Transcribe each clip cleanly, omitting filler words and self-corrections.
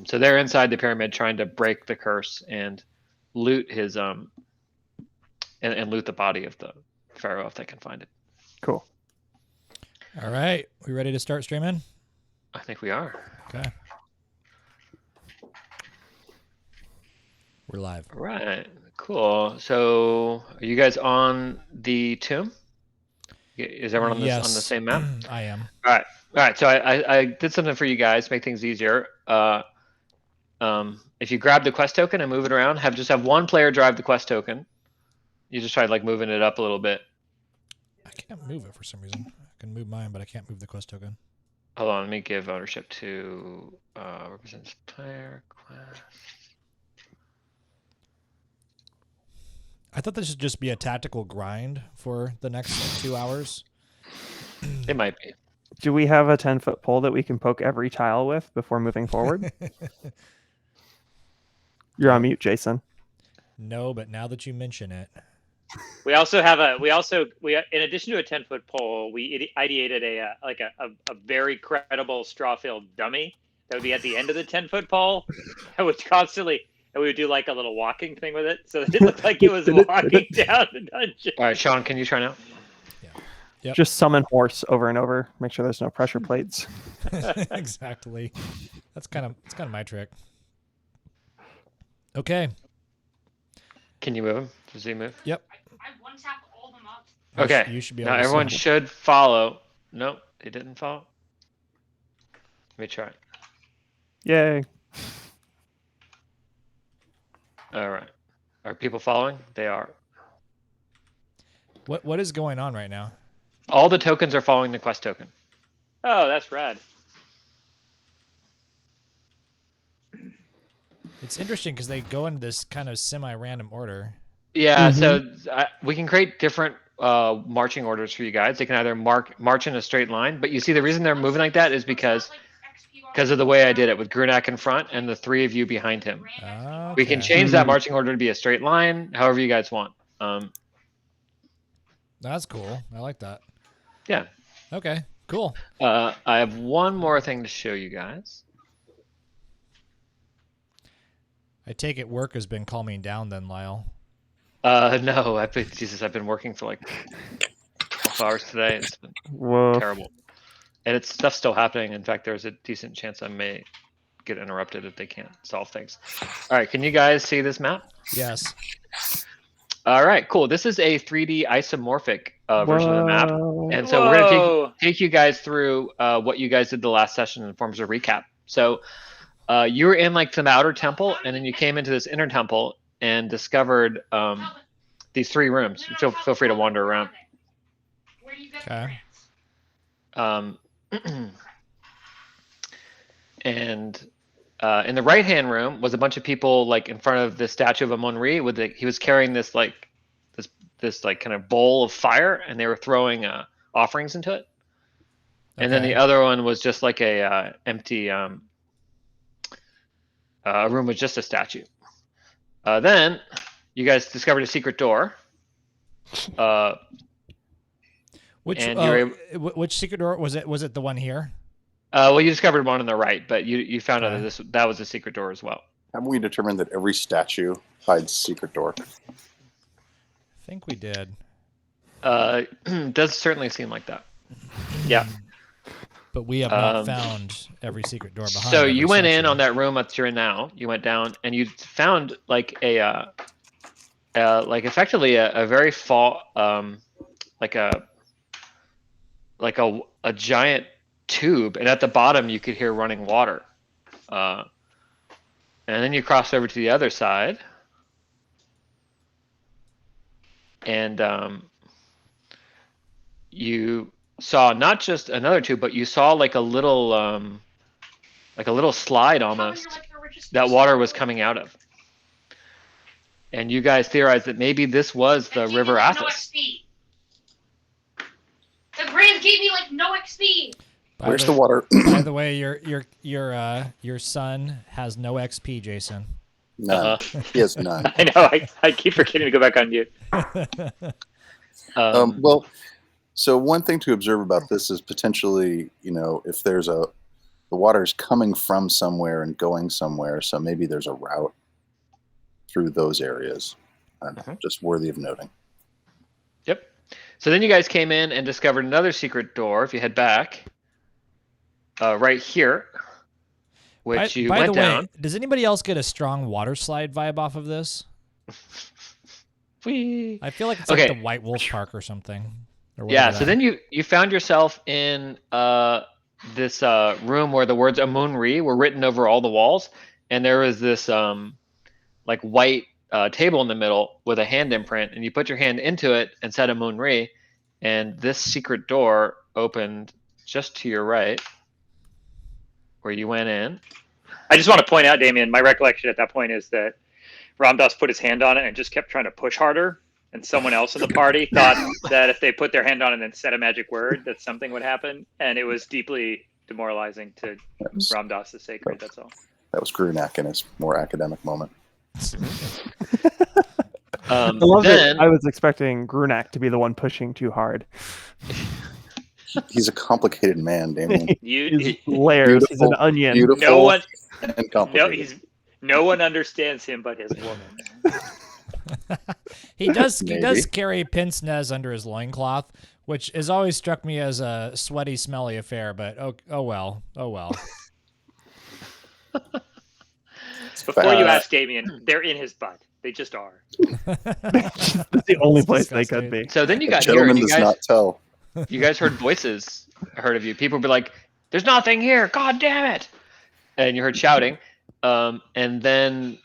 So they're inside the pyramid trying to break the curse and loot his and loot the body of the pharaoh if they can find it. Cool. All right, we ready to start streaming? I think we are. Okay. We're live. All right, cool. So are you guys on the tomb? Is everyone on this on the same map? I am. All right. So I did something for you guys to make things easier. If you grab the quest token and move it around, just have one player drive the quest token. You just try like moving it up a little bit. I can't move it for some reason. I can move mine, but I can't move the quest token. Hold on, let me give ownership to represents player quest. I thought this should just be a tactical grind for the next 2 hours. It might be. Do we have a 10-foot pole that we can poke every tile with before moving forward? You're on mute, Jason. No, but now that you mention it. We also have in addition to a 10-foot pole, we ideated a very credible straw-filled dummy that would be at the end of the 10-foot pole. That would constantly, and we would do like a little walking thing with it, so that it looked like it was walking down the dungeon. All right, Sean, can you try now? Yeah. Yep. Just summon horse over and over. Make sure there's no pressure plates. Exactly. That's kind of my trick. Okay. Can you move him? Does he move? Yep. I one tap all them up. Okay. You should be able now to everyone see. should follow. Nope, they didn't follow. Let me try. Yay. All right. Are people following? They are. What is going on right now? All the tokens are following the quest token. Oh, that's rad. It's interesting because they go in this kind of semi-random order. Yeah, so we can create different marching orders for you guys. They can either march in a straight line, but you see the reason they're moving like that is because of the way I did it with Grunak in front and the three of you behind him. Okay. We can change that marching order to be a straight line, however you guys want. That's cool. I like that. Yeah. Okay, cool. I have one more thing to show you guys. I take it work has been calming down then, Lyle. No, I've been working for like 12 hours today. It's been terrible. And stuff's still happening. In fact, there's a decent chance I may get interrupted if they can't solve things. All right, can you guys see this map? Yes. All right, cool. This is a 3D isomorphic version of the map. And so we're going to take you guys through what you guys did the last session in forms of recap. So you were in like the outer temple, and then you came into this inner temple and discovered these three rooms. Feel free to wander around. Okay. And in the right-hand room was a bunch of people like in front of the statue of Amun-Re. He was carrying this kind of bowl of fire, and they were throwing offerings into it. And then the other one was just like a empty room with just a statue. Then you guys discovered a secret door. Which secret door was it? Was it the one here? Well, you discovered one on the right, but you found out that that was a secret door as well. Haven't we determined that every statue hides a secret door? I think we did. Does certainly seem like that. Yeah. But we have not found every secret door behind. So you went in on that room that you're in now. You went down and you found like effectively a very like a giant tube, and at the bottom you could hear running water. And then you crossed over to the other side, and you saw not just another tube, but you saw like a little slide almost that water was coming out of. And you guys theorized that maybe this was the River Athos. The Braves gave me like no XP. Where's the water? By the way, your son has no XP, Jason. None. He has none. I know. I keep forgetting to go back on mute. Well, so one thing to observe about this is potentially, if there's a The water's coming from somewhere and going somewhere, so maybe there's a route through those areas. I don't know, just worthy of noting. Yep. So then you guys came in and discovered another secret door. If you head back, right here, which you went down. Way, does anybody else get a strong water slide vibe off of this? Whee. I feel like it's like the White Wolf Park or something. Yeah. So then you found yourself in this room where the words Amun-Re were written over all the walls, and there was this like white table in the middle with a hand imprint, and you put your hand into it and said Amun-Re, and this secret door opened just to your right, where you went in. I just want to point out, Damien, my recollection at that point is that Ramdas put his hand on it and just kept trying to push harder, and someone else in the party thought that if they put their hand on it and then said a magic word, that something would happen, and it was deeply demoralizing to Ramdas the Sacred. That's all. That was Grunak in his more academic moment. I love it. I was expecting Grunak to be the one pushing too hard. He's a complicated man, Damien. He's layers. He's an onion. Beautiful and No complicated. No one understands him but his woman. He does carry pince nez under his loincloth, which has always struck me as a sweaty, smelly affair, but oh well. Before you ask Damien, they're in his butt. They just are. That's the only place they could be. So then you got here. Gentleman does not tell. You guys heard voices heard of you. People would be like, "There's nothing here. God damn it!" And you heard shouting. And then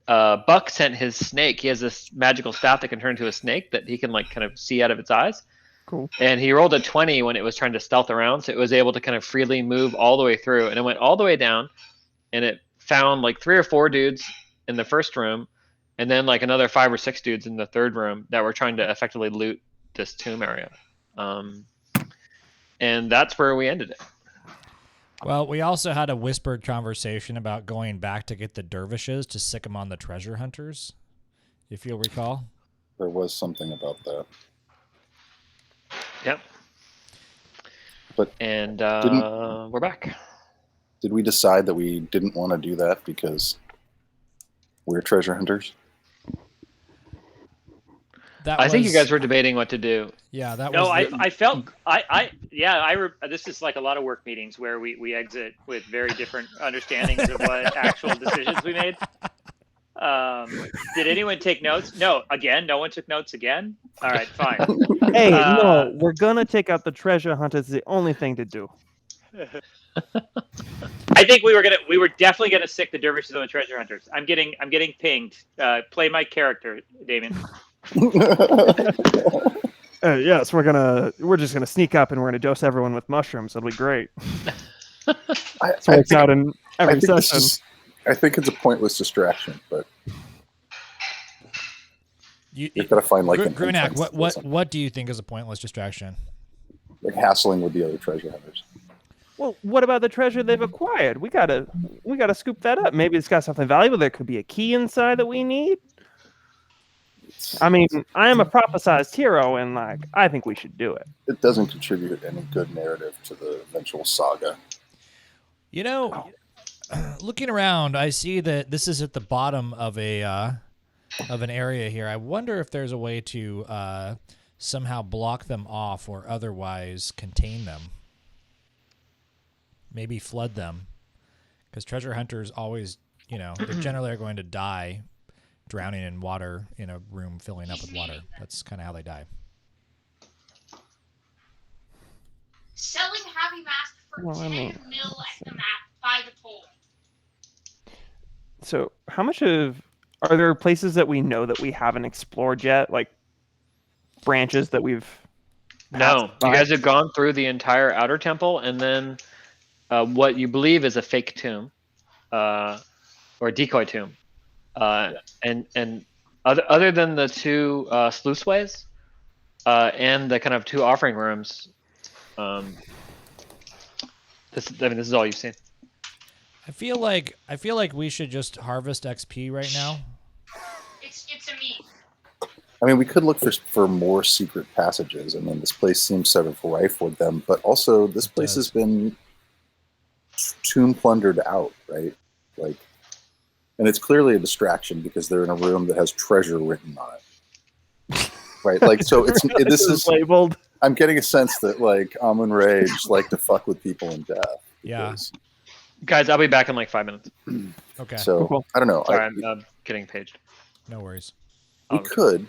Buck sent his snake. He has this magical staff that can turn into a snake that he can like kind of see out of its eyes. Cool. And he rolled a 20 when it was trying to stealth around, so it was able to kind of freely move all the way through. And it went all the way down, and it found like 3 or 4 dudes in the first room, and then like another 5 or 6 dudes in the third room that were trying to effectively loot this tomb area. And that's where we ended it. Well, we also had a whispered conversation about going back to get the dervishes to sick them on the treasure hunters, if you'll recall. There was something about that. Yep. But we're back. Did we decide that we didn't want to do that because we're treasure hunters? I think you guys were debating what to do. Yeah, that was. No, I felt this is like a lot of work meetings where we exit with very different understandings of what actual decisions we made. Did anyone take notes? No, again, no one took notes again. All right, fine. Hey, no, we're gonna take out the treasure hunt. It's the only thing to do. I think we were definitely gonna sick the dervishes on the treasure hunters. I'm getting pinged. Play my character, Damien. Yes, we're just gonna sneak up and we're gonna dose everyone with mushrooms. It'll be great. It works out in every session. I think it's a pointless distraction, but you've got to find like Grunak. What do you think is a pointless distraction? Like hassling with the other treasure hunters. Well, what about the treasure they've acquired? We gotta scoop that up. Maybe it's got something valuable. There could be a key inside that we need. I mean, I am a prophesized hero, and like I think we should do it. It doesn't contribute any good narrative to the eventual saga. You know, looking around, I see that this is at the bottom of an area here. I wonder if there's a way to somehow block them off or otherwise contain them. Maybe flood them, because treasure hunters always, they're generally going to die drowning in water in a room filling up with water. That's kind of how they die. Selling heavy mask for 10 mil at the map by the toll. So are there places that we know that we haven't explored yet? Like branches that we've... No, you guys have gone through the entire outer temple, and then what you believe is a fake tomb, or a decoy tomb. And other than the 2 sluiceways and the kind of 2 offering rooms, this is all you've seen. I feel like we should just harvest XP right now. It's a me. I mean, we could look for more secret passages. I mean, this place seems sort of rife with them, but also this place has been tomb plundered out, right? Like, and it's clearly a distraction because they're in a room that has treasure written on it, right? Like, so this is labeled. I'm getting a sense that like Amun-Re just like to fuck with people in death. Yeah. Guys, I'll be back in like 5 minutes. Okay. So Cool. I don't know. Sorry, I'm getting paged. No worries. We could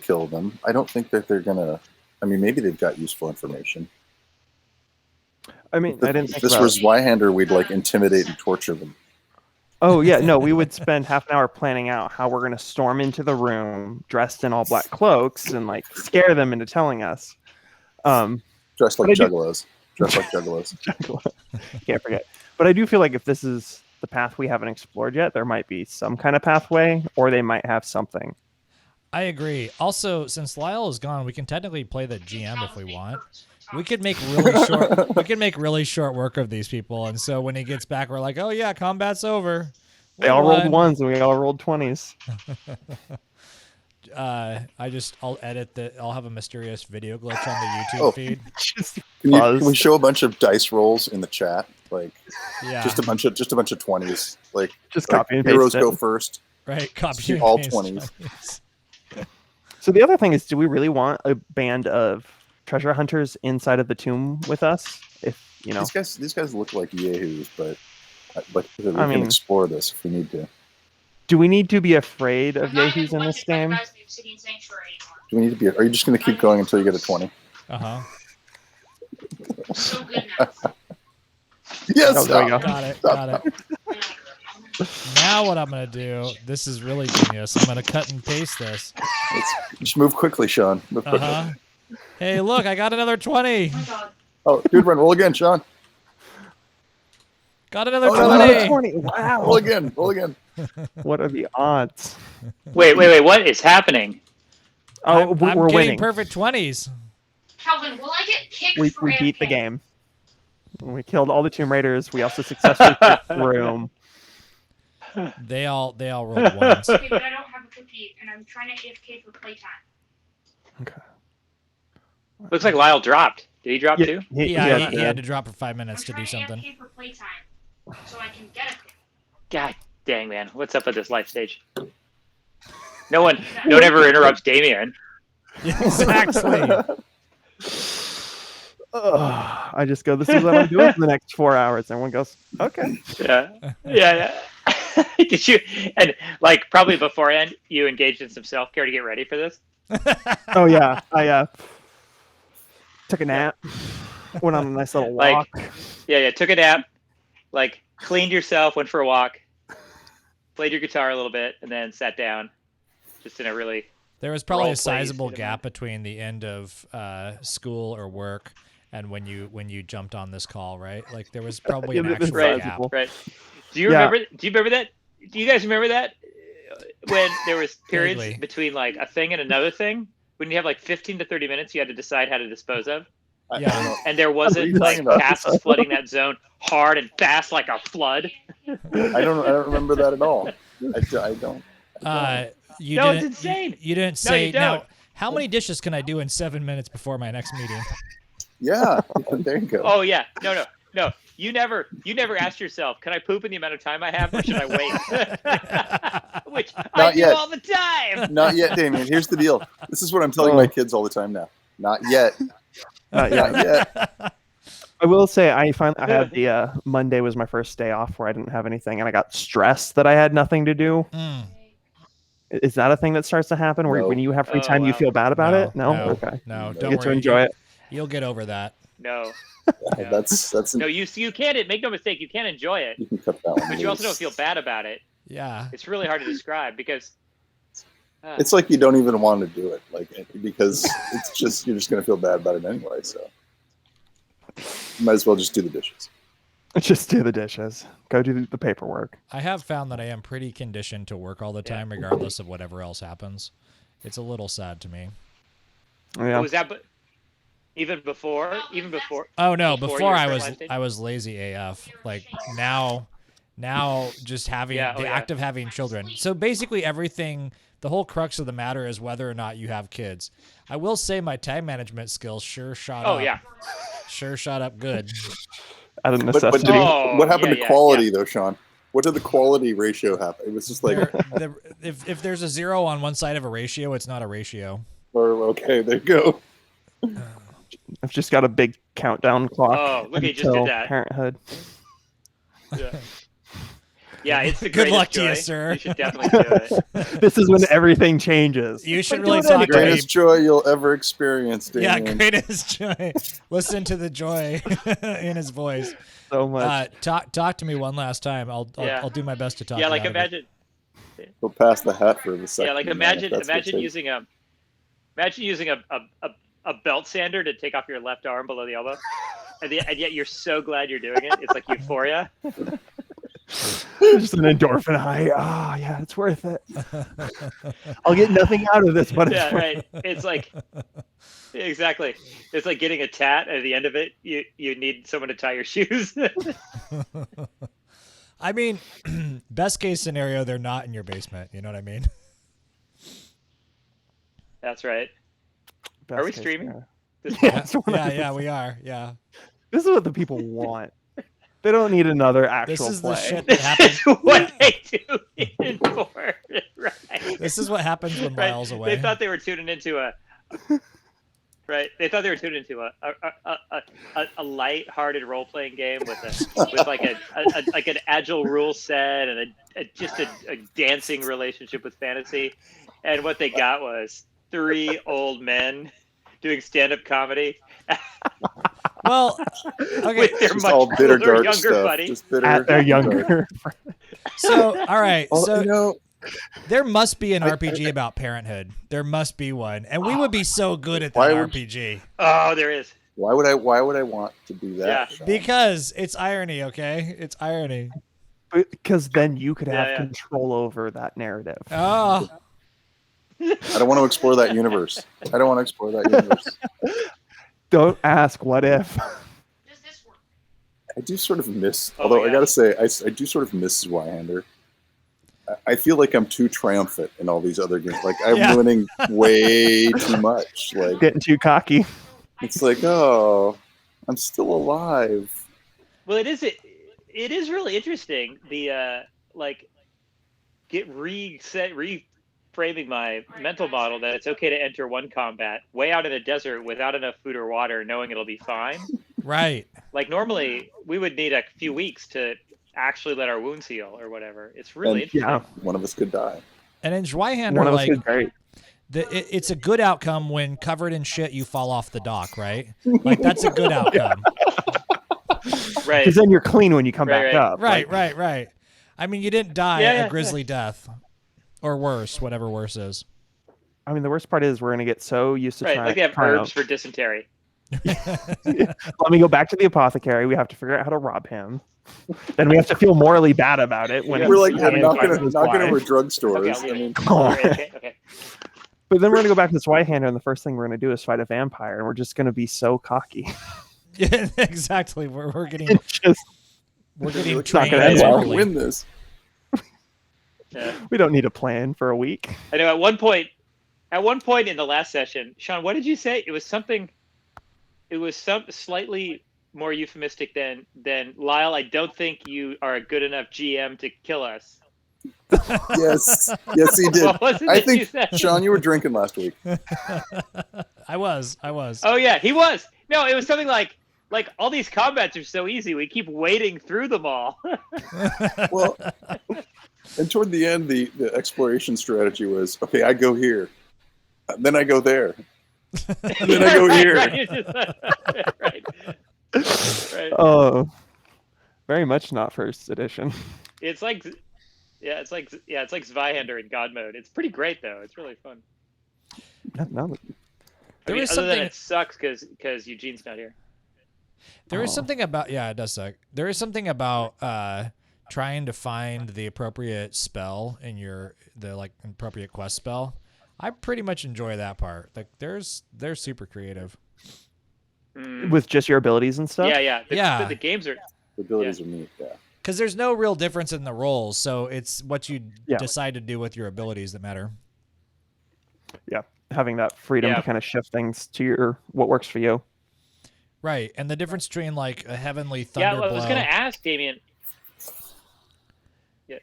kill them. I don't think that they're gonna. I mean, maybe they've got useful information. I mean, I didn't If think this about was Zweihander, we'd like intimidate and torture them. Oh yeah, no, we would spend half an hour planning out how we're gonna storm into the room dressed in all black cloaks and like scare them into telling us. Dressed like juggalos. Dressed like juggalos. Can't forget. But I do feel like if this is the path we haven't explored yet, there might be some kind of pathway, or they might have something. I agree. Also, since Lyle is gone, we can technically play the GM if we want. We could make really short work of these people, and so when he gets back, we're like, oh yeah, combat's over. They all rolled ones, and we all rolled 20s. I'll edit that. I'll have a mysterious video glitch on the YouTube feed. Can we show a bunch of dice rolls in the chat? Like, yeah, just a bunch of 20s. Like, just copy and paste heroes it. go first. Right, copy and all paste 20s. So the other thing is, do we really want a band of treasure hunters inside of the tomb with us? If you know, these guys look like yahoos, but we can explore this if we need to. Do we need to be afraid of yahoos in this game? Do we need to be? Are you just going to keep going until you get a 20? So good now. Yes. Oh, there we go. Got it. Now what I'm going to do, this is really genius. I'm going to cut and paste this. Just move quickly, Sean. Move quickly. Hey, look, I got another 20. Oh, dude, run. Roll again, Sean. Got another 20. Another 20. Wow. Roll again. What are the odds? Wait. What is happening? Oh, I'm we're getting winning. perfect 20s. Calvin, will I get kicked We for beat the AFK? game. We killed all the Tomb Raiders. We also successfully took the room. They all rolled ones. Okay, but I don't have a cookie, and I'm trying to AFK for playtime. Okay. Looks like Lyle dropped. Did he drop too? He had to drop for 5 minutes to do something. AFK for playtime, so I can get a cookie. God dang, man. What's up with this life stage? No one ever interrupts Damien. Exactly. I just go, this is what I'm doing for the next 4 hours. Everyone goes, okay. Yeah. Did you, and like probably beforehand, you engaged in some self-care to get ready for this? Oh, yeah. I took a nap. Went on a nice little walk. Yeah. Took a nap. Like, cleaned yourself, went for a walk, played your guitar a little bit, and then sat down. Just in a really... There was probably a sizable gap between the end of school or work and when you jumped on this call, right? Like there was probably an actual gap. Right. Do you remember that? Do you guys remember that? When there was periods between like a thing and another thing? When you have like 15 to 30 minutes you had to decide how to dispose of? Yeah. And there wasn't like tasks flooding that zone hard and fast like a flood? I don't remember that at all. I don't. It's insane. You didn't say now. How many dishes can I do in 7 minutes before my next meeting? Yeah, there you go. Oh yeah, no. You never asked yourself, can I poop in the amount of time I have, or should I wait? Which I do all the time. Not yet, Damien. Here's the deal. This is what I'm telling my kids all the time now. Not yet. Not yet. I will say I had the Monday was my first day off where I didn't have anything, and I got stressed that I had nothing to do. Is that a thing that starts to happen where when you have free time you feel bad about it? No? Okay. No, You don't get worry. to enjoy it. You'll get over that. No. That's no. You can't. Make no mistake. You can't enjoy it. You can cut that one. But you also don't feel bad about it. Yeah. It's really hard to describe because. It's like you don't even want to do it, like because it's just you're just gonna feel bad about it anyway. So you might as well just do the dishes. Just do the dishes. Go do the paperwork. I have found that I am pretty conditioned to work all the time, regardless of whatever else happens. It's a little sad to me. Yeah. Was that even before? Oh no! Before I was lazy AF. Like now just having the act of having children. So basically everything. The whole crux of the matter is whether or not you have kids. I will say my time management skills sure shot up. Oh yeah. Sure shot up good. out of But necessity. what happened to quality though, Sean? What did the quality ratio happen? It was just like if there's a 0 on one side of a ratio, it's not a ratio. Or okay, there you go. I've just got a big countdown clock. Oh, look, he just until did that. Parenthood. Yeah, it's the Good luck joy. to you, sir. You should definitely do it. This is when everything changes. You should But really do it talk to anyway. me. Greatest joy you'll ever experience, Damien. Yeah, greatest joy. Listen to the joy in his voice. So much. Talk to me one last time. I'll do my best to talk. Yeah, you like out of it. imagine. We'll pass the hat for the second. Yeah, like imagine using a belt sander to take off your left arm below the elbow, and yet you're so glad you're doing it. It's like euphoria. Just an endorphin high. Ah, yeah, it's worth it. I'll get nothing out of this, but it's right. It's like exactly. It's like getting a tat. At the end of it, you need someone to tie your shoes. I mean, best case scenario, they're not in your basement. You know what I mean? That's right. Best Are we case streaming? scenario. Yeah, we are. Yeah. This is what the people want. They don't need another actual This is play. the shit that happens. What they tune in for, right? This is what happens when Right. Lyle's away. They thought they were tuning into a. Right, they thought they were tuning into a light-hearted role-playing game with like an agile rule set and just a dancing relationship with fantasy, and what they got was 3 old men doing stand-up comedy. Well, okay. With their Just all much bitter older, dark younger stuff. buddy. Just bitter, At their dark. younger. So, all right. Well, So you know, there must be an RPG about parenthood. There must be one, and we would be so good at that Why would- RPG Oh, there is. why would I want to do that? Yeah. Sean? because it's irony. Okay, it's irony. Because then you could have Yeah. control over that narrative. Oh, I don't want to explore that universe. I don't want to explore that universe. Don't ask what if. Does this work? I do sort of miss, Oh although my I gotta say, I do sort of miss Zweihander. I feel like I'm too triumphant in all these other games. Like I'm Yeah. winning way too much. Like Getting too cocky. it's like, oh, I'm still alive. Well, it is really interesting. The reframing my mental model that it's okay to enter one combat way out in a desert without enough food or water, knowing it'll be fine. right. Like normally we would need a few weeks to actually let our wounds heal or whatever. It's really And- interesting. Yeah. One of us could die. And in One Zweihander, of us like is great. it's a good outcome when covered in shit you fall off the dock, right? Like that's a good outcome. Right. Because then you're clean when you come Right, back right. up. Right, Like, right. I mean, you didn't die Yeah, a grisly death, or worse, whatever worse is. I mean, the worst part is we're going to get so used to Right. trying Like they have triumph. herbs for dysentery. Let me go back to the apothecary. We have to figure out how to rob him. Then we have to feel morally bad about it when We're like it's knocking his over wife. drugstores. Okay, I'll leave it. Oh. Okay. But then we're gonna go back to this Whitehander, and the first thing we're gonna do is fight a vampire, and we're just gonna be so cocky. Yeah, exactly. We're getting And just we're You're getting like, not trained. gonna "Hey, end I'll well. properly. win this. Yeah. we don't need a plan for a week. I know at one point in the last session, Sean, what did you say? It was something. It was some slightly more euphemistic than Lyle. I don't think you are a good enough GM to kill us. Yes, he did. What was it I that you think, said? Sean, you were drinking last week. I was. Oh yeah, he was. No, it was something like all these combats are so easy. We keep wading through them all. Well, and toward the end, the exploration strategy was, okay, I go here, then I go there, and then I go here. Right, it's just- right. Right. Oh, very much not first edition. It's like Zweihander in God mode. It's pretty great though. It's really fun. No, There is other than something. it sucks because Eugene's not here. There is Oh. something about it does suck. There is something about trying to find the appropriate spell in the appropriate quest spell. I pretty much enjoy that part. Like they're super creative. Mm. with just your abilities and stuff. Yeah. The games are. The abilities are neat, yeah. Because there's no real difference in the roles, so it's what you Yeah. decide to do with your abilities that matter. Having that freedom Yeah. to kind of shift things to what works for you. Right, and the difference between like a heavenly thunder Yeah, well, I blow. was going to ask Damien. Yeah.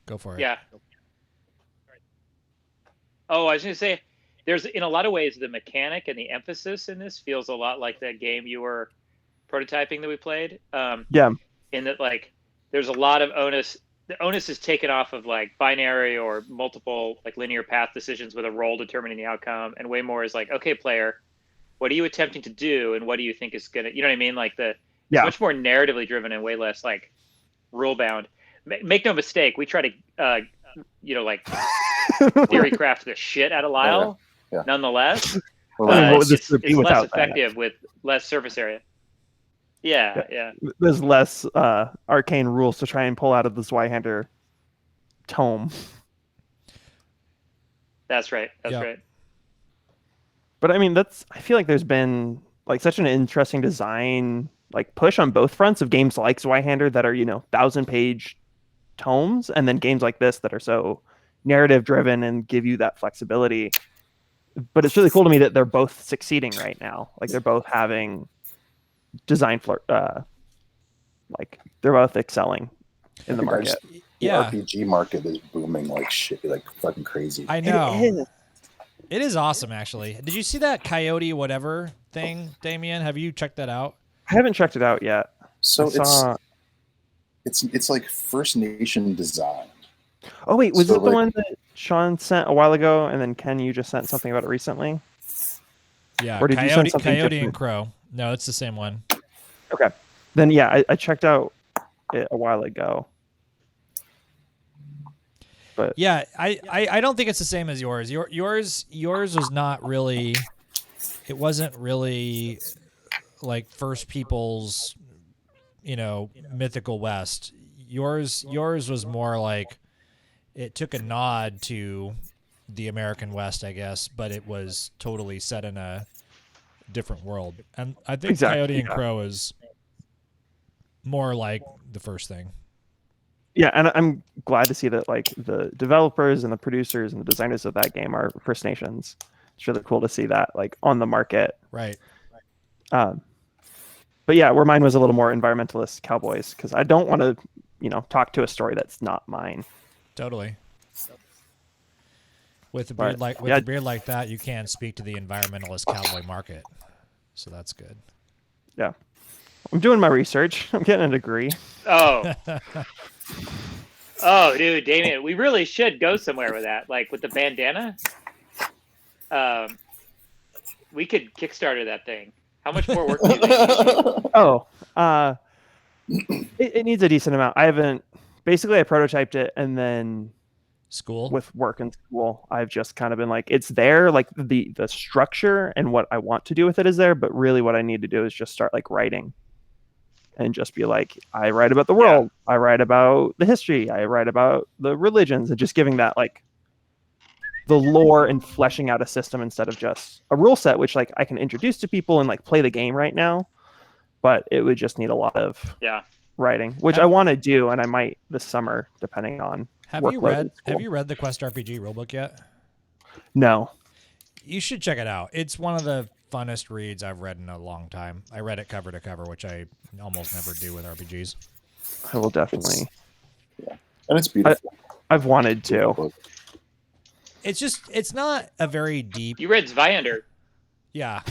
Go for it. Yeah. Oh, I was going to say, there's in a lot of ways the mechanic and the emphasis in this feels a lot like that game you were prototyping that we played. Yeah. In that, like, there's a lot of onus. The onus is taken off of like binary or multiple like linear path decisions with a roll determining the outcome, and way more is like, okay, player, what are you attempting to do, and what do you think is gonna, you know what I mean? Like it's much more narratively driven and way less like rule bound. Make no mistake, we try to, like theory craft the shit out of Lyle. Yeah. Nonetheless, what would this it's be less without effective with less surface area. Yeah. There's less arcane rules to try and pull out of the Zweihander tome. That's right. That's right. But I mean, I feel like there's been like such an interesting design like push on both fronts of games like Zweihander that are 1,000-page tomes, and then games like this that are so narrative driven and give you that flexibility. But it's really cool to me that they're both succeeding right now. Like they're both having design like they're both excelling in the market. The RPG market is booming like shit, like fucking crazy. I know. It is awesome, actually. Did you see that Coyote whatever thing, Damien? Have you checked that out? I haven't checked it out yet. So it's like First Nation design. Oh wait, was it the one that Sean sent a while ago, and then Ken, you just sent something about it recently? Yeah, or did you send something Coyote different? and Crow. No, it's the same one. Okay, then yeah, I checked out it a while ago. But yeah, I don't think it's the same as yours. Yours was not really. It wasn't really like First People's, mythical West. Yours was more like it took a nod to the American West, I guess, but it was totally set in a different world. And I think Coyote and Crow is more like the first thing. Yeah, and I'm glad to see that like the developers and the producers and the designers of that game are First Nations. It's really cool to see that like on the market. Right. But yeah, where mine was a little more environmentalist cowboys, because I don't want to, talk to a story that's not mine. Totally. With a beard a beard like that, you can speak to the environmentalist cowboy market. So that's good. Yeah. I'm doing my research. I'm getting a degree. Oh. Oh, dude, Damien, we really should go somewhere with that. Like with the bandana. We could Kickstarter that thing. How much more work do you think? It needs a decent amount. I prototyped it, and then with work and school, I've just kind of been like, it's there, like the structure and what I want to do with it is there, but really what I need to do is just start like writing and just be like, I write about the world, I write about the history, I write about the religions, and just giving that like the lore and fleshing out a system instead of just a rule set, which like I can introduce to people and like play the game right now, but it would just need a lot of writing, which I want to do, and I might this summer, depending on Have you read the Quest RPG rulebook yet? No. You should check it out. It's one of the funnest reads I've read in a long time. I read it cover to cover, which I almost never do with RPGs. I will definitely. And it's beautiful. I've wanted to. It's not a very deep. You read Zweihander. Yeah.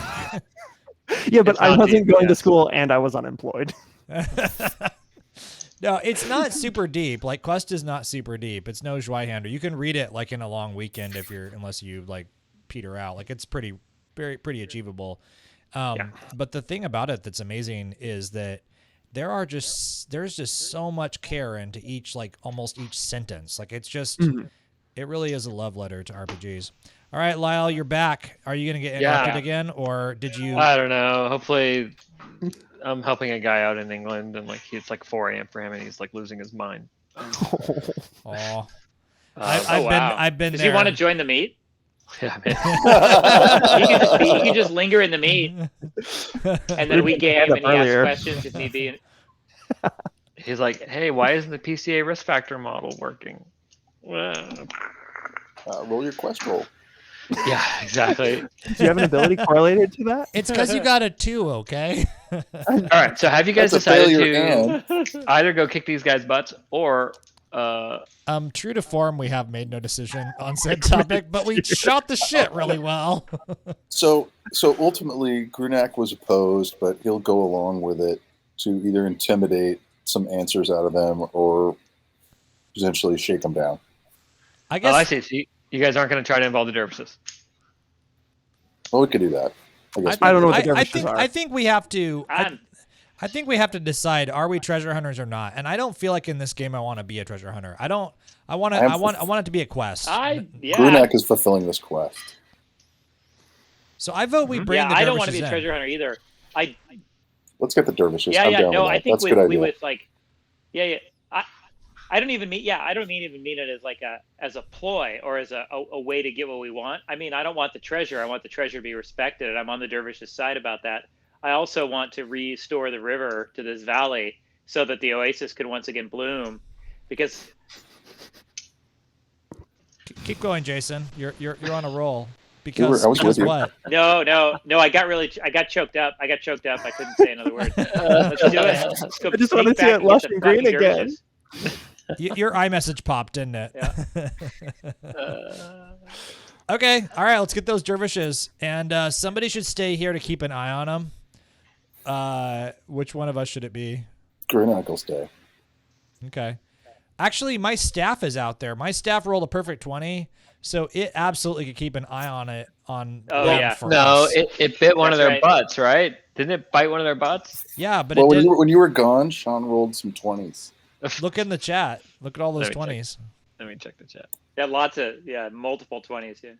Yeah, but I wasn't going to school and I was unemployed. No, it's not super deep. Like Quest is not super deep. It's no Zweihander. You can read it like in a long weekend unless you like peter out. Like it's pretty achievable. But the thing about it that's amazing is that there's just so much care into almost each sentence. Like it's just it really is a love letter to RPGs. All right, Lyle, you're back. Are you going to get interrupted again, or did you? I don't know. Hopefully, I'm helping a guy out in England, and it's like 4 a.m. for him, and he's like losing his mind. Oh, I've been. Does he want to join the meet? Yeah, man. he can just linger in the meet, and then we game and he asks questions if need be. He's like, "Hey, why isn't the PCA risk factor model working?" Roll your quest roll. Yeah, exactly. Do you have an ability correlated to that? It's because you got a 2, okay? All right, so have you guys That's a decided failure to either go kick these guys' butts or True to form, we have made no decision on said topic, but we shot the shit really well. So ultimately, Grunak was opposed, but he'll go along with it to either intimidate some answers out of them or potentially shake them down. I guess. Oh, I see. So you guys aren't going to try to involve the dervishes. Well, we could do that. I guess I don't know what the I dervishes think are. I think we have to. I'm- I think we have to decide: are we treasure hunters or not? And I don't feel like in this game I want to be a treasure hunter. I don't. I want to. I want it to be a quest. Grunak is fulfilling this quest. So I vote we bring the dervishes I don't want to be a in. treasure hunter either. Let's get the dervishes. Yeah, I'm yeah. down No, with that. I think That's a good idea. with like, yeah. I don't even mean. Yeah, I don't even mean it as like as a ploy or as a way to get what we want. I mean, I don't want the treasure. I want the treasure to be respected, and I'm on the dervishes' side about that. I also want to restore the river to this valley so that the oasis could once again bloom, because. Keep going, Jason. You're on a roll. Because I was with you. what? No. I got choked up. I couldn't say another word. Let's do it. Let's go I just sneak want to see back it and lush get the and green fucking again. dervishes. Your iMessage popped, didn't it? Yeah. Okay. All right. Let's get those dervishes, and somebody should stay here to keep an eye on them. Which one of us should it be? Grunak will stay. Okay. Actually, my staff is out there. My staff rolled a perfect 20, so it absolutely could keep an eye on it. Oh, them yeah. for No, us. it bit one of That's their right. butts, right? Didn't it bite one of their butts? Yeah, but Well, it did. when you were gone, Sean rolled some 20s. Look in the chat. Look at all those Let me check. 20s. Let me check the chat. Yeah, multiple 20s. Yeah.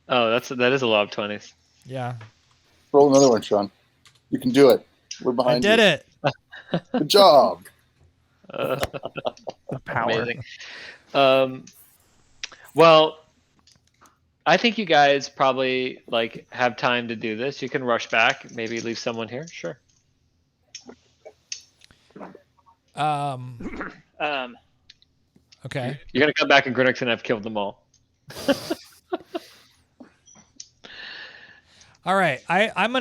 Oh, that is a lot of 20s. Yeah. Roll another one, Sean. You can do it. We're I behind did you. it. Good job. The power. Amazing. Well, I think you guys probably have time to do this. You can rush back, maybe leave someone here. Sure. Okay. You're gonna come back and Grunix and I've killed them all. All right. I'm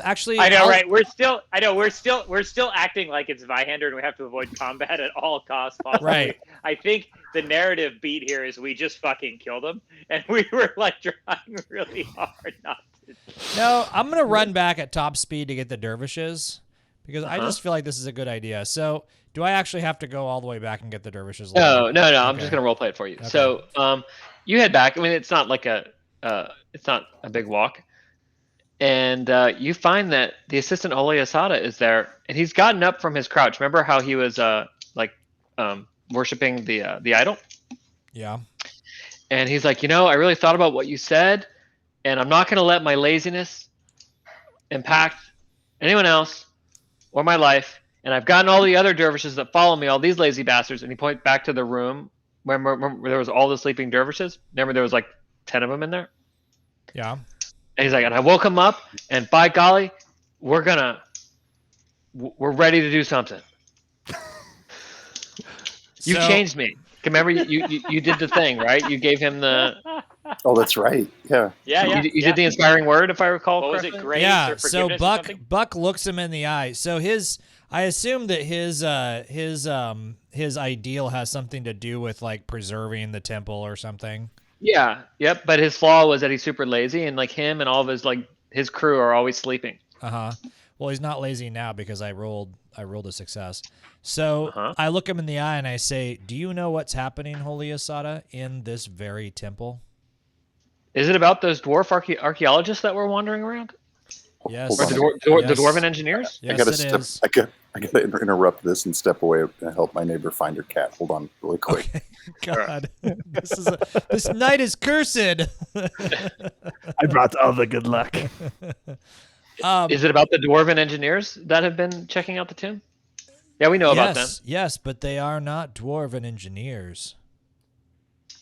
actually. I know, right? We're still acting like it's Vihander and we have to avoid combat at all costs possible. Right. I think the narrative beat here is we just fucking killed him, and we were trying really hard not to. No, I'm gonna run back at top speed to get the dervishes because I just feel like this is a good idea. So, do I actually have to go all the way back and get the dervishes? No. I'm Okay. just gonna roleplay it for you. Okay. So, you head back. I mean, it's not it's not a big walk, and you find that the assistant Holy Asada is there, and he's gotten up from his crouch. Remember how he was worshiping the idol? Yeah. And he's like, I really thought about what you said, and I'm not going to let my laziness impact anyone else or my life. And I've gotten all the other dervishes that follow me, all these lazy bastards. And he points back to the room where there was all the sleeping dervishes. Remember, there was 10 of them in there. Yeah. And he's like, and I woke him up, and by golly, we're ready to do something. You've changed me. Remember, you did the thing, right? You gave him the. Oh, that's right. Yeah. Yeah. You did the inspiring word, if I recall What was correctly. it? Grace Yeah. or So forgiveness or something? Buck looks him in the eye. So I assume that his ideal has something to do with preserving the temple or something. Yeah. Yep. But his flaw was that he's super lazy, and him and all of his crew are always sleeping. Well, he's not lazy now because I rolled a success. So I look him in the eye and I say, "Do you know what's happening, Holy Asada, in this very temple?" Is it about those dwarf archaeologists that were wandering around? Yes. Or the dwarven engineers? Yes, I gotta it is. I gotta interrupt this and step away and help my neighbor find her cat. Hold on, really quick. Okay. God, this night is cursed. I brought all the good luck. Is it about the dwarven engineers that have been checking out the tomb? Yeah, we know about them. Yes, but they are not dwarven engineers.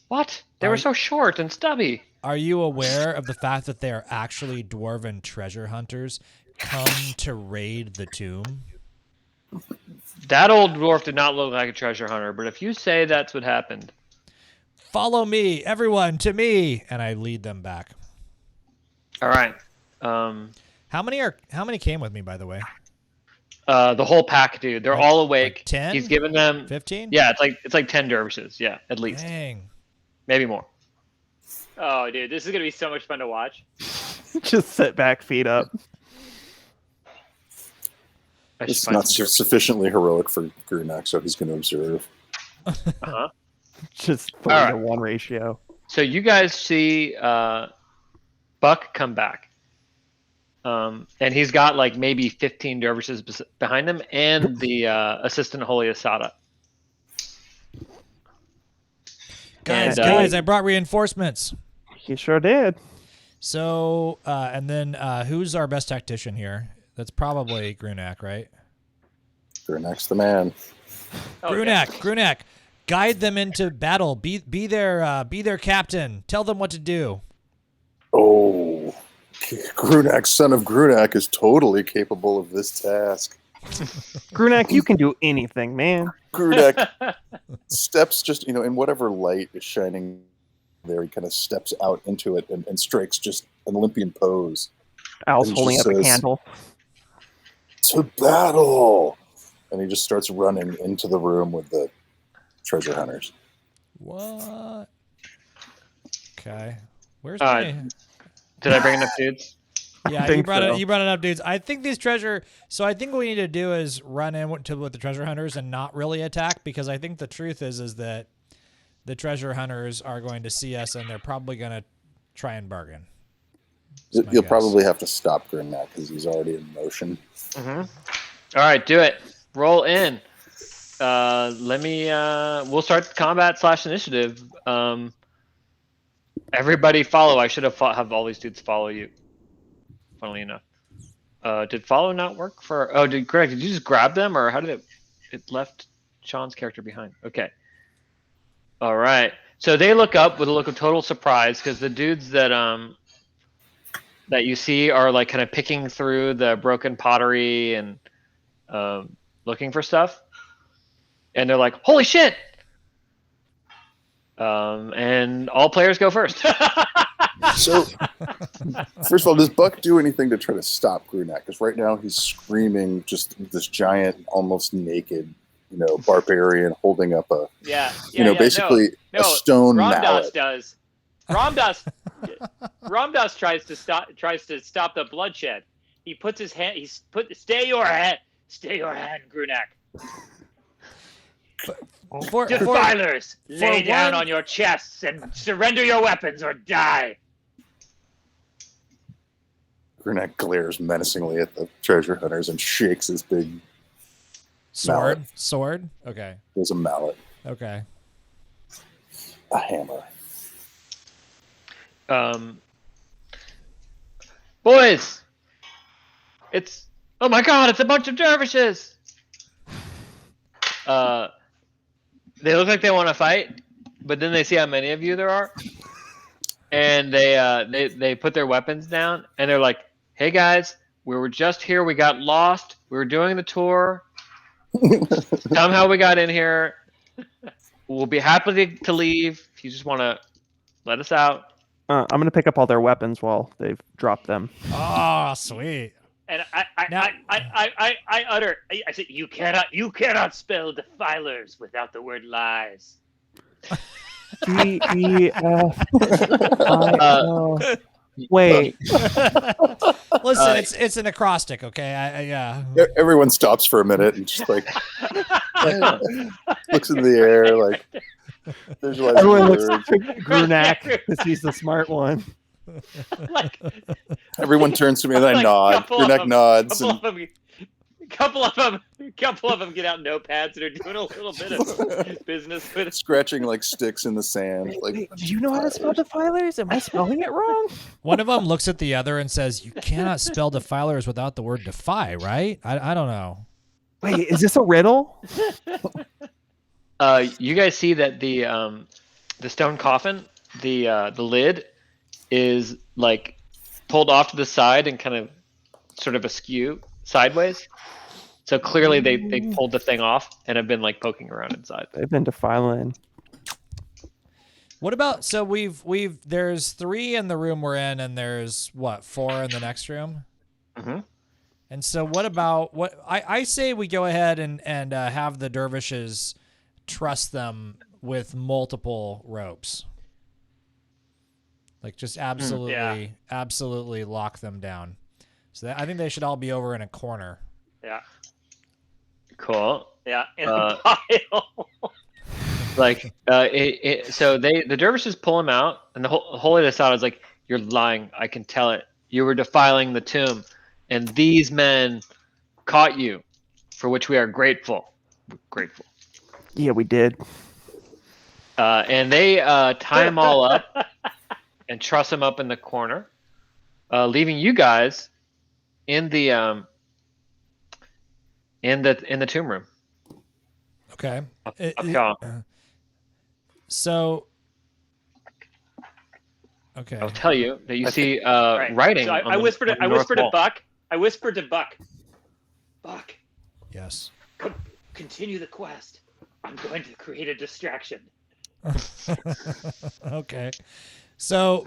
What? They were so short and stubby. Are you aware of the fact that they are actually dwarven treasure hunters come to raid the tomb? That old dwarf did not look like a treasure hunter, but if you say that's what happened. Follow me, everyone, to me, and I lead them back. All right. How many came with me, by the way? The whole pack, dude. They're all awake. 10? He's given them 15? Yeah, it's like 10 dervishes. Yeah, at least. Dang. Maybe more. Oh, dude, this is gonna be so much fun to watch. Just sit back, feet up. It's not sufficiently heroic for Grunak, so he's going to observe. Uh-huh. Just 3 All to right. 1 ratio. So you guys see Buck come back. And he's got like maybe 15 dervishes behind him and the assistant Holy Asada. Guys, I brought reinforcements. He sure did. So, and then who's our best tactician here? That's probably Grunak, right? Grunak's the man. Grunak, guide them into battle. Be their captain. Tell them what to do. Oh, Grunak, son of Grunak, is totally capable of this task. Grunak, you can do anything, man. Grunak steps just, in whatever light is shining there, he kind of steps out into it and strikes just an Olympian pose. Al's And holding just up a says, candle. "To battle!" And he just starts running into the room with the treasure hunters. What? Okay. Where's Did I bring enough dudes? Yeah, you brought it up, dudes. I think these So I think what we need to do is run in with the treasure hunters and not really attack, because I think the truth is that the treasure hunters are going to see us and they're probably going to try and bargain. You'll probably have to stop Grunak because he's already in motion. Mm-hmm. All right, do it. Roll in. We'll start the combat / initiative. Everybody follow. I should have all these dudes follow you. Funnily enough. Did follow not work for? Oh, Greg, did you just grab them, or how did it left Sean's character behind? Okay. All right. So they look up with a look of total surprise because the dudes that you see are like kind of picking through the broken pottery and looking for stuff, and they're like, "Holy shit!" And all players go first. So, first of all, does Buck do anything to try to stop Grunak? Because right now he's screaming just this giant, almost naked, barbarian holding up a, basically a stone mallet. Does. Ramdas tries to stop the bloodshed. He puts his hand. Stay your hand, Grunak. Defilers, lay down on your chests and surrender your weapons or die. Grunak glares menacingly at the treasure hunters and shakes his big mallet. Sword? Okay. There's a mallet. Okay. A hammer. Boys! Oh my god, it's a bunch of dervishes! They look like they want to fight, but then they see how many of you there are, and they put their weapons down, and they're like, "Hey guys, we were just here. We got lost. We were doing the tour. Somehow we got in here. We'll be happy to leave if you just want to let us out." I'm gonna pick up all their weapons while they've dropped them. Oh, sweet. And I utter. I said, "You cannot spell defilers without the word lies." Wait. Listen, it's an acrostic, okay? Yeah. Everyone stops for a minute and just like looks in the air, like visualizing. Everyone looks at Grunak because he's the smart one. Everyone turns to me and I nod. Grunak nods. A couple of them get out notepads and are doing a little bit of business with it. Scratching like sticks in the sand. Like, do you know how to spell defilers? Am I spelling it wrong? One of them looks at the other and says, "You cannot spell defilers without the word defy, right?" I don't know. Wait, is this a riddle? You guys see that the stone coffin, the lid, is like pulled off to the side and kind of sort of askew sideways. So clearly they pulled the thing off and have been like poking around inside. They've been defiling. What about there's 3 in the room we're in, and there's 4 in the next room. Mm-hmm. And so what about I say we go ahead and have the dervishes truss them with multiple ropes. Like just absolutely lock them down. So I think they should all be over in a corner. Yeah. Cool. Yeah, in a pile. So the dervishes pull him out, and the Holy Assad is like, "You're lying. I can tell it. You were defiling the tomb, and these men caught you, for which we are grateful." We're grateful. Yeah, we did. And they tie him all up and truss him up in the corner, leaving you guys in the tomb room. Okay. So, okay. I'll tell you that you see writing. So I whispered to Buck. I whispered to Buck. Buck. Yes. Continue the quest. I'm going to create a distraction. Okay. So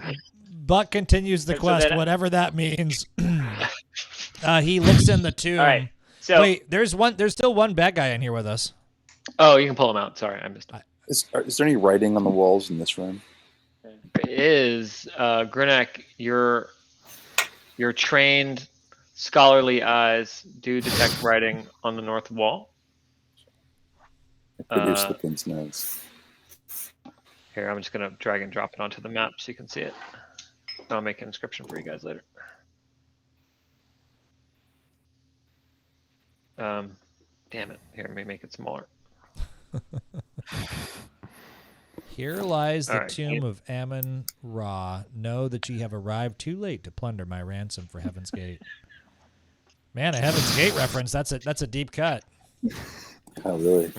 Buck continues the quest, whatever that means. He looks in the tomb. All right. So wait, there's still one bad guy in here with us. Oh, you can pull him out. Sorry, I missed it. Is there any writing on the walls in this room? It is Grunak, your trained scholarly eyes do detect writing on the north wall. I produce the pin's nose. Here, I'm just gonna drag and drop it onto the map so you can see it. I'll make an inscription for you guys later. Damn it. Here, let me make it smaller. Here lies the tomb of Amun-Ra. Know that ye have arrived too late to plunder my ransom for Heaven's Gate. Man, a Heaven's Gate reference. That's a deep cut. Oh, really?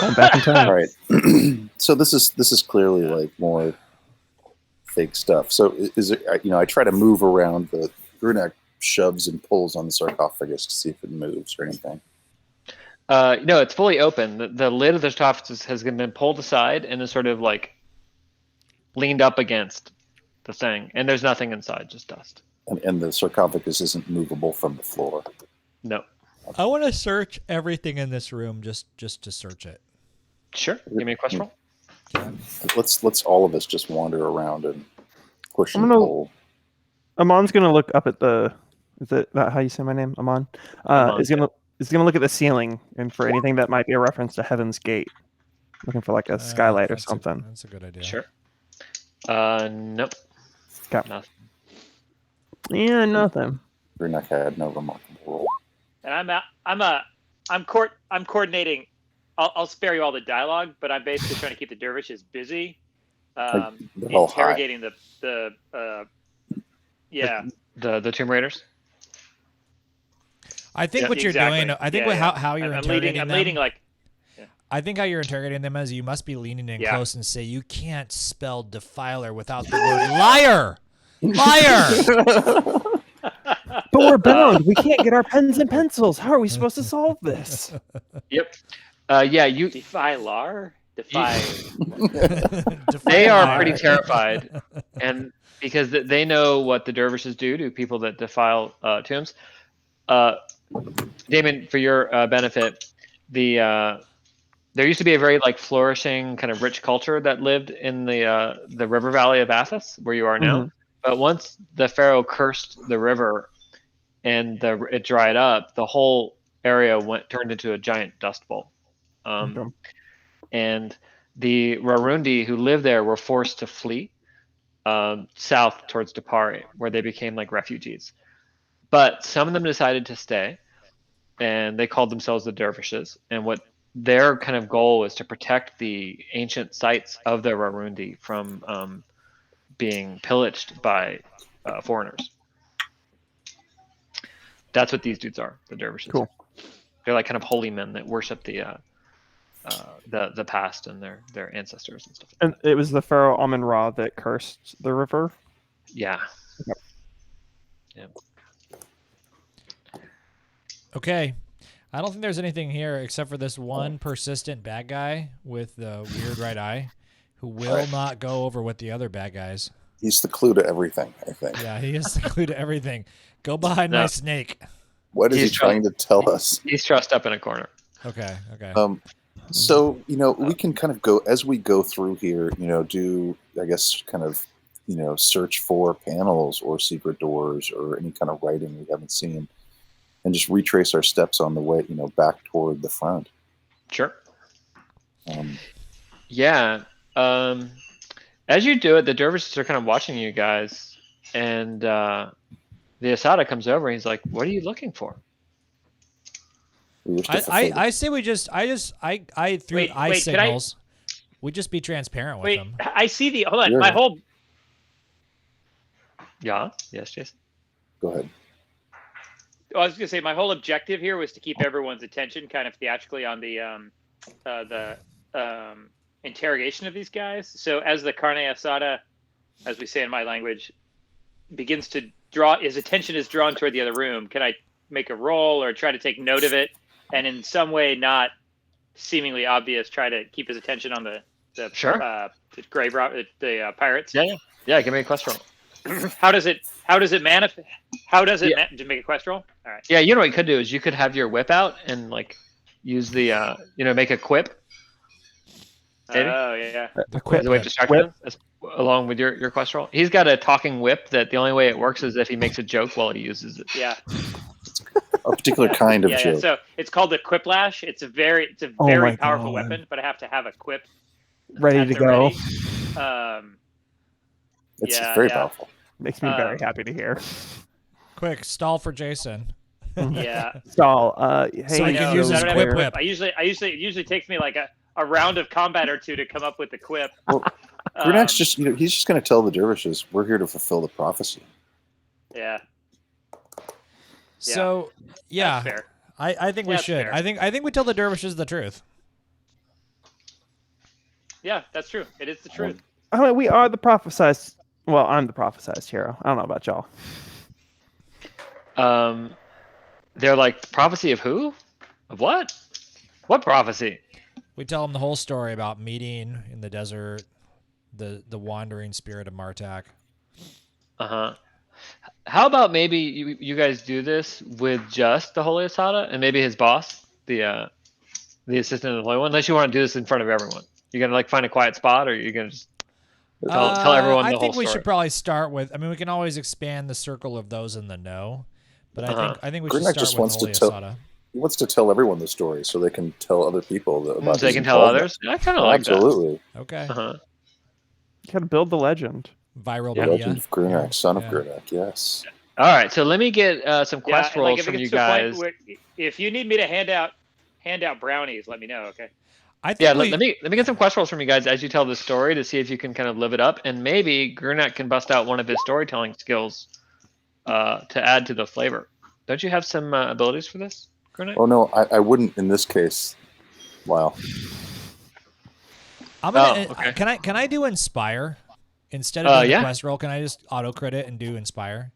Going back in time. All right. So this is clearly like more fake stuff. So is it? I try to move around. The Grunak shoves and pulls on the sarcophagus to see if it moves or anything. No, it's fully open. The lid of the sarcophagus has been pulled aside and is sort of like leaned up against the thing, and there's nothing inside, just dust. And the sarcophagus isn't movable from the floor. No. I want to search everything in this room just to search it. Sure. Give me a quest roll. Yeah. Let's all of us just wander around and push and pull. Amon's gonna look up at the. Is that how you say my name, Amon? Is gonna look at the ceiling and for anything that might be a reference to Heaven's Gate. Looking for like a skylight or something. That's a good idea. Sure. Nope. Okay. Nothing. Yeah, nothing. Grunak had no remarkable role. And I'm coordinating. I'll spare you all the dialogue, but I'm basically trying to keep the dervishes busy, interrogating the Tomb Raiders. I think what you're doing. I think how you're interrogating them. I'm leading like. Yeah. I think how you're interrogating them is you must be leaning in close and say, "You can't spell defiler without the word liar, liar." But we're bound. We can't get our pens and pencils. How are we supposed to solve this? Yep. You defy Lar? Defy. They are pretty terrified, and because they know what the dervishes do to people that defile tombs. Damon, for your benefit, there used to be a very flourishing kind of rich culture that lived in the river valley of Athos, where you are now. Mm-hmm. But once the pharaoh cursed the river and it dried up, the whole area turned into a giant dust bowl. And the Warundi who lived there were forced to flee south towards Dapari, where they became like refugees. But some of them decided to stay, and they called themselves the dervishes. And what their kind of goal was to protect the ancient sites of the Warundi from being pillaged by foreigners. That's what these dudes are, the dervishes. Cool. They're like kind of holy men that worship the past and their ancestors and stuff. And it was the pharaoh Amun-Ra that cursed the river. Yeah. Yep. Yeah. Okay. I don't think there's anything here except for this one persistent bad guy with the weird right eye who will not go over with the other bad guys. He's the clue to everything, I think. Yeah, he is the clue to everything. Go behind my snake. What is he trying to tell us? He's trussed up in a corner. Okay. So, we can kind of go, as we go through here, do, I guess, kind of, search for panels or secret doors or any kind of writing we haven't seen, and just retrace our steps on the way, back toward the front. Sure. As you do it, the dervishes are kind of watching you guys, and the Asada comes over and he's like, "What are you looking for?" I say we just through eye signals. We just be transparent with them. I see the hold on. My whole yes, Jason. Go ahead. I was gonna say my whole objective here was to keep everyone's attention kind of theatrically on the interrogation of these guys. So as the carne asada, as we say in my language, begins to draw, his attention is drawn toward the other room. Can I make a roll or try to take note of it, and in some way not seemingly obvious, try to keep his attention on the grave the pirates? Yeah. Give me a quest roll. How does it manifest? How does it to make a quest roll? All right. Yeah, you know what you could do is you could have your whip out and like use the make a quip. Maybe? Oh yeah. The quip. As a way of distracting him, along with your quest roll. He's got a talking whip that the only way it works is if he makes a joke while he uses it. Yeah. A particular kind of joke. Yeah. So it's called the quiplash. It's a very powerful weapon, but I have to have a quip ready to go. It's very powerful. Makes me very happy to hear. Quick, stall for Jason. Yeah. Stall. Hey, so you can use his quip whip. It usually takes me like a round of combat or two to come up with the quip. Well, Grunak's just he's just going to tell the dervishes we're here to fulfill the prophecy. Yeah. So That's fair. I think we should. Fair. I think we tell the dervishes the truth. Yeah, that's true. It is the truth. I mean, we are the prophesized. Well, I'm the prophesized hero. I don't know about y'all. They're like, prophecy of who? Of what? What prophecy? We tell them the whole story about meeting in the desert, the wandering spirit of Martak. How about maybe you guys do this with just the Holy Asada and maybe his boss, the assistant of the Holy One, unless you want to do this in front of everyone. You're gonna like find a quiet spot, or you're gonna just tell everyone the whole story? I think we should probably start with. I mean, we can always expand the circle of those in the know, but I think we should Grunak start with the Holy Asada. He wants to tell everyone the story so they can tell other people about. So they can tell others. I kind of like that. Absolutely. Okay. You gotta build the legend. Viral The media. legend of Grunak, son of Grunak. Yes. All right, so let me get some quest rolls from you guys. If you need me to hand out brownies, let me know. Okay. Let me get some quest rolls from you guys as you tell the story to see if you can kind of live it up, and maybe Grunak can bust out one of his storytelling skills to add to the flavor. Don't you have some abilities for this, Grunak? Oh no, I wouldn't in this case. Wow. I'm gonna. Can I do inspire instead of the quest roll? Can I just auto credit and do inspire?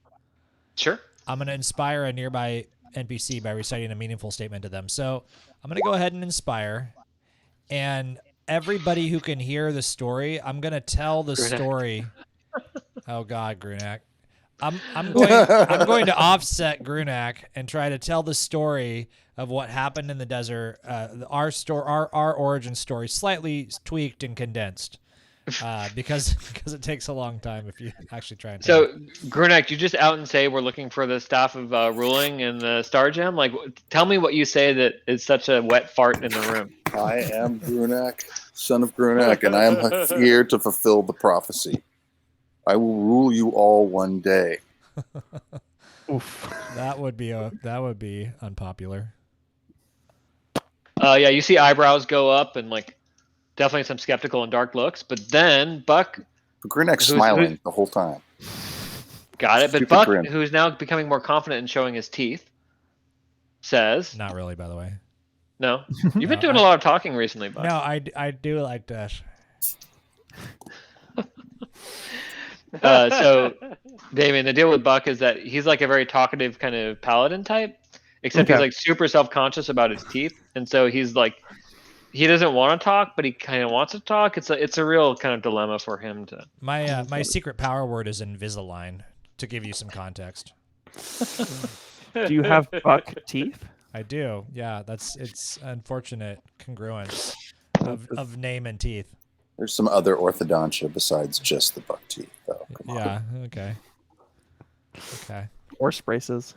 Sure. I'm gonna inspire a nearby NPC by reciting a meaningful statement to them. So I'm gonna go ahead and inspire, and everybody who can hear the story, I'm gonna tell the story. Oh God, Grunak. I'm going to offset Grunak and try to tell the story of what happened in the desert, our origin story, slightly tweaked and condensed, because it takes a long time if you actually try and. So, Grunak, you just out and say we're looking for the staff of ruling in the Star Gem. Like, tell me what you say that is such a wet fart in the room. I am Grunak, son of Grunak, and I am here to fulfill the prophecy. I will rule you all one day. Oof. That would be unpopular. Yeah, you see eyebrows go up and like definitely some skeptical and dark looks, but then Buck. Grunak's smiling the whole time. Got it, but Buck, who's now becoming more confident and showing his teeth, says, "Not really, by the way." No, you've been doing a lot of talking recently, Buck. No, I do like that. So, Damien, the deal with Buck is that he's like a very talkative kind of paladin type, except he's like super self-conscious about his teeth, and so he's like he doesn't want to talk, but he kind of wants to talk. It's a real kind of dilemma for him to. My secret power word is Invisalign, to give you some context. Do you have buck teeth? I do. Yeah, it's unfortunate congruence of name and teeth. There's some other orthodontia besides just the buck teeth, though. Come on. Yeah. Okay. Okay. Horse braces.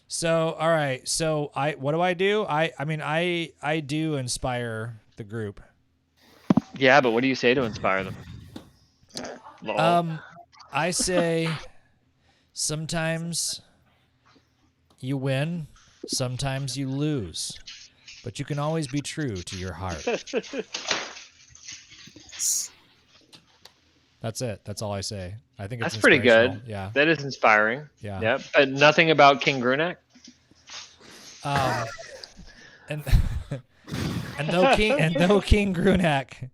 So, all right. So, what do? I do inspire the group. Yeah, but what do you say to inspire them? Lol. I say sometimes you win, sometimes you lose, but you can always be true to your heart. That's it. That's all I say. I think it's That's pretty good. inspirational. Yeah. That is inspiring. Yeah. Yep. But nothing about King Grunak. And though King Grunak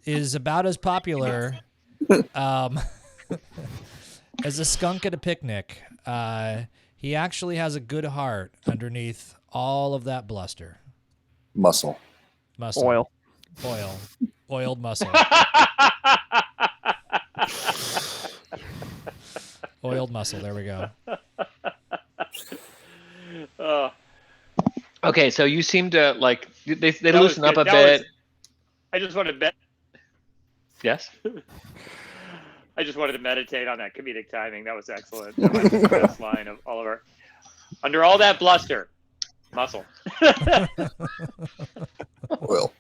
is about as popular as a skunk at a picnic, he actually has a good heart underneath all of that bluster. Muscle. Oiled muscle. Oiled muscle. There we go. Okay, so you seem to like they loosen up a bit. I just wanted to Yes. I just wanted to meditate on that comedic timing. That was excellent. That was the best line of all of our. Under all that bluster, muscle. Oil.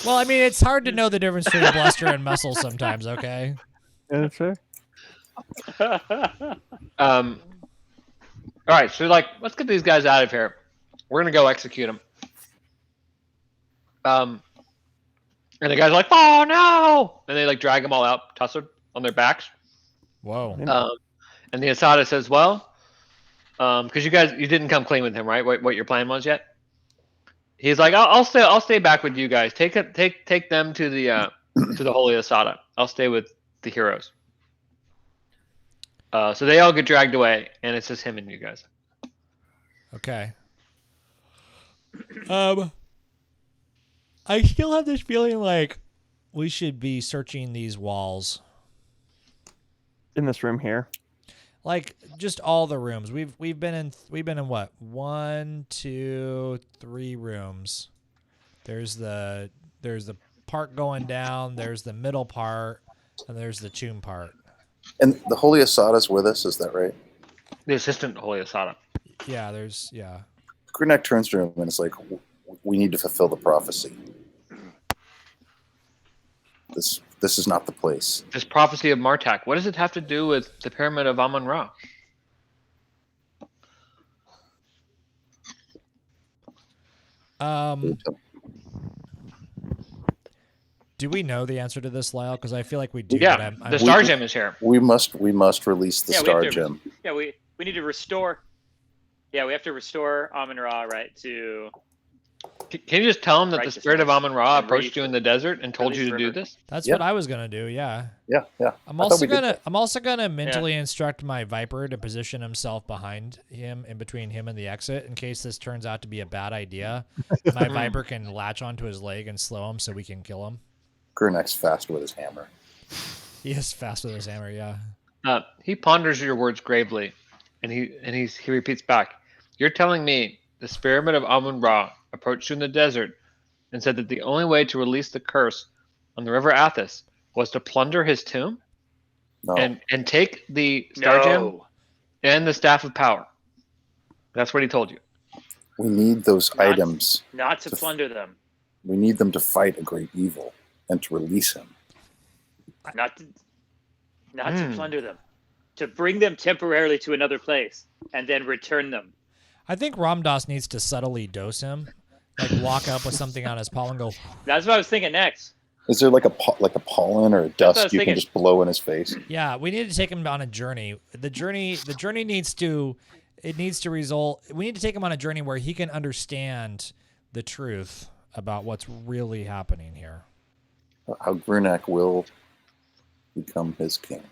Well, I mean, it's hard to know the difference between bluster and muscle sometimes. Okay. Yeah, that's fair. All right, so like, let's get these guys out of here. We're gonna go execute them. And the guys are like, "Oh no!" And they like drag them all out, tussled on their backs. Whoa. And the Asada says, "Well, because you didn't come clean with him, right? What your plan was yet?" He's like, I'll stay back with you guys. Take them to the Holy Asada. I'll stay with the heroes." So they all get dragged away, and it's just him and you guys. Okay. I still have this feeling like we should be searching these walls. In this room here. Like just all the rooms. We've been in what? 1, 2, 3 rooms. There's the part going down, there's the middle part, and there's the tomb part. And the Holy Asada's with us, is that right? The assistant Holy Asada. Yeah, Grunak turns to him and is like, "We need to fulfill the prophecy. This is not the place." This prophecy of Martak. What does it have to do with the pyramid of Amun-Ra? Do we know the answer to this, Lyle? Because I feel like we do. Yeah, the Star Gem is here. We must release the Star Gem. Yeah, we need to restore. Yeah, we have to restore Amun-Ra, right? Can you just tell him that the spirit of Amun-Ra approached you in the desert and told you to do this? That's what I was gonna do. Yeah. Yeah. I'm also gonna mentally instruct my Viper to position himself behind him, in between him and the exit, in case this turns out to be a bad idea. My Viper can latch onto his leg and slow him, so we can kill him. Grunak's fast with his hammer. He is fast with his hammer. Yeah. He ponders your words gravely, and he repeats back. You're telling me the spirit of Amun-Ra approached you in the desert and said that the only way to release the curse on the river Athos was to plunder his tomb? No. And take the Star Gem and the Staff of Power. That's what he told you. We need those items. Not to plunder them. We need them to fight a great evil and to release him. Not to plunder them. To bring them temporarily to another place and then return them. I think Ramdas needs to subtly dose him, like walk up with something on his paw and go. That's what I was thinking next. Is there like a pollen or a dust you can just blow in his face? Yeah, we need to take him on a journey. The journey needs to result. We need to take him on a journey where he can understand the truth about what's really happening here. How Grunak will become his king.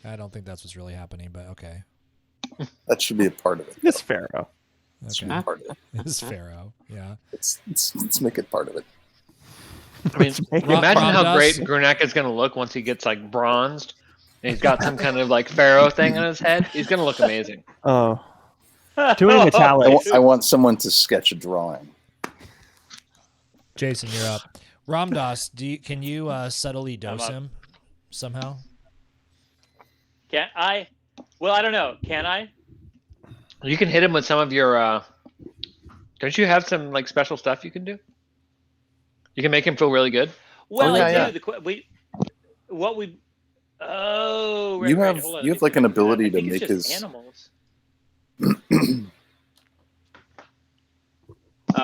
I don't think that's what's really happening, but okay. That should be a part of it. This Pharaoh. That should Okay. be part of it. This Pharaoh. Yeah. Let's make it part of it. I mean, imagine how Ramdas. great Grunak is going to look once he gets like bronzed. And he's got some kind of like pharaoh thing on his head. He's going to look amazing. Oh, doing metallic. I want someone to sketch a drawing. Jason, you're up. Ramdas, can you subtly dose up. him somehow? Can I? Well, I don't know. Can I? You can hit him with some of your. Don't you have some like special stuff you can do? You can make him feel really good. Well, yeah, I do. What we. Oh, right, You right. have Hold on, you let have me like an think about it. ability I to think it's make just his animals.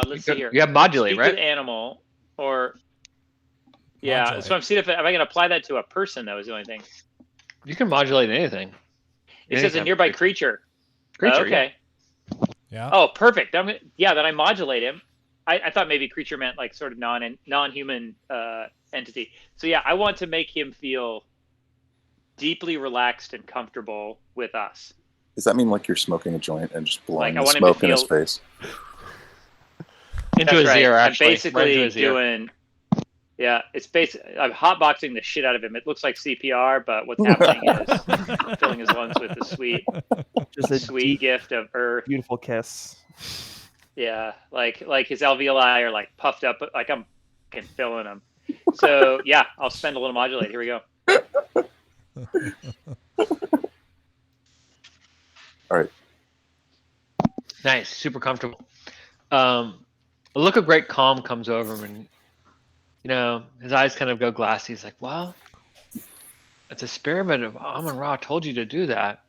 Let's see here. You have modulate, Speak right? with animal, or yeah. Modulate. So I'm seeing if I can apply that to a person. That was the only thing. You can modulate anything. It says a nearby creature. Creature. Okay. Yeah. Oh, perfect. Then I modulate him. I thought maybe creature meant like sort of non-human entity. So yeah, I want to make him feel deeply relaxed and comfortable with us. Does that mean like you're smoking a joint and just blowing Like, I the want him to smoke in his feel- face? Into That's his right. ear, I'm actually. Right into basically his ear. doing. Yeah, it's basically I'm hotboxing the shit out of him. It looks like CPR, but what's happening is filling his lungs with the Just a sweet deep, gift of earth. beautiful kiss. Yeah, like his alveoli are like puffed up, but like I'm fucking filling them. So yeah, I'll spend a little modulate. Here we go. All right. Nice, super comfortable. A look of great calm comes over him, and you know his eyes kind of go glassy. He's like, "Well, it's a spirit of Amon Ra told you to do that.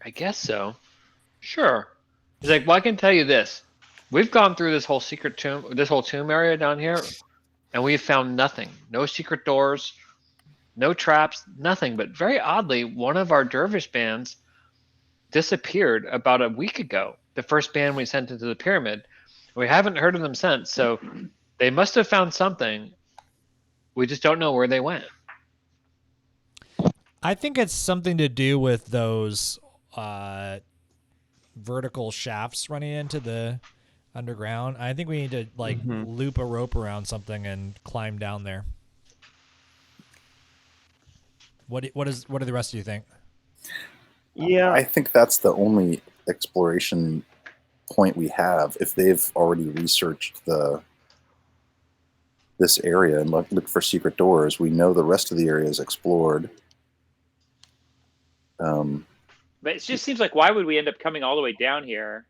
I guess so. Sure." He's like, "Well, I can tell you this: we've gone through this whole secret tomb, this whole tomb area down here, and we've found nothing. No secret doors, no traps, nothing. But very oddly, one of our dervish bands disappeared about a week ago. The first band we sent into the pyramid. We haven't heard of them since. So they must have found something. We just don't know where they went." I think it's something to do with those vertical shafts running into the underground. I think we need to like loop a rope around something and climb down there. What do the rest of you think? Yeah, I think that's the only exploration point we have. If they've already researched this area and look for secret doors, we know the rest of the area is explored. But it just seems like why would we end up coming all the way down here,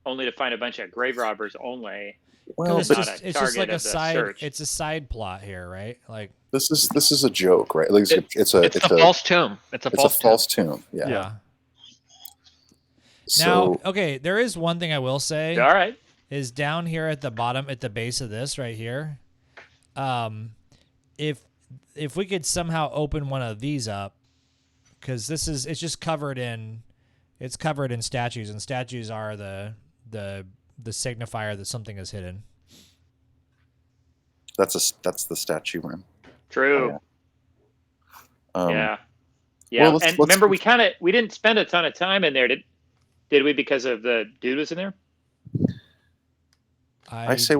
only to find a bunch of grave robbers only? Well, It's but just like target a of the side. search. It's a side plot here, right? Like this is a joke, right? Like it's a false tomb. It's a false tomb. Yeah. yeah. So Now, okay, there is one thing I will say. All right. Is down here at the bottom, at the base of this right here. If we could somehow open one of these up, because it's just covered in statues, and statues are the signifier that something is hidden. that's the statue room. True. Yeah. Yeah. Well, and remember, we didn't spend a ton of time in there, did we? Because of the dude was in there. I say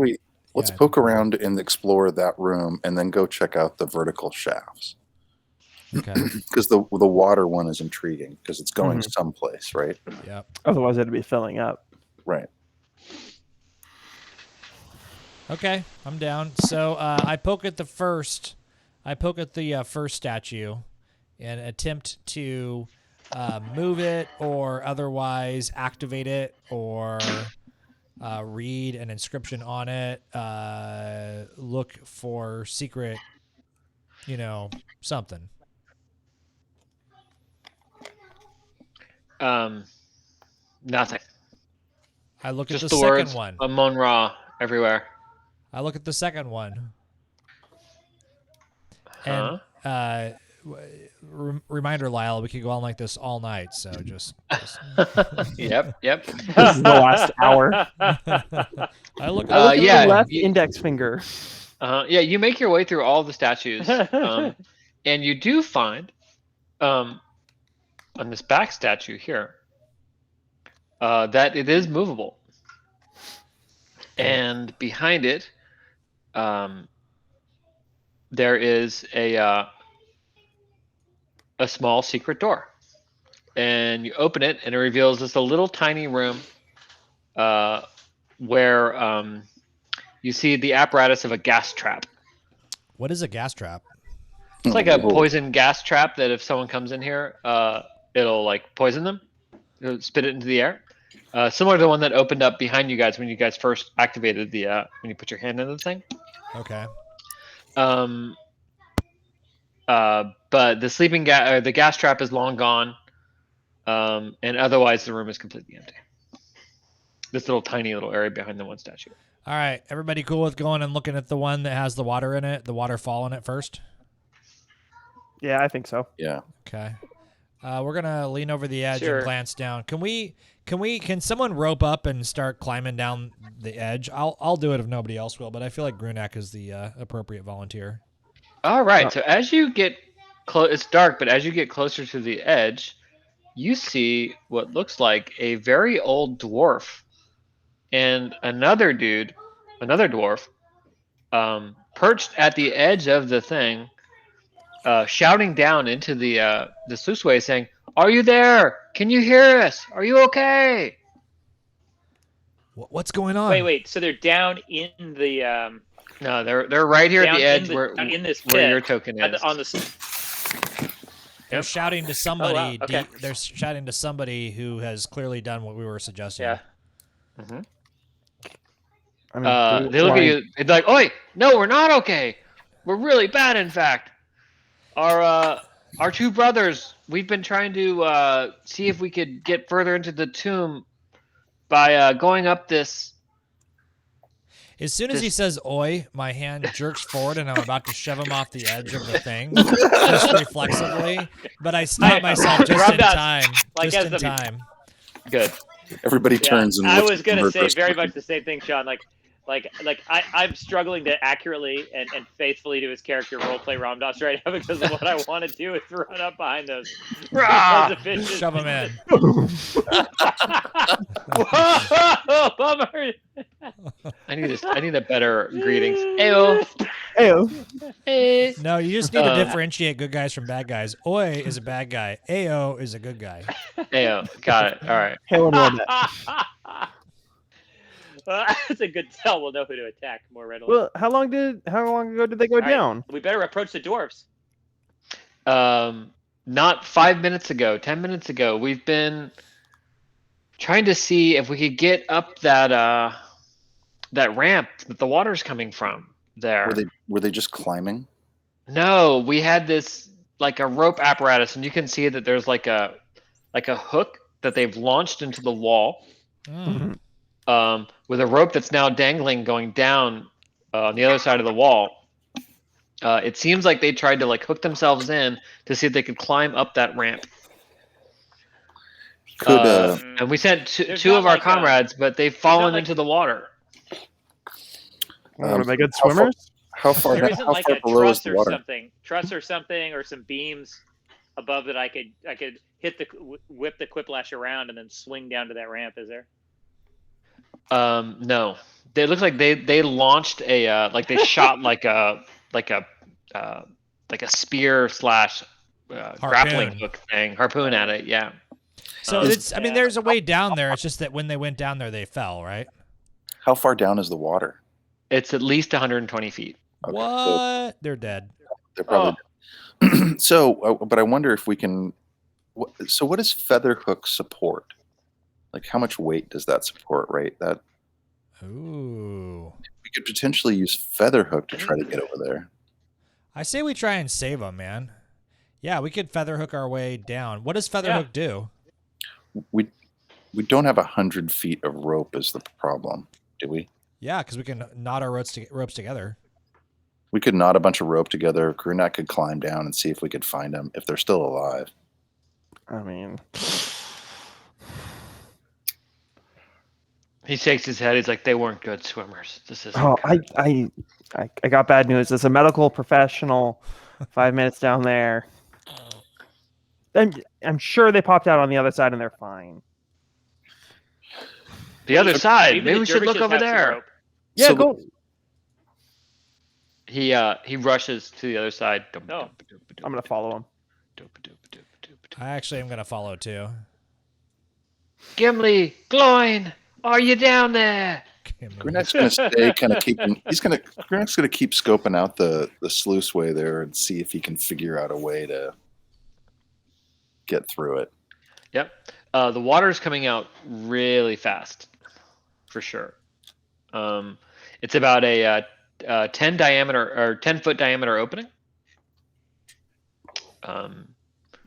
let's yeah, poke around and explore that room, and then go check out the vertical shafts. Okay. Because the water one is intriguing because it's going someplace, right? Yep. otherwise it'd be filling up. Right. Okay, I'm down. So I poke at the first statue, and attempt to move it or otherwise activate it or read an inscription on it. Look for secret, something. Nothing. I look at Just the the second words one. Amon Ra everywhere. I look at the second one. Huh? And reminder, Lyle, we could go on like this all night. So just Yep. This is the last hour. I look I look at yeah, the left you- index finger. Yeah, you make your way through all the statues, and you do find back statue here, that it is movable, and behind it, there is a small secret door, and you open it, and it reveals just a little tiny room, where you see the apparatus of a gas trap. What is a gas trap? It's like a poison gas trap that if someone comes in here, it'll like poison them. It'll spit it into the air. Similar to the one that opened up behind you guys when you guys first activated the when you put your hand in the thing. Okay. But the sleeping the gas trap is long gone, and otherwise the room is completely empty. This little tiny area behind the one statue. All right, everybody cool with going and looking at the one that has the water in it, the waterfall in it first? Yeah, I think so. Yeah. Okay. We're gonna lean over the edge Sure. and glance down. Can someone rope up and start climbing down the edge? I'll do it if nobody else will, but I feel like Grunak is the appropriate volunteer. All right. So as you get close, it's dark, but as you get closer to the edge, you see what looks like a very old dwarf and another dwarf, perched at the edge of the thing, shouting down into the sluiceway, saying, "Are you there? Can you hear us? Are you okay?" What's going on? Wait. So they're down in the No, they're right here at down the edge in this pit, where your token is. on the. They're shouting to somebody. Oh, wow. Okay. They're shouting to somebody who has clearly done what we were suggesting. Yeah. Mm-hmm. I mean, They look at you. It's like, "Oi, no, we're not okay. We're really bad. In fact, our two brothers. We've been trying to see if we could get further into the tomb by going up this." As soon as he says "oi," my hand jerks forward and I'm about to shove him off the edge of the thing, just reflexively. But I stop myself just in time. Like Just as in the- time. Good. Everybody turns and I looks was at gonna the say murderous very person. much the same thing, Sean. I'm struggling to accurately and faithfully to his character roleplay Ramdas right now because of what I want to do is run up behind those. Rah! Shove him in. Whoa, bummer. I need a better greetings. Ayo. Ayo. Hey. No, you just need to differentiate good guys from bad guys. Oi is a bad guy. Ao is a good guy. Ayo. Got it. All right. Hail and Wombat. That's a good tell. We'll know who to attack more readily. Well, how long ago did they go All right, down? we better approach the dwarves. Not 5 minutes ago, 10 minutes ago. We've been trying to see if we could get up that ramp that the water's coming from there. Were they just climbing? No, we had this like a rope apparatus, and you can see that there's like a hook that they've launched into the wall, with a rope that's now dangling going down on the other side of the wall. It seems like they tried to like hook themselves in to see if they could climb up that ramp. And we sent two of our comrades, but they've fallen into the water. Are they good swimmers? How far? There isn't How like far a below is truss the or water? something, or some beams above that I could hit whip the quiplash around and then swing down to that ramp. Is there? No, it looks like they launched a like they shot like a spear / grappling hook thing, harpoon at it. Yeah. So I mean, there's a way down there. It's just that when they went down there, they fell, right? How far down is the water? It's at least 120 feet. Okay, What? They're dead. They're probably so. But I wonder if we can. So, what does Featherhook support? Like, how much weight does that support? Right. That. Ooh. We could potentially use Featherhook to try to get over there. I say we try and save them, man. Yeah, we could Featherhook our way down. What does Featherhook do? We don't have 100 feet of rope is the problem, do we? Yeah, because we can knot our ropes together. We could knot a bunch of rope together. Grunak could climb down and see if we could find them if they're still alive. I mean, He shakes his head. He's like, they weren't good swimmers. This is. oh, I got bad news. As a medical professional, 5 minutes down there, I'm sure they popped out on the other side and they're fine. The other side. Maybe the we should look dervishes over have some there. rope. Yeah, So go. He rushes to the other side. No. I'm gonna follow him. I actually am gonna follow too. Gimli, Gloin, are you down there? Grunak's gonna stay kind of keeping. Grunak's gonna keep scoping out the sluice way there and see if he can figure out a way to get through it. Yep. The water's coming out really fast, for sure. It's about a 10 diameter or 10-foot diameter opening.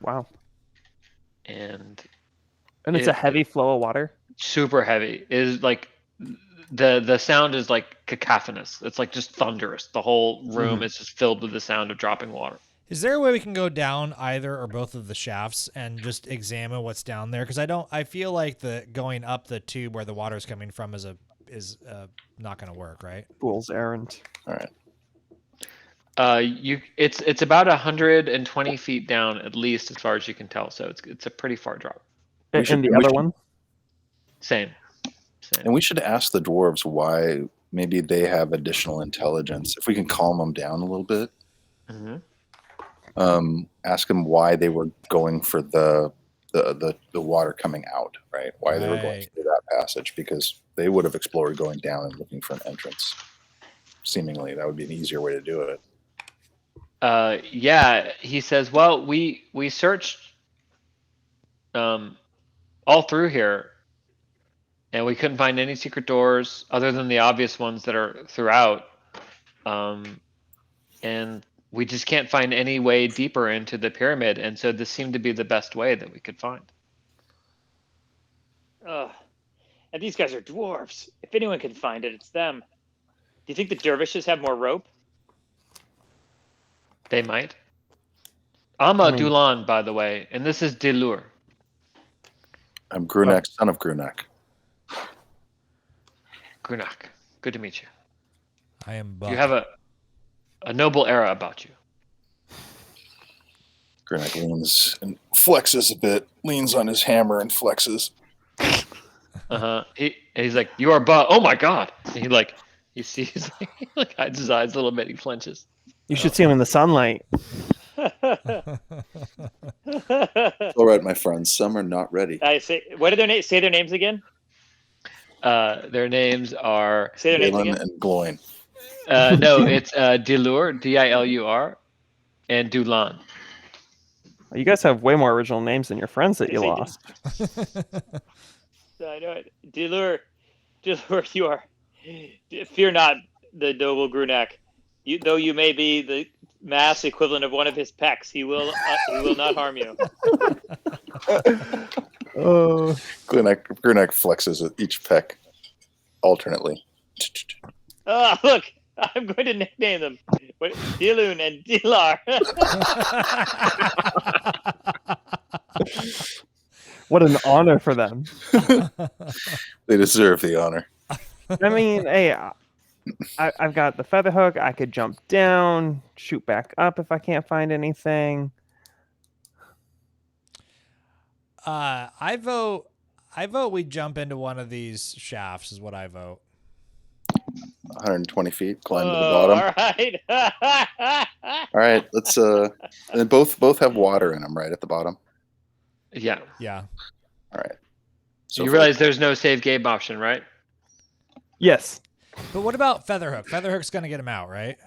Wow. And it's a heavy flow of water. Super heavy. Is like the sound is like cacophonous. It's like just thunderous. The whole room is just filled with the sound of dropping water. Is there a way we can go down either or both of the shafts and just examine what's down there? Because I feel like the going up the tube where the water's coming from is not going to work, right? Fool's errand. All right. It's about 120 feet down at least, as far as you can tell. So it's a pretty far drop. And the other one? Same. And we should ask the dwarves why. Maybe they have additional intelligence. If we can calm them down a little bit. Mm-hmm. Ask them why they were going for the water coming out, right? Why they were going through that passage, because they would have explored going down and looking for an entrance. Seemingly, that would be an easier way to do it. Yeah, he says, well, we searched all through here, and we couldn't find any secret doors other than the obvious ones that are throughout. And we just can't find any way deeper into the pyramid, and so this seemed to be the best way that we could find. And these guys are dwarves. If anyone can find it, it's them. Do you think the dervishes have more rope? They might. I'm Dulan, by the way, and this is Dilur. I'm Grunak, son of Grunak. Grunak, good to meet you. I am Buck. You have a noble era about you. Grunak leans and flexes a bit, leans on his hammer and flexes. He's like, you are oh my god. And he sees like hides his eyes a little bit, he flinches. You should see him in the sunlight. All right, my friends, some are not ready. What did their names? Say their names again. Their names are Galen and Gloin. No, it's Dilur, Dilur, and Dulan. You guys have way more original names than your friends that you lost. I know it. Dilur, you are. Fear not, the noble Grunak. Though you may be the mass equivalent of one of his pecs, he will not harm you. Grunak flexes at each pec alternately. Look, I'm going to nickname them Dilun and Dilar. What an honor for them. They deserve the honor. I mean, hey, I've got the feather hook. I could jump down, shoot back up if I can't find anything. I vote we jump into one of these shafts is what I vote. 120 feet, climb to the bottom. All All right, let's and both have water in them, right at the bottom. Yeah. Yeah. All right. So you realize there's no save game option, right? Yes. But what about Featherhook? Featherhook's going to get him out, right?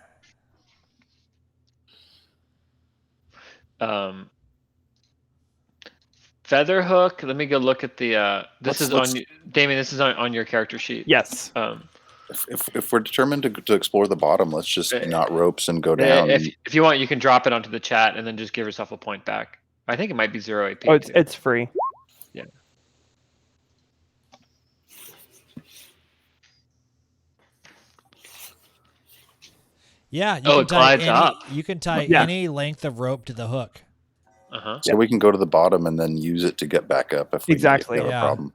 Featherhook. Let me go look at the. This is on Damien. This is on your character sheet. Yes. If we're determined to explore the bottom, let's just knot ropes and go down. If you want, you can drop it onto the chat and then just give yourself a point back. I think it might be 0 AP. Oh, it's free. Yeah. Yeah. You can tie any length of rope to the hook. So we can go to the bottom and then use it to get back up if we have a problem.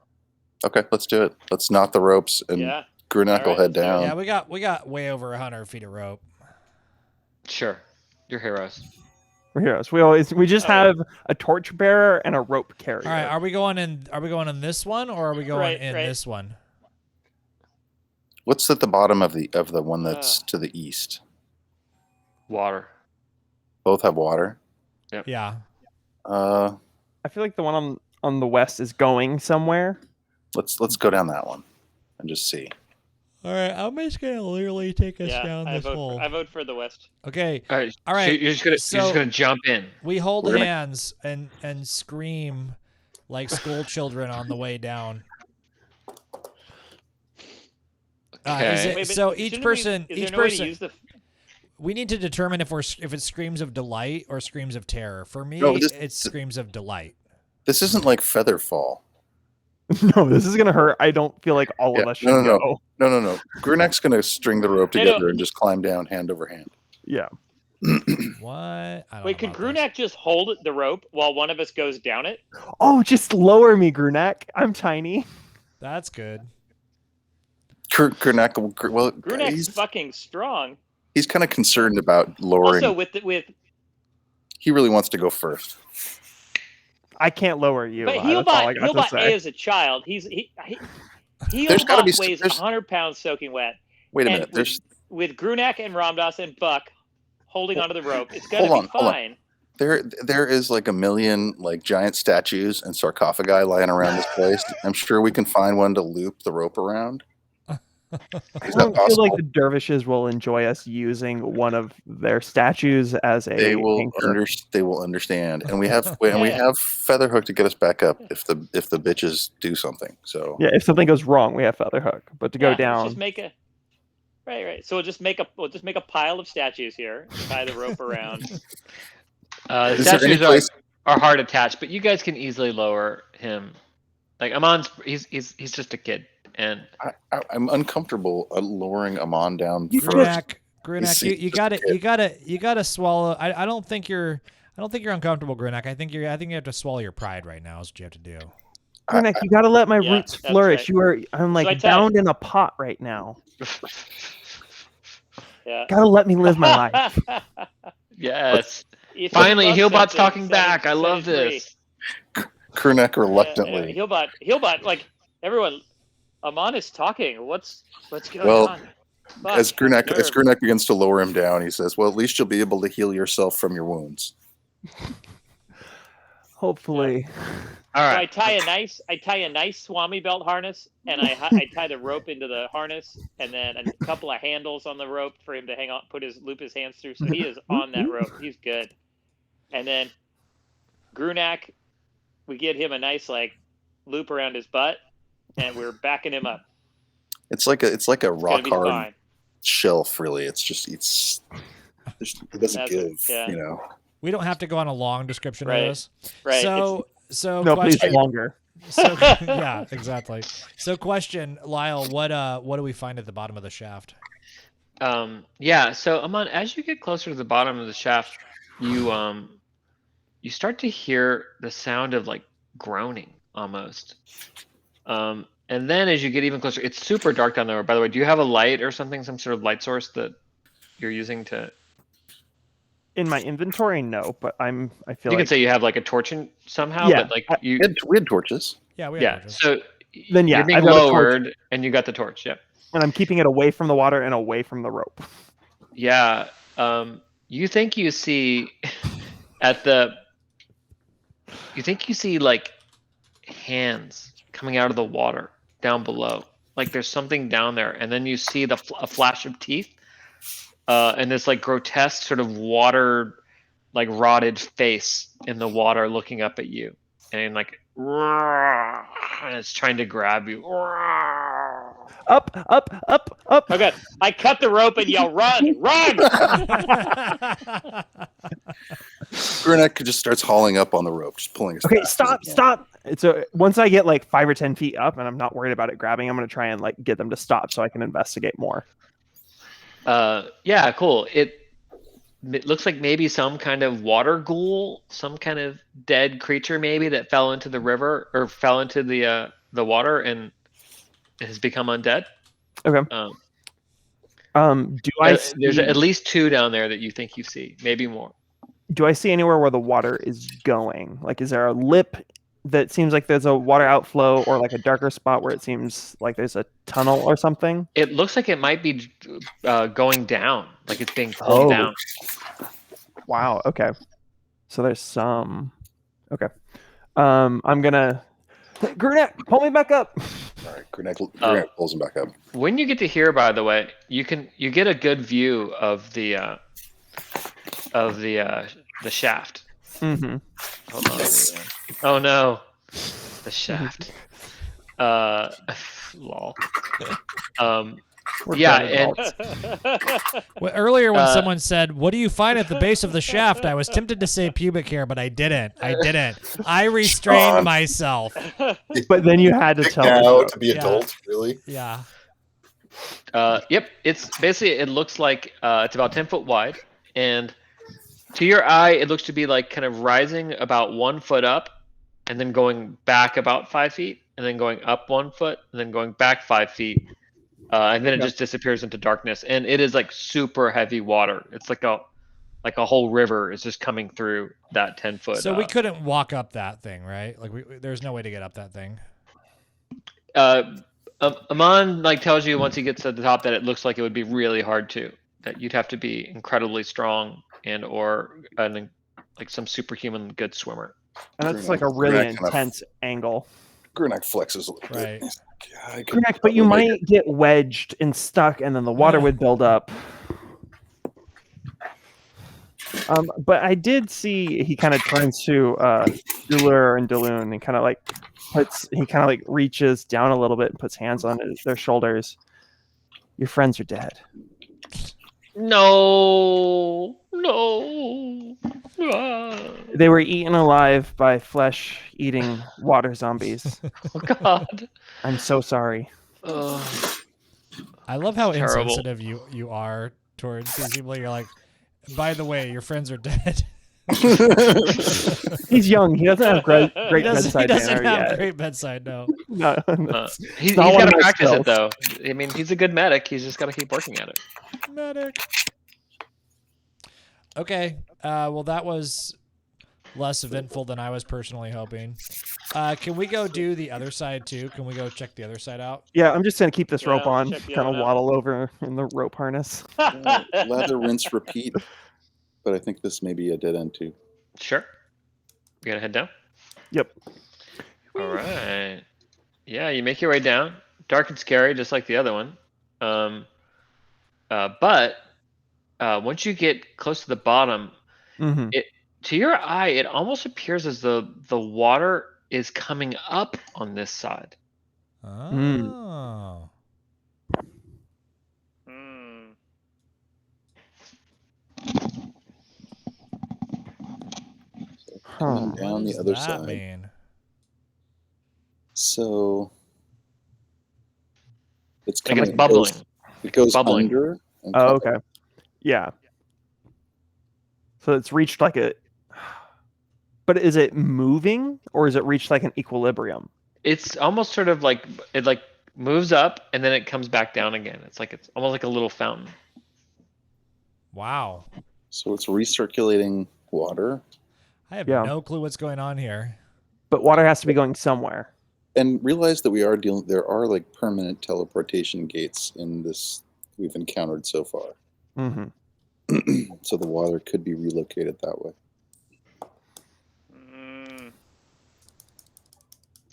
Okay, let's do it. Let's knot the ropes and Grunak will head down. Yeah, we got way over 100 feet of rope. Sure, you're heroes. We're heroes. We just have a torchbearer and a rope carrier. All right, are we going in this one or are we going in this one? What's at the bottom of the one that's to the east? Water. Both have water. Yep. Yeah. I feel like the one on the west is going somewhere. Let's go down that one and just see. All right, I'm just gonna literally take us down this hole. I vote for the west. Okay. All right. All right. So you're just gonna jump in. We hold hands and scream like school children on the way down. Okay. Each person. We need to determine if it's screams of delight or screams of terror. For me, it's screams of delight. This isn't like Featherfall. No, this is gonna hurt. I don't feel like all of us should go. No. Grunak's gonna string the rope together and just climb down hand over hand. Yeah. What? Wait, could Grunak just hold the rope while one of us goes down it? Oh, just lower me, Grunak. I'm tiny. That's good. Grunak's fucking strong. He's kind of concerned about lowering. Also, with he really wants to go first. I can't lower you. But Healbot A as a child. Healbot weighs 100 pounds soaking wet. Wait a minute. With Grunak and Ramdas and Buck holding onto the rope, it's gonna be fine. There is like a million like giant statues and sarcophagi lying around this place. I'm sure we can find one to loop the rope around. I don't feel like the dervishes will enjoy us using one of their statues as a. They will understand, and we have Featherhook to get us back up if the bitches do something. So yeah, if something goes wrong, we have Featherhook. But to go down, just make a right. So we'll just make a pile of statues here, tie the rope around. Statues are hard attached, but you guys can easily lower him. Like Amon's, he's just a kid. And I'm uncomfortable lowering Amon down. Grunak, you gotta swallow. I don't think you're uncomfortable, Grunak. I think you have to swallow your pride right now. Is what you have to do. Grunak, you gotta let my roots flourish. Right. I'm like bound in a pot right now. Yeah. Gotta let me live my life. Yes. Finally, Healbot's talking back. I love this. Grunak reluctantly. Healbot, like everyone. Amon is talking. What's going on? Fuck, as Grunak begins to lower him down, he says, "Well, at least you'll be able to heal yourself from your wounds." Hopefully. All right. So I tie a nice Swami belt harness, and I tie the rope into the harness, and then a couple of handles on the rope for him to hang on, loop his hands through. So he is on that rope. He's good. And then Grunak, we get him a nice loop around his butt. And we're backing him up. It's like a rock hard shelf, really. It doesn't give. You know. We don't have to go on a long description of this. Right. So no, question, please longer. So yeah, exactly. So question, Lyle, what do we find at the bottom of the shaft? Yeah. So Amon, as you get closer to the bottom of the shaft, you start to hear the sound of like groaning almost. And then as you get even closer, it's super dark down there. By the way, do you have a light or something, some sort of light source that you're using to? In my inventory, no, but I feel you like could say you have like a torch somehow, yeah, but like we had torches. Yeah, we had torches. So then you're being lowered, and you got the torch. Yep. And I'm keeping it away from the water and away from the rope. Yeah. You think you see like hands coming out of the water down below, like there's something down there, and then you see a flash of teeth, and this like grotesque sort of water, like rotted face in the water looking up at you, and like and it's trying to grab you. Up. Oh god! I cut the rope and yell, "Run! Run!" Grunak just starts hauling up on the rope, just pulling us. Okay, stop. It's once I get like 5 or 10 feet up, and I'm not worried about it grabbing, I'm gonna try and like get them to stop so I can investigate more. Yeah, cool. It looks like maybe some kind of water ghoul, some kind of dead creature maybe that fell into the river or fell into the water and has become undead. Okay. There's at least 2 down there that you think you see, maybe more. do I see anywhere where the water is going? Like, is there a lip that seems like there's a water outflow, or like a darker spot where it seems like there's a tunnel or something? It looks like it might be going down, like it's being pulled down. Wow. Okay. So there's some. Okay. I'm gonna. Grunak, pull me back up. All right, Grunak pulls him back up. When you get to here, by the way, you get a good view of the shaft. Mm-hmm. Hold on. Oh no, the shaft. Lol. Yeah, and well, earlier when someone said, "What do you find at the base of the shaft?" I was tempted to say pubic hair, but I didn't. I restrained myself. But then you had to tell now us. to be adult, really? Yeah. Yep. It's basically, it looks like it's about 10 foot wide, and to your eye, it looks to be like kind of rising about 1 foot up, and then going back about 5 feet, and then going up 1 foot, and then going back 5 feet. And then it just disappears into darkness, and it is like super heavy water. It's like a whole river is just coming through that 10 foot. So we couldn't walk up that thing, right? Like there's no way to get up that thing. Amon like tells you once he gets to the top that it looks like it would be really hard to. That you'd have to be incredibly strong or like some superhuman good swimmer. And that's like a really intense angle. Grunak flexes a little bit. Right. Grunak, but you might get wedged and stuck, and then the water would build up. But I did see he kind of turns to Dulur and Daloon and kind of like reaches down a little bit and puts hands on their shoulders. Your friends are dead. No. They were eaten alive by flesh-eating water zombies. Oh God. I'm so sorry. I love how insensitive you are towards these people. You're like, by the way, your friends are dead. He's young. He doesn't have great bedside. He doesn't have great bedside. No. He's got to practice it though. I mean, he's a good medic. He's just got to keep working at it. Medic. Okay. Well, that was less eventful than I was personally hoping. Can we go do the other side too? Can we go check the other side out? Yeah, I'm just gonna keep this rope on, kind of waddle over in the rope harness. Lather, rinse, repeat. But I think this may be a dead end too. Sure. You gotta head down? Yep. All right. Yeah, you make your way down. Dark and scary, just like the other one. But once you get close to the bottom, to your eye, it almost appears as though the water is coming up on this side. Oh. So coming down the other side. Mean? So it's coming. Like it's bubbling. It goes bubbling. under. Oh, okay. Yeah. So it's reached like a. But is it moving, or is it reached like an equilibrium? It's almost sort of like it moves up and then it comes back down again. It's almost like a little fountain. Wow. So it's recirculating water. I have no clue what's going on here. But water has to be going somewhere. And realize that there are like permanent teleportation gates in this we've encountered so far. So the water could be relocated that way.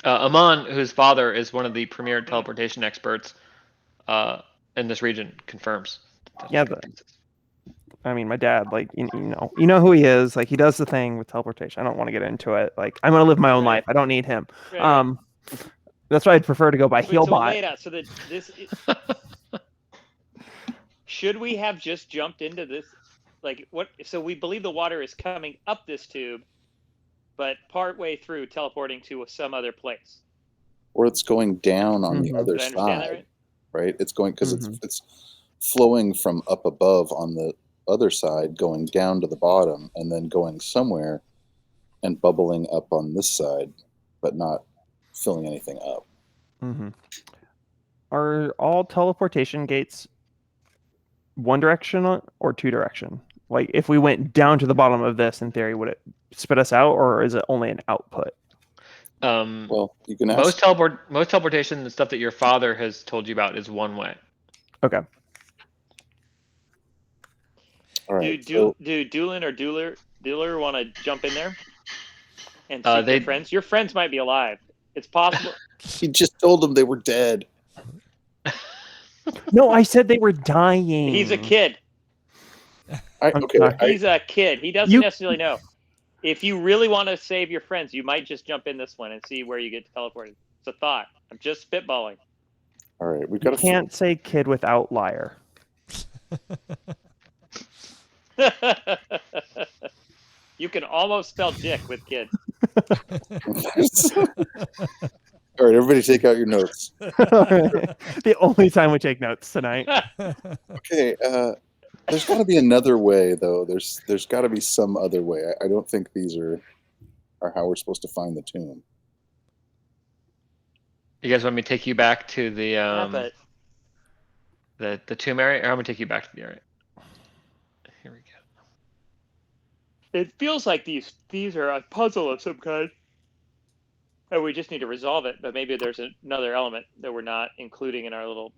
Amon, whose father is one of the premier teleportation experts in this region, confirms. Yeah, I mean, my dad, like, you know who he is. Like, he does the thing with teleportation. I don't want to get into it. Like, I'm gonna live my own life. I don't need him. That's why I'd prefer to go by Healbot. So this should we have just jumped into this? Like, what? So we believe the water is coming up this tube, but partway through teleporting to some other place. Or it's going down on the other side, right? It's going because it's flowing from up above on the other side, going down to the bottom, and then going somewhere and bubbling up on this side, but not filling anything up. Are all teleportation gates one direction or two direction? Like, if we went down to the bottom of this, in theory, would it spit us out, or is it only an output? Well, you can ask. Most teleportation, the stuff that your father has told you about, is one way. Okay. All right. Do Doolin or Dealer want to jump in there and see their friends? Your friends might be alive. It's possible. He just told them they were dead. No, I said they were dying. He's a kid. He's a kid. He doesn't necessarily know. If you really want to save your friends, you might just jump in this one and see where you get teleported. It's a thought. I'm just spitballing. All right, we can't say kid without liar. You can almost spell dick with kid. All right, everybody take out your notes. The only time we take notes tonight. Okay, there's got to be another way, though. There's got to be some other way. I don't think these are how we're supposed to find the tomb. You guys want me to take you back to the the tomb area, or I'm gonna take you back to the area? Here we go. It feels like these are a puzzle of some kind. And we just need to resolve it, but maybe there's another element that we're not including in our little...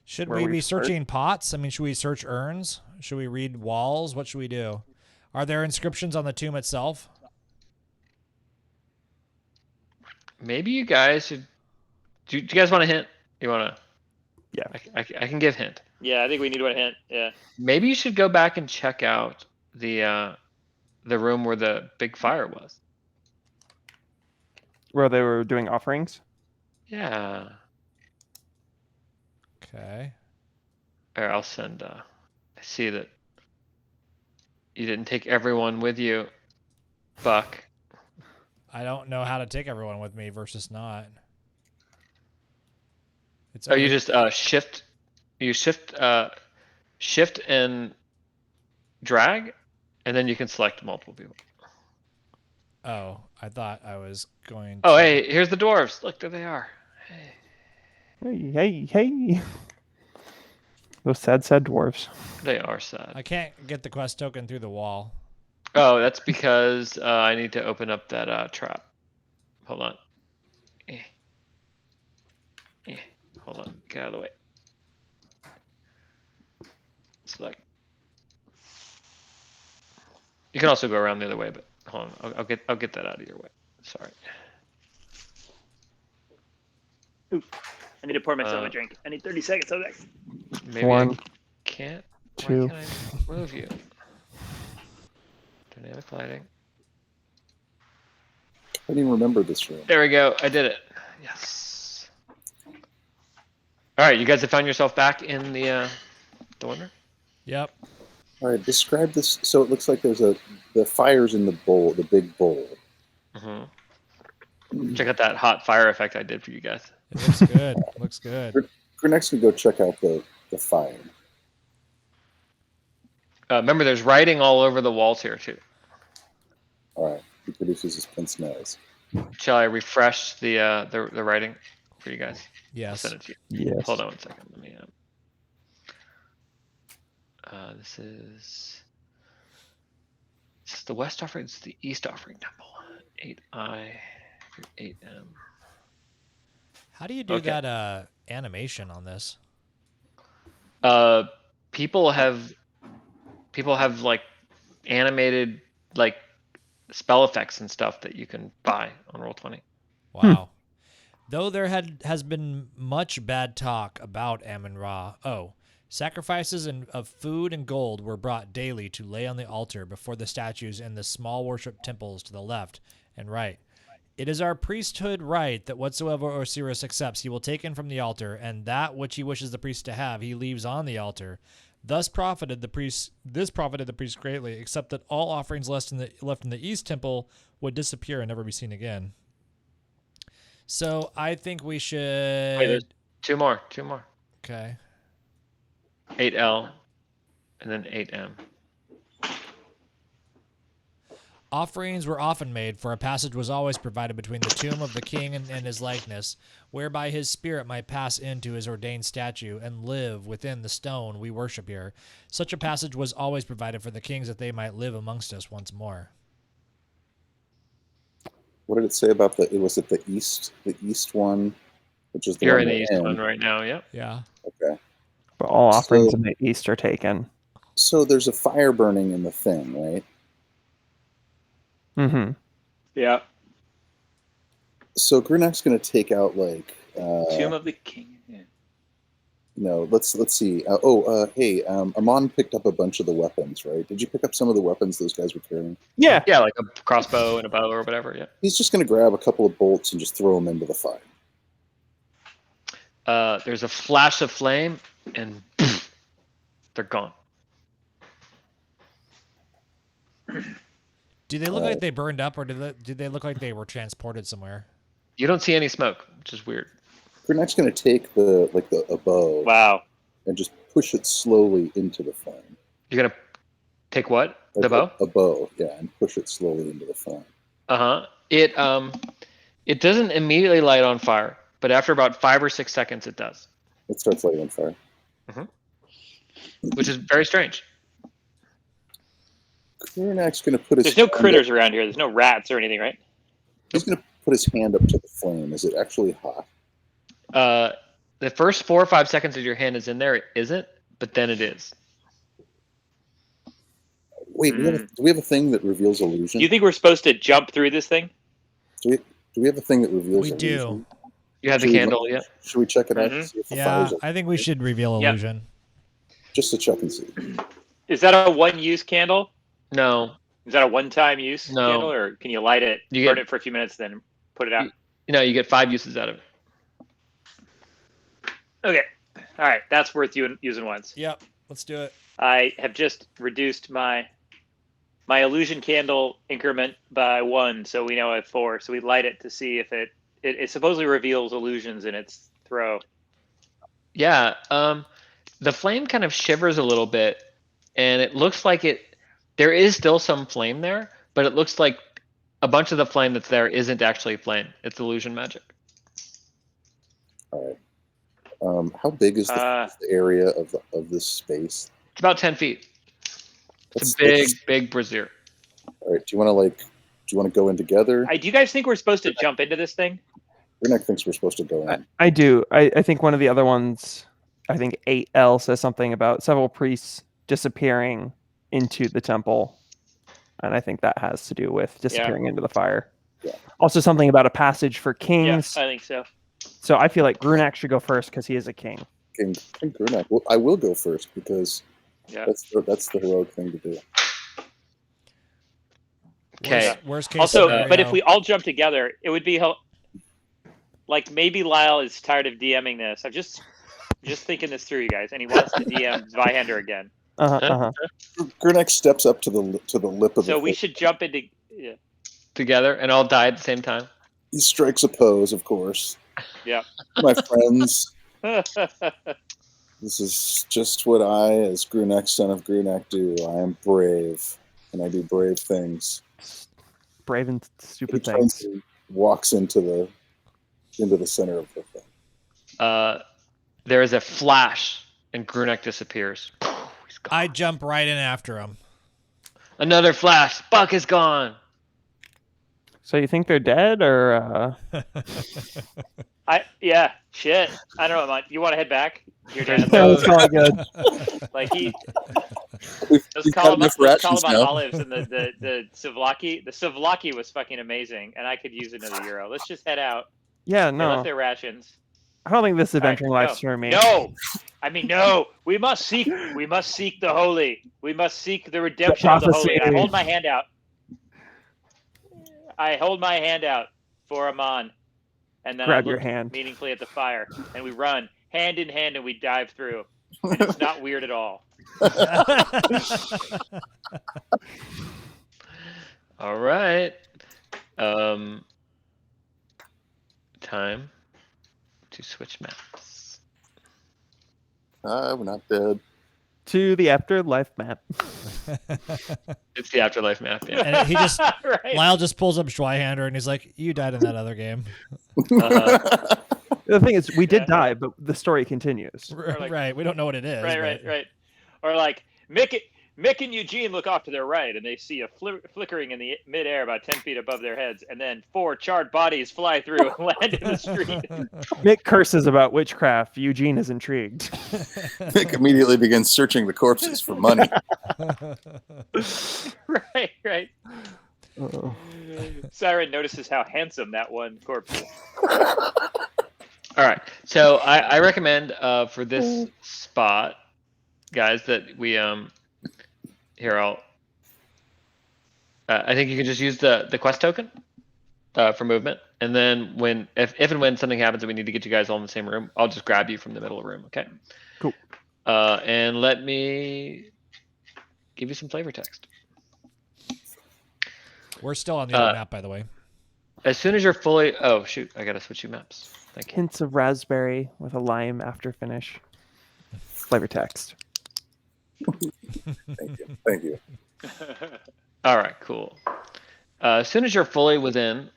Should we be searching pots? I mean, should we search urns? Should we read walls? What should we do? Are there inscriptions on the tomb itself? Maybe you guys should... Do you guys want a hint? You want to... Yeah. I can give hint. Yeah, I think we need a hint. Yeah. Maybe you should go back and check out the room where the big fire was. Where they were doing offerings? Yeah. Okay. Or I'll send... I see that you didn't take everyone with you, Buck. I don't know how to take everyone with me versus not. It's you just shift... You shift and drag, and then you can select multiple people. Oh, I thought I was going to... Oh, hey, here's the dwarves. Look, there they are. Hey. Those sad dwarves. They are sad. I can't get the quest token through the wall. Oh, that's because I need to open up that trap. Hold on. Hold on. Get out of the way. Select. You can also go around the other way, but hold on. I'll get that out of your way. Sorry. Oof. I need to pour myself a drink. I need 30 seconds of that. Maybe One. I can't. Two. Why can't I move you? Dynamic lighting. I didn't even remember this room. There we go. I did it. Yes. All right, you guys have found yourself back in the wonder? Yep. All right, describe this. So it looks like there's the fire's in the bowl, the big bowl. Mm-hmm. Check out that hot fire effect I did for you guys. It looks good. Looks good. Grunak's gonna go check out the fire. Remember, there's writing all over the walls here too. All right, he produces his pince nez. Shall I refresh the writing for you guys? Yes. I'll send it to you. Yes. Hold on one second. Let me. This is the west offering. This is the east offering temple. 8I through 8M. How do you do that animation on this? People have like animated like spell effects and stuff that you can buy on Roll20. Wow. Though there has been much bad talk about Amun-Ra. Oh, sacrifices of food and gold were brought daily to lay on the altar before the statues in the small worship temples to the left and right. It is our priesthood right that whatsoever Osiris accepts, he will take in from the altar, and that which he wishes the priest to have, he leaves on the altar. This profited the priest greatly, except that all offerings left in the east temple would disappear and never be seen again. So I think we should... Wait, there's two more. Okay. 8L and then 8M. Offerings were often made, for a passage was always provided between the tomb of the king and his likeness, whereby his spirit might pass into his ordained statue and live within the stone we worship here. Such a passage was always provided for the kings that they might live amongst us once more. What did it say about the? It was at the east one, which is the You're one in the we're east one right now. Yep. Yeah. Okay. But all offerings in the east are taken. So there's a fire burning in the thing, right? Mm-hmm. Yeah. So Grunak's going to take out like Tomb of the King. Yeah. Let's see. Hey, Amon picked up a bunch of the weapons, right? Did you pick up some of the weapons those guys were carrying? Yeah. Yeah, like a crossbow and a bow or whatever. Yeah. He's just going to grab a couple of bolts and just throw them into the fire. There's a flash of flame, and they're gone. Do they look like they burned up, or did they look like they were transported somewhere? You don't see any smoke, which is weird. Grunak's going to take a bow. Wow. And just push it slowly into the flame. You're gonna take what? The bow? A bow, yeah, and push it slowly into the flame. It doesn't immediately light on fire, but after about 5 or 6 seconds, it does. It starts lighting on fire. Which is very strange. Grunak's going to put his. There's no critters around here. There's no rats or anything, right? He's going to put his hand up to the flame. Is it actually hot? The first 4 or 5 seconds of your hand is in there, it isn't, but then it is. Wait, do we have a thing that reveals illusion? Do you think we're supposed to jump through this thing? Do we have a thing that reveals illusion? We do. You have the candle, yeah? Should we check it out? And see if the Yeah, fire's I think we should reveal illusion. just to check and see. Is that a one-use candle? No. Is that a one-time use candle, or can you light it, burn it for a few minutes, then put it out? You get 5 uses out of it. Okay. All right. That's worth using once. Yep. Let's do it. I have just reduced my illusion candle increment by 1, so we now have 4. So we light it to see if it supposedly reveals illusions in its throw. Yeah. The flame kind of shivers a little bit, and it looks like there is still some flame there, but it looks like a bunch of the flame that's there isn't actually flame. It's illusion magic. All right. How big is the area of this space? It's about 10 feet. It's a big brazier. All right. Do you want to go in together? Do you guys think we're supposed to jump into this thing? Grunak thinks we're supposed to go in. I do. I think one of the other ones, I think 8L says something about several priests disappearing into the temple. And I think that has to do with disappearing into the fire. Yeah. Also something about a passage for kings. Yeah, I think so. So I feel like Grunak should go first because he is a king. King Grunak. Well, I will go first because that's the heroic thing to do. Okay. Worst case Also, scenario. but if we all jump together, it would be like maybe Lyle is tired of DMing this. I'm just thinking this through, you guys, and he wants to DM Zweihander again. Grunak steps up to the lip of the. So we should jump into together and all die at the same time. He strikes a pose, of course. Yeah. My friends, this is just what I, as Grunak, son of Grunak, do. I am brave, and I do brave things. Brave and stupid things. Walks into the center of the thing. There is a flash, and Grunak disappears. He's gone. I jump right in after him. Another flash. Buck is gone. So you think they're dead, or? Shit. I don't know, man. You want to head back? You're dead. That's all good. Like We've got enough rations on now. olives and the souvlaki. The souvlaki was fucking amazing, and I could use another euro. Let's just head out. Yeah, They no. left their rations. I don't think this is adventuring All right, life's for me. No, I mean no. We must seek the holy. We must seek the redemption of the holy. And I hold my hand out. For Amon, and then Grab I your look hand meaningfully at the fire, and we run hand in hand, and we dive through. And it's not weird at all. All right. Time to switch maps. We're not dead. to the afterlife map. It's the afterlife map. Yeah. And he just Right. Lyle just pulls up Schweihander and he's like, "You died in that other game." The thing is, we did Yeah. die, but the story continues. like- Right. We don't know what it is. Right. Or like Mick and Eugene look off to their right, and they see a flickering in the midair about 10 feet above their heads, and then 4 charred bodies fly through and land in the street. Mick curses about witchcraft. Eugene is intrigued. Nick immediately begins searching the corpses for money. Right. Uh-oh. Siren notices how handsome that one corpse is. All right. So I recommend for this spot, guys, that we here I think you can just use the quest token for movement, and then if and when something happens and we need to get you guys all in the same room, I'll just grab you from the middle of the room. Okay. Cool. And let me give you some flavor text. We're still on the other map, by the way. As soon as you're fully, oh shoot, I gotta switch you maps. Thank you. Hints of raspberry with a lime after finish. Flavor text. Thank you. All right, cool. As soon as you're fully within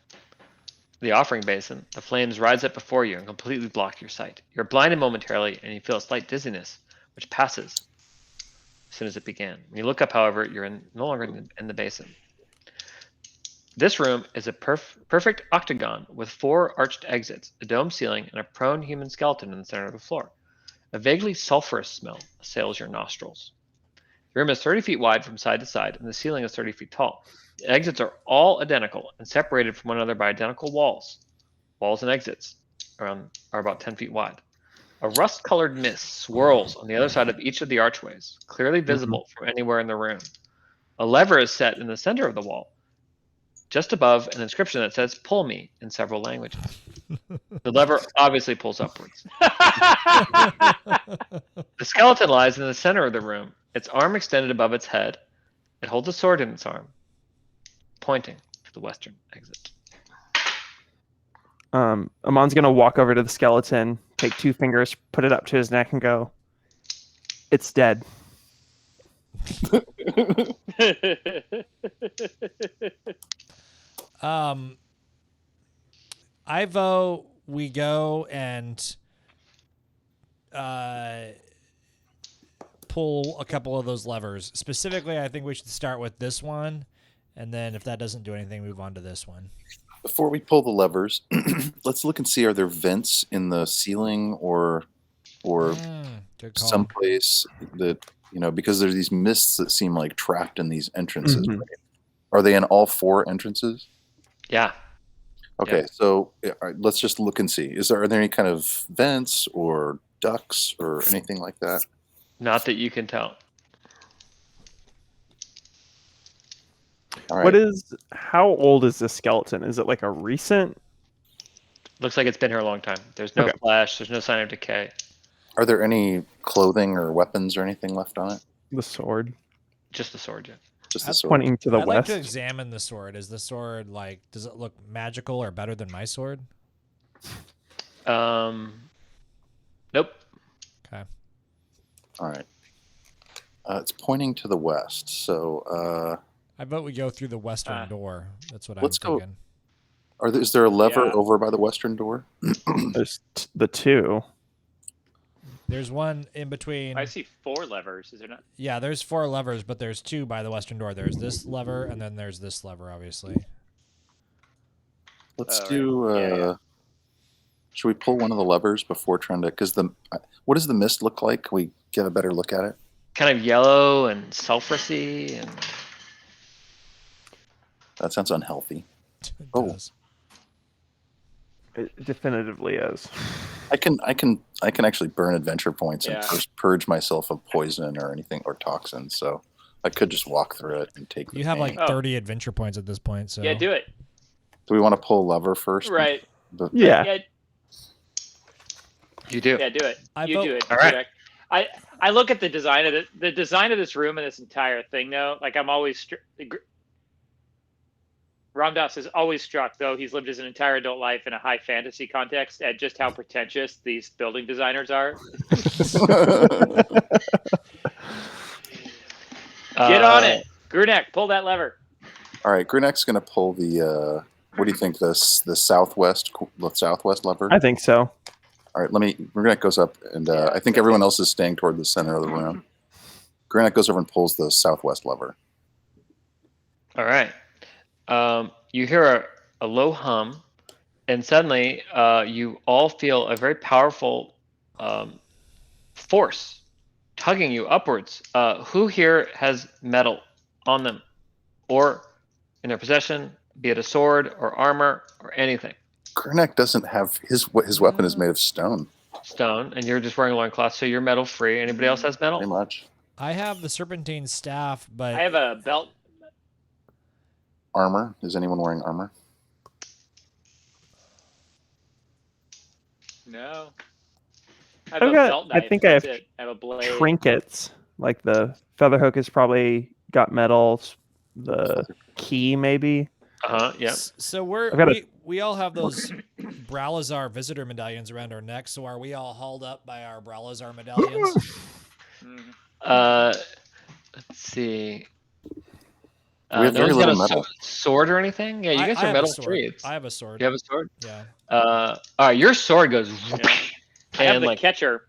the offering basin, the flames rise up before you and completely block your sight. You're blinded momentarily, and you feel a slight dizziness, which passes as soon as it began. When you look up, however, you're no longer in the basin. This room is a perfect octagon with 4 arched exits, a dome ceiling, and a prone human skeleton in the center of the floor. A vaguely sulfurous smell assails your nostrils. The room is 30 feet wide from side to side, and the ceiling is 30 feet tall. The exits are all identical and separated from one another by identical walls. Walls and exits are about 10 feet wide. A rust-colored mist swirls on the other side of each of the archways, clearly visible from anywhere in the room. A lever is set in the center of the wall, just above an inscription that says "Pull me" in several languages. The lever obviously pulls upwards. The skeleton lies in the center of the room, its arm extended above its head. It holds a sword in its arm, pointing to the western exit. Amon's going to walk over to the skeleton, take 2 fingers, put it up to his neck, and go, "It's dead." I vote we go and pull a couple of those levers. Specifically, I think we should start with this one, and then if that doesn't do anything, move on to this one. Before we pull the levers, let's look and see, are there vents in the ceiling or Good call. someplace that, because there's these mists that seem like trapped in these entrances. Right? Are they in all 4 entrances? Yeah. Okay, Yeah. so let's just look and see. Are there any kind of vents or ducts or anything like that? Not that you can tell. All right. How old is this skeleton? Is it like a recent? Looks like it's been here a long time. There's no Okay. flesh. There's no sign of decay. Are there any clothing or weapons or anything left on it? The sword? Just the sword, yeah. Just the sword. Pointing to the I'd like west. to examine the sword. Is the sword does it look magical or better than my sword? Nope. Okay. All right. It's pointing to the west. So I vote we go through the western door. That's what I'm let's go. thinking. is there a lever Yeah. over by the western door? There's the 2. There's one in between. I see 4 levers. Is there not? Yeah, there's 4 levers, but there's 2 by the western door. There's this lever, and then there's this lever, obviously. Let's Right. do. Yeah. Should we pull one of the levers before trying to? Because what does the mist look like? Can we get a better look at it? Kind of yellow and sulfurousy, and That sounds unhealthy. It Oh. does. It definitively is. I can actually burn adventure points and Yeah. first purge myself of poison or anything or toxins. So I could just walk through it and take. You have like pain. Oh. 30 adventure points at this point, so Yeah, do it. Do we want to pull a lever first? Right. Yeah. Yeah, you do. yeah, do it. I You vote- do it. All right. Grunak. I look at the design of the design of this room and this entire thing though. Like I'm always Ramdas is always struck, though he's lived his entire adult life in a high fantasy context, at just how pretentious these building designers are. Get on it. Grunak, pull that lever. All right, Grunak's going to pull the. What do you think? The southwest lever. I think so. All right, Grunak goes up, and I think everyone else is staying toward the center of the room. Grunak goes over and pulls the southwest lever. All right. You hear a low hum, and suddenly you all feel a very powerful force tugging you upwards. Who here has metal on them or in their possession, be it a sword or armor or anything? Grunak doesn't have his weapon is made of stone. Stone, and you're just wearing a loincloth, so you're metal free. Anybody else has metal? Pretty much. I have the serpentine staff, but I have a belt. Armor. Is anyone wearing armor? No. I have a belt knife. I think I have I have a blade. trinkets. Like the feather hook has probably got metal. The key, maybe. Yeah. So we all have those Bralazar visitor medallions around our necks. So are we all hauled up by our Bralazar medallions? Let's see. We have very little metal. Sword or anything? Yeah, you guys are metal free. I have a sword. You have a sword? Yeah. All right, your sword goes. Yeah. I have the catcher.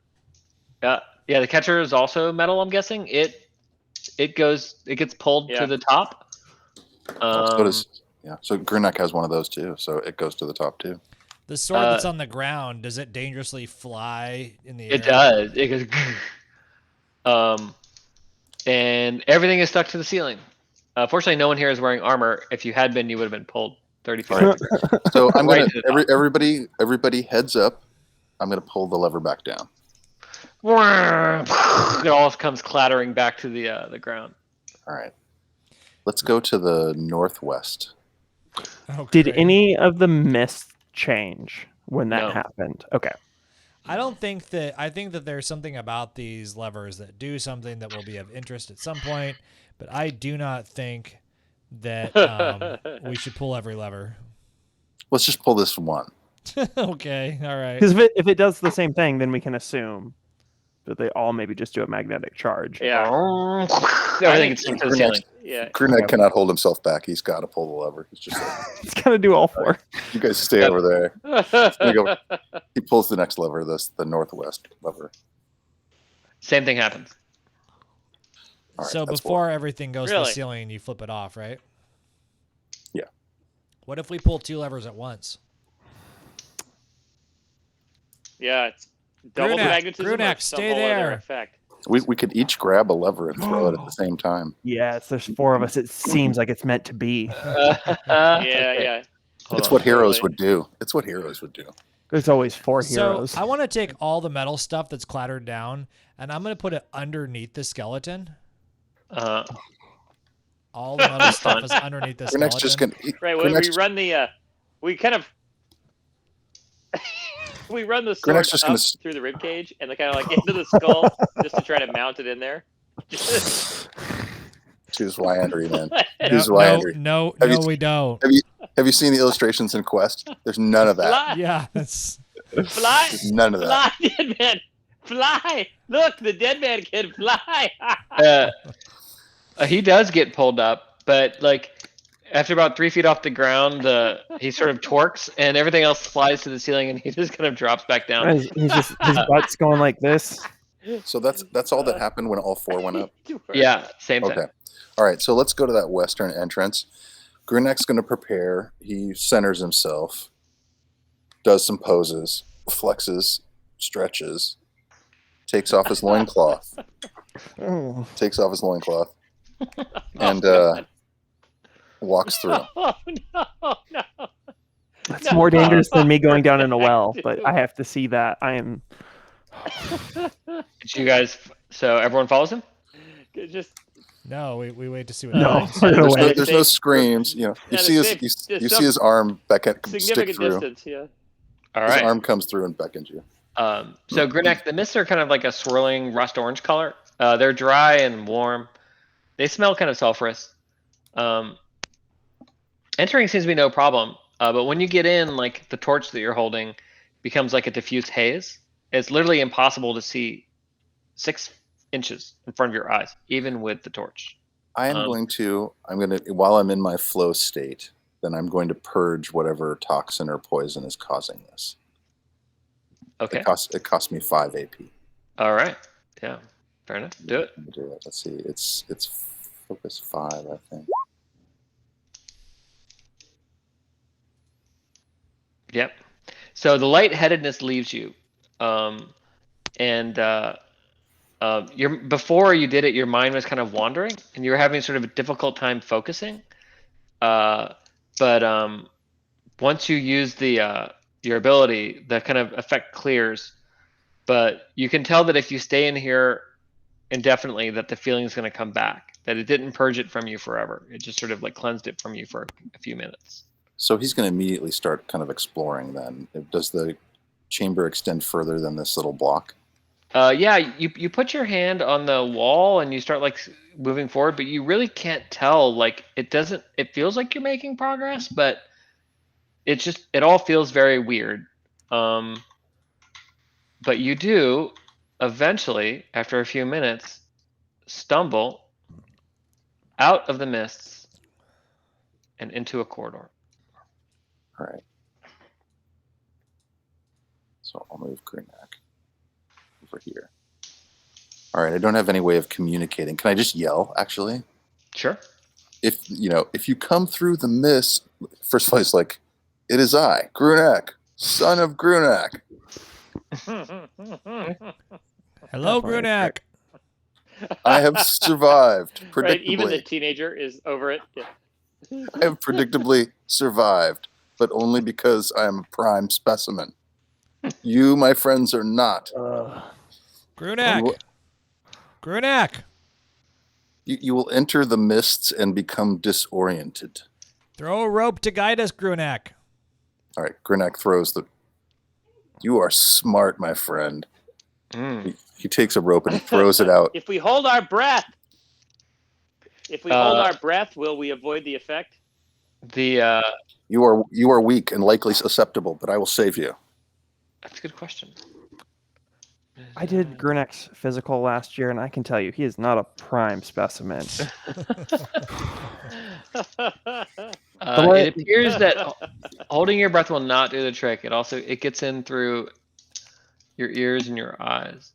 Yeah, the catcher is also metal. I'm guessing it gets pulled to the top. So Grunak has one of those too, so it goes to the top too. The sword that's on the ground, does it dangerously fly in the air? It does. It goes. And everything is stuck to the ceiling. Fortunately, no one here is wearing armor. If you had been, you would have been pulled 30 feet. So I'm gonna everybody heads up. I'm gonna pull the lever back down. It all comes clattering back to the ground. All right. Let's go to the northwest. Okay. Did any of the mist change when that happened? Okay. I think that there's something about these levers that do something that will be of interest at some point, but I do not think that we should pull every lever. Let's just pull this one. Okay, all right. Because if it does the same thing, then we can assume that they all maybe just do a magnetic charge. Yeah. Everything gets stuck to the ceiling. Yeah. Grunak cannot hold himself back. He's got to pull the lever. He's just like, He's got to do all four. you guys stay over there. He pulls the next lever, the northwest lever. Same thing happens. All right, So before everything goes to the ceiling, you flip it off, right? Yeah. What if we pull two levers at once? Yeah, it's double magnetism. Grunak, stay there. Effect. We could each grab a lever and throw it at the same time. Yes, there's four of us. It seems like it's meant to be. Yeah. It's what heroes would do. It's what heroes would do. There's always four heroes. So I want to take all the metal stuff that's clattered down, and I'm going to put it underneath the skeleton. All the metal stuff is underneath the skeleton. Just gonna, we run the sword up through the rib cage and kind of like into the skull just to try to mount it in there. Choose Wyandry, man. No, we don't. Have you seen the illustrations in Quest? There's none of that. Fly. Yeah, that's fly. There's none of that. Fly, dead man. Fly. Look, the dead man can fly. He does get pulled up, but like after about 3 feet off the ground, he sort of torques, and everything else flies to the ceiling, and he just kind of drops back down. He's just his butt's going like this. So that's all that happened when all four went up. Yeah, same thing. Okay. All right, so let's go to that western entrance. Grunak's going to prepare. He centers himself, does some poses, flexes, stretches, takes off his loincloth. And walks through. Oh, no. That's more dangerous than me going down in a well, but I have to see that. I am. Did you guys? So everyone follows him? No, we wait to see what happens. There's no screams. You see his arm stick through. Distance, yeah. All right. His arm comes through and beckons you. So Grunak, the mists are kind of like a swirling rust orange color. They're dry and warm. They smell kind of sulfurous. Entering seems to be no problem, but when you get in, like the torch that you're holding becomes like a diffuse haze. It's literally impossible to see 6 inches in front of your eyes, even with the torch. I'm going to while I'm in my flow state, then I'm going to purge whatever toxin or poison is causing this. Okay. It costs me 5 AP. All right. Yeah. Fair enough. Do it. Let's see. It's focus 5, I think. Yep. So the lightheadedness leaves you, before you did it, your mind was kind of wandering, and you were having sort of a difficult time focusing. But once you use the your ability, the kind of effect clears. But you can tell that if you stay in here indefinitely, that the feeling is going to come back. That it didn't purge it from you forever. It just sort of like cleansed it from you for a few minutes. So he's going to immediately start kind of exploring. Then, does the chamber extend further than this little block? Yeah, you put your hand on the wall and you start like moving forward, but you really can't tell. Like it feels like you're making progress, but it all feels very weird. But you do eventually, after a few minutes, stumble out of the mists and into a corridor. All right. So I'll move Grunak over here. All right. I don't have any way of communicating. Can I just yell, actually? Sure. If you come through the mist, first of all, it's like, it is I, Grunak, son of Grunak. Hello, Grunak. I have survived. Predictably. Right, even the teenager is over it. Yeah. I have predictably survived, but only because I am a prime specimen. You, my friends, are not. Grunak. Grunak. You will enter the mists and become disoriented. Throw a rope to guide us, Grunak. All right, Grunak throws the... You are smart, my friend. He takes a rope and he throws it out. If we hold our breath, will we avoid the effect? You are weak and likely susceptible, but I will save you. That's a good question. I did Grunak's physical last year, and I can tell you, he is not a prime specimen. It appears that holding your breath will not do the trick. It gets in through your ears and your eyes.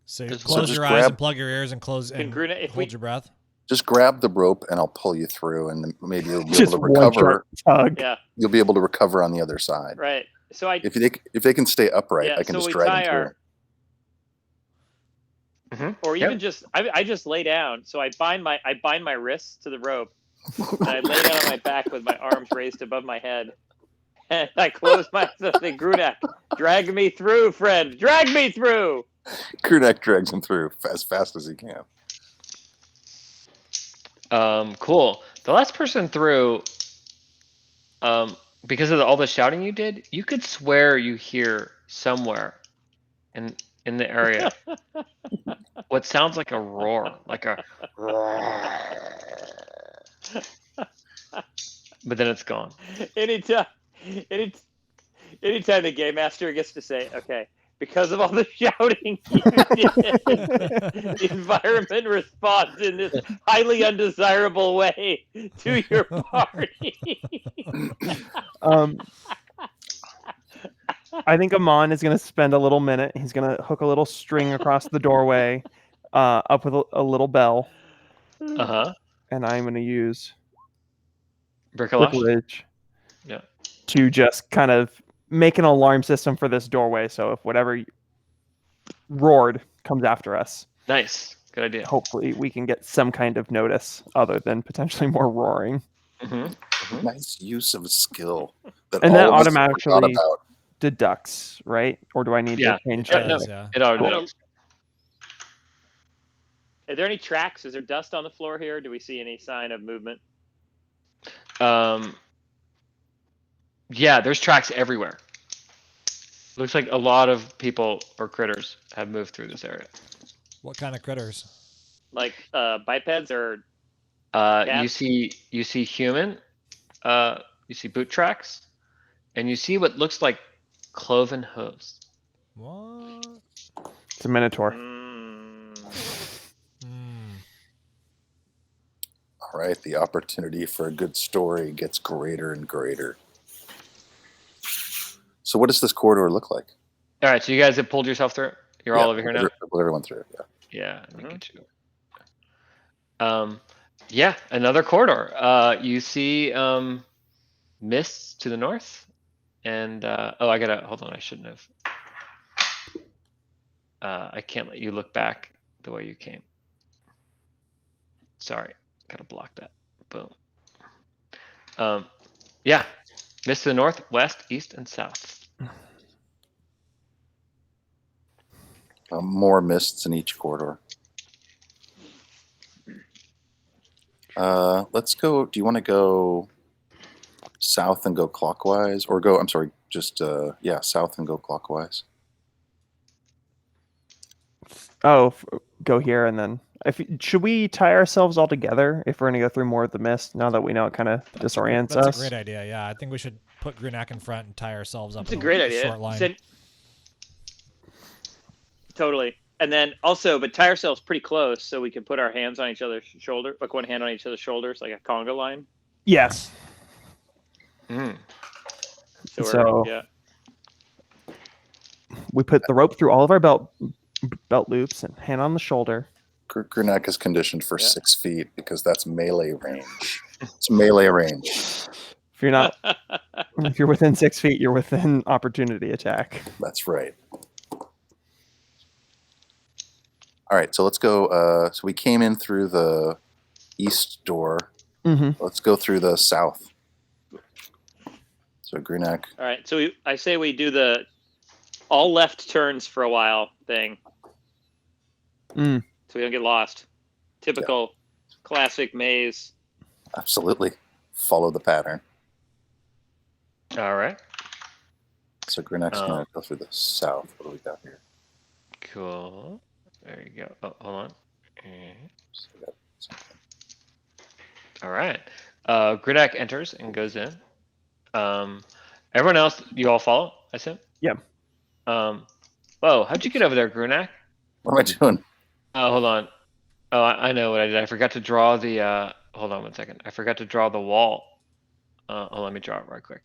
So you close your eyes and plug your ears and hold your breath. Just grab the rope and I'll pull you through, and maybe you'll be able to recover. Yeah. You'll be able to recover on the other side. Right. So if they can stay upright, I can just drag them through. Or even I just lay down. So I bind my wrists to the rope, and I lay down on my back with my arms raised above my head, and I close my eyes and say, "Grunak, drag me through, friend, drag me through." Grunak drags him through as fast as he can. Cool. The last person through, because of all the shouting you did, you could swear you hear somewhere in the area what sounds like a roar, like a but then it's gone. Anytime the game master gets to say, "Okay, because of all the shouting you did, the environment responds in this highly undesirable way to your party." I think Amon is going to spend a little minute. He's going to hook a little string across the doorway, up with a little bell. And I'm going to use bricolage to just kind of make an alarm system for this doorway. So if whatever roared comes after us, nice, good idea. Hopefully we can get some kind of notice other than potentially more roaring. Nice use of a skill that automatically deducts, right? Or do I need to change that? No, it automatically. Are there any tracks? Is there dust on the floor here? Do we see any sign of movement? Yeah, there's tracks everywhere. Looks like a lot of people or critters have moved through this area. What kind of critters? Like bipeds or you see human, you see boot tracks, and you see what looks like cloven hooves. What? It's a minotaur. right? The opportunity for a good story gets greater and greater. So what does this corridor look like? All right, so you guys have pulled yourself through. You're all over here now. Pull everyone through. Yeah. Yeah. Let me get you. Yeah, another corridor. You see mists to the north, and I gotta hold on. I shouldn't have. I can't let you look back the way you came. Sorry, gotta block that. Boom. Yeah, mist to the north, west, east, and south. More mists in each corridor. Let's go. Do you want to go south and go clockwise, or go? I'm sorry, just south and go clockwise. Oh, go here and then. Should we tie ourselves all together if we're going to go through more of the mist? Now that we know it kind of disorients us. That's a great idea. Yeah, I think we should put Grunak in front and tie ourselves up. It's a great idea. Short line. Totally. And then also, but tie ourselves pretty close so we can put our hands on each other's shoulder, like one hand on each other's shoulders, like a conga line. Yes. So yeah. We put the rope through all of our belt loops and hand on the shoulder. Grunak is conditioned for 6 feet because that's melee range. It's melee range. If you're not, if you're within 6 feet, you're within opportunity attack. That's right. All right, so let's go. So we came in through the east door. Mm-hmm. Let's go through the south. So Grunak. All right, so I say we do the all left turns for a while thing. So we don't get lost. Typical classic maze. Absolutely. Follow the pattern. All right. So Grunak's going to go through the south. What do we got here? Cool. There you go. Oh, hold on. All right. Grunak enters and goes in. Everyone else, you all follow, I assume? Yeah. Whoa, how'd you get over there, Grunak? What am I doing? Oh, hold on. Oh, I know what I did. I forgot to draw the, hold on one second. I forgot to draw the wall. Let me draw it right quick.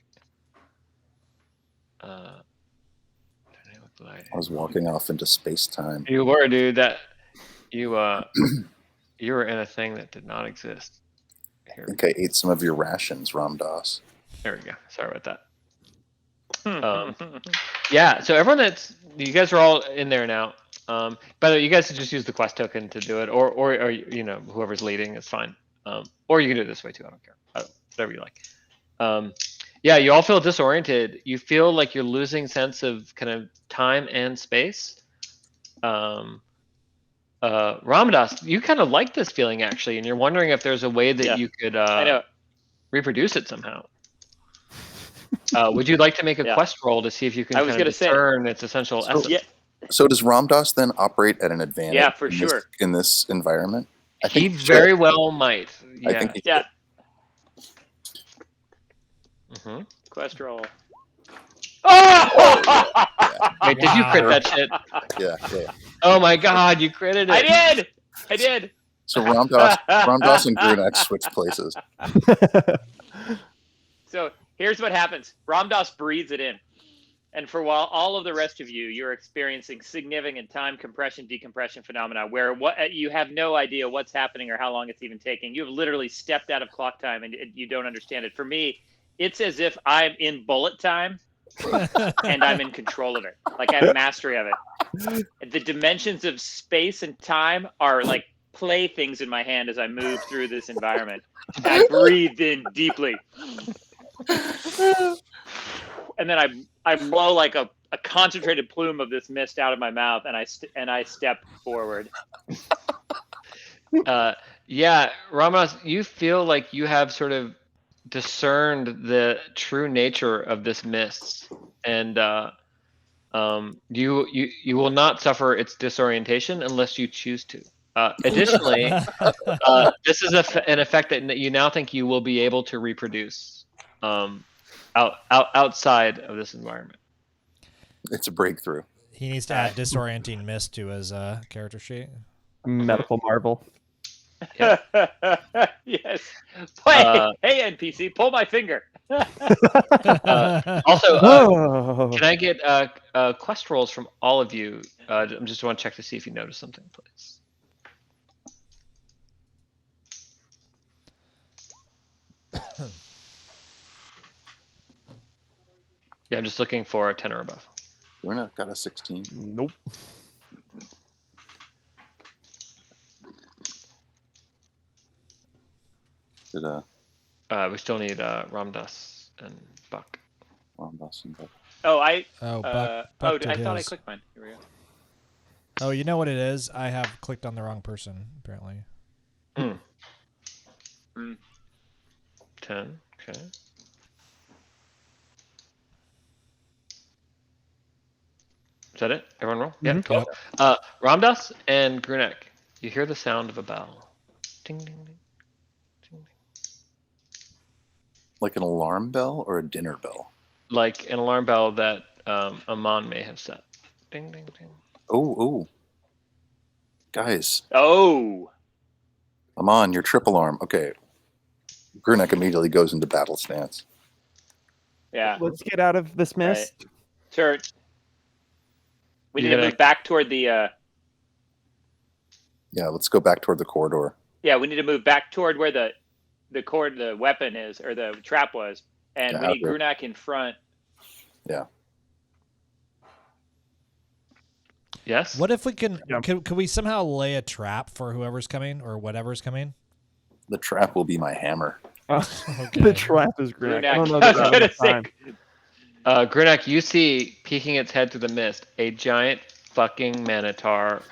I was walking off into space-time. You were, dude. That you you were in a thing that did not exist. I think I ate some of your rations, Ramdas. There we go. Sorry about that. Yeah. So everyone you guys are all in there now. By the way, you guys can just use the quest token to do it, or you know, whoever's leading is fine. Or you can do it this way too. I don't care. Whatever you like. Yeah, you all feel disoriented. You feel like you're losing sense of kind of time and space. Ramdas, you kind of like this feeling actually, and you're wondering if there's a way that you could reproduce it somehow. Would you like to make a quest roll to see if you can discern its essential essence? Yeah. So does Ramdas then operate at an advantage? Yeah, for sure. In this environment, I He think very well might. Yeah. I think he Yeah. Mm-hmm. Quest roll. Oh! Wait, did you crit that shit? Yeah. Oh my god, you critted it. I did. So Ramdas and Grunak switch places. So here's what happens. Ramdas breathes it in. And for while all of the rest of you're experiencing significant time compression, decompression phenomena where you have no idea what's happening or how long it's even taking. You have literally stepped out of clock time and you don't understand it. For me, it's as if I'm in bullet time and I'm in control of it. Like I have mastery of it. The dimensions of space and time are like playthings in my hand as I move through this environment. I breathe in deeply. And then I blow like a concentrated plume of this mist out of my mouth, and I step forward. Yeah, Ramdas, you feel like you have sort of discerned the true nature of this mist, and you will not suffer its disorientation unless you choose to. Additionally, this is an effect that you now think you will be able to reproduce. Outside of this environment. It's a breakthrough. He needs to add disorienting mist to his character sheet. Medical marvel. Yeah. Yes. Hey, NPC, pull my finger. Also, Oh. can I get quest rolls from all of you? I just want to check to see if you noticed something, please. Yeah, I'm just looking for a 10 or above. We're not got a 16. Nope. Did We still need Ramdas and Buck. Ramdas and Buck. Oh, I. Buck did I thought I his. clicked mine. Here we go. Oh, you know what it is? I have clicked on the wrong person, apparently. 10. Okay. Is that it? Everyone roll? Yeah, cool. Ramdas and Grunak, you hear the sound of a bell. Ding, ding, ding. Ding, ding. Like an alarm bell or a dinner bell? Like an alarm bell that Amon may have set. Ding, ding, ding. Oh. Guys, Oh. Amon, your trip alarm. Okay. Grunak immediately goes into battle stance. Yeah. Let's get out of this mist. Sure. We need You're to gonna- move back toward the. Yeah, let's go back toward the corridor. Yeah, we need to move back toward where the weapon is, or the trap was, and Yeah, we need okay. Grunak in front. Yeah. Yes? What if we can, Yeah. can we somehow lay a trap for whoever's coming or whatever's coming? The trap will be my hammer. Okay. The trap is Grunak. I don't know I that was we're out gonna of say. time. Grunak, you see, peeking its head through the mist, a giant fucking Minotaur.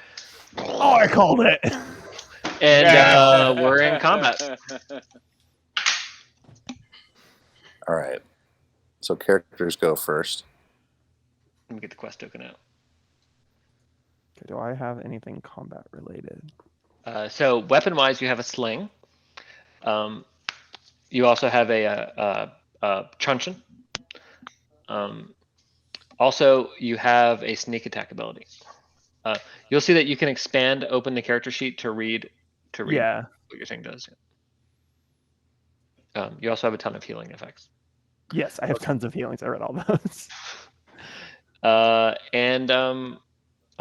Oh, I called it. And we're in combat. All right. So characters go first. Let me get the quest token out. Okay, do I have anything combat related? So weapon-wise, you have a sling. You also have a truncheon. Also, you have a sneak attack ability. You'll see that you can open the character sheet to read Yeah. what your thing does. You also have a ton of healing effects. Yes, I have tons of healings. I read all those. And I'm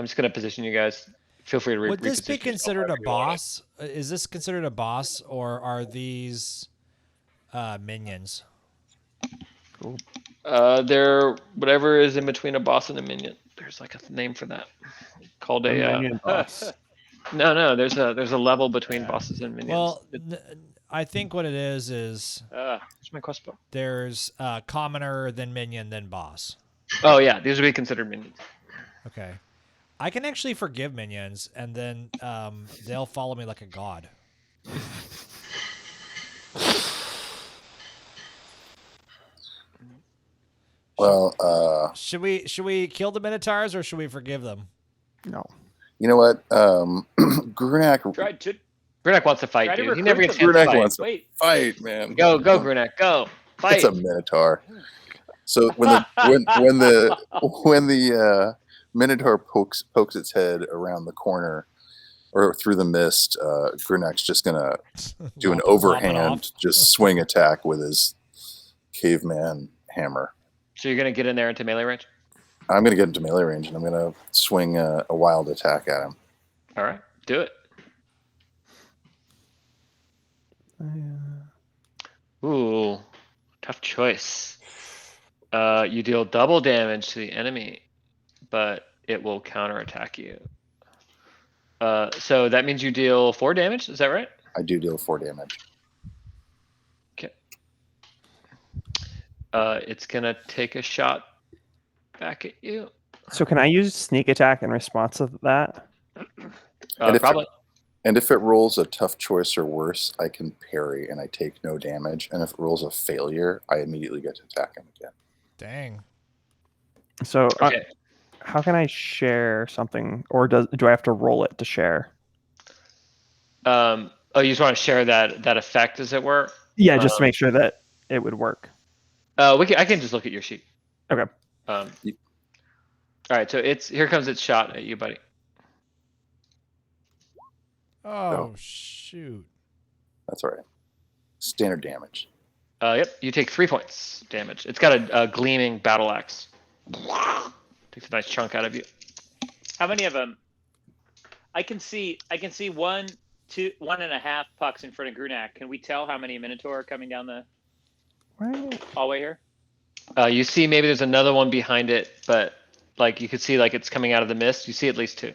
just gonna position you guys. Feel free to Would this be reposition yourself considered a however you want. boss? Is this considered a boss, or are these minions? Cool. They're whatever is in between a boss and a minion. There's like a name for that. Called a Minion boss. no. There's a level between bosses and minions. Well, I think what it is Here's my quest book. there's commoner, then minion, then boss. Oh yeah, these would be considered minions. Okay. I can actually forgive minions, and then they'll follow me like a god. Well, Should we kill the minotaurs or should we forgive them? No. you know what? Grunak, Grunak wants to fight, Try to dude. He never gets a recruit chance to Grunak fight. wants to Wait. fight, man. Go, Grunak, go. Fight. It's a minotaur. So when the minotaur pokes its head around the corner or through the mist, Grunak's just gonna do an Lop it overhand, off. just swing attack with his caveman hammer. So you're gonna get in there into melee range. I'm gonna get into melee range and I'm gonna swing a wild attack at him. All right, do it. Ooh, tough choice. You deal double damage to the enemy, but it will counterattack you. So that means you deal 4 damage. Is that right? I do deal 4 damage. Okay. It's gonna take a shot back at you. So can I use sneak attack in response to that? And if Probably. And if it rolls a tough choice or worse, I can parry and I take no damage. And if it rolls a failure, I immediately get to attack him again. Dang. So Okay. how can I share something, or do I have to roll it to share? Oh, you just want to share that effect, as it were? Yeah, just to make sure that it would work. I can just look at your sheet. Okay. All right, so here comes its shot at you, buddy. Oh, shoot. That's all right. Standard damage. Yep, you take 3 points damage. It's got a gleaming battle axe. Takes a nice chunk out of you. How many of them? I can see 1, 2, 1.5 pucks in front of Grunak. Can we tell how many Minotaur are coming down the hallway here? You see maybe there's another one behind it, but like you could see like it's coming out of the mist. You see at least 2.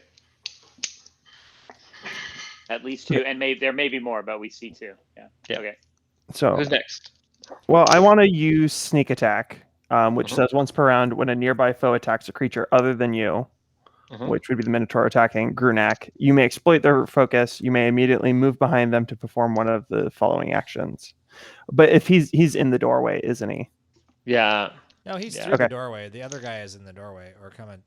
At least 2, and there may be more, but we see 2. Yeah. Okay. So who's next? Well, I want to use sneak attack, which says once per round when a nearby foe attacks a creature other than you, which would be the Minotaur attacking Grunak, you may exploit their focus. You may immediately move behind them to perform one of the following actions. But if he's in the doorway, isn't he? Yeah. No, he's through the doorway. The other guy is in the doorway or coming.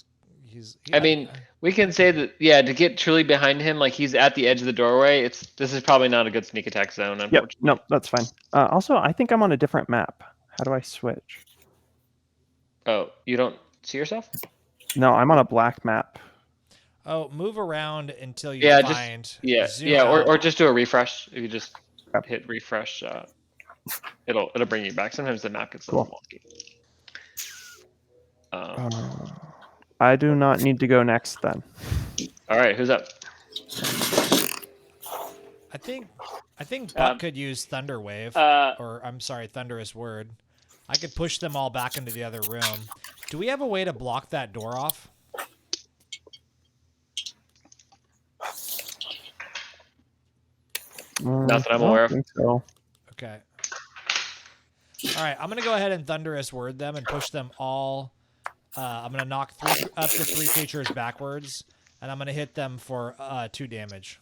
I mean, we can say that, to get truly behind him, like he's at the edge of the doorway. This is probably not a good sneak attack zone, unfortunately. No, that's fine. Also, I think I'm on a different map. How do I switch? Oh, you don't see yourself? No, I'm on a black map. Oh, move around until you find. Or just do a refresh. If you just hit refresh, it'll bring you back. Sometimes the map gets a little wonky. I do not need to go next then. All right, who's up? I think Buck could use Thunder Wave, or I'm sorry, Thunderous Word. I could push them all back into the other room. Do we have a way to block that door off? Not that I'm aware of. I think so. Okay. All right, I'm gonna go ahead and Thunderous Word them and push them all. I'm gonna knock up to 3 creatures backwards, and I'm gonna hit them for 2 damage.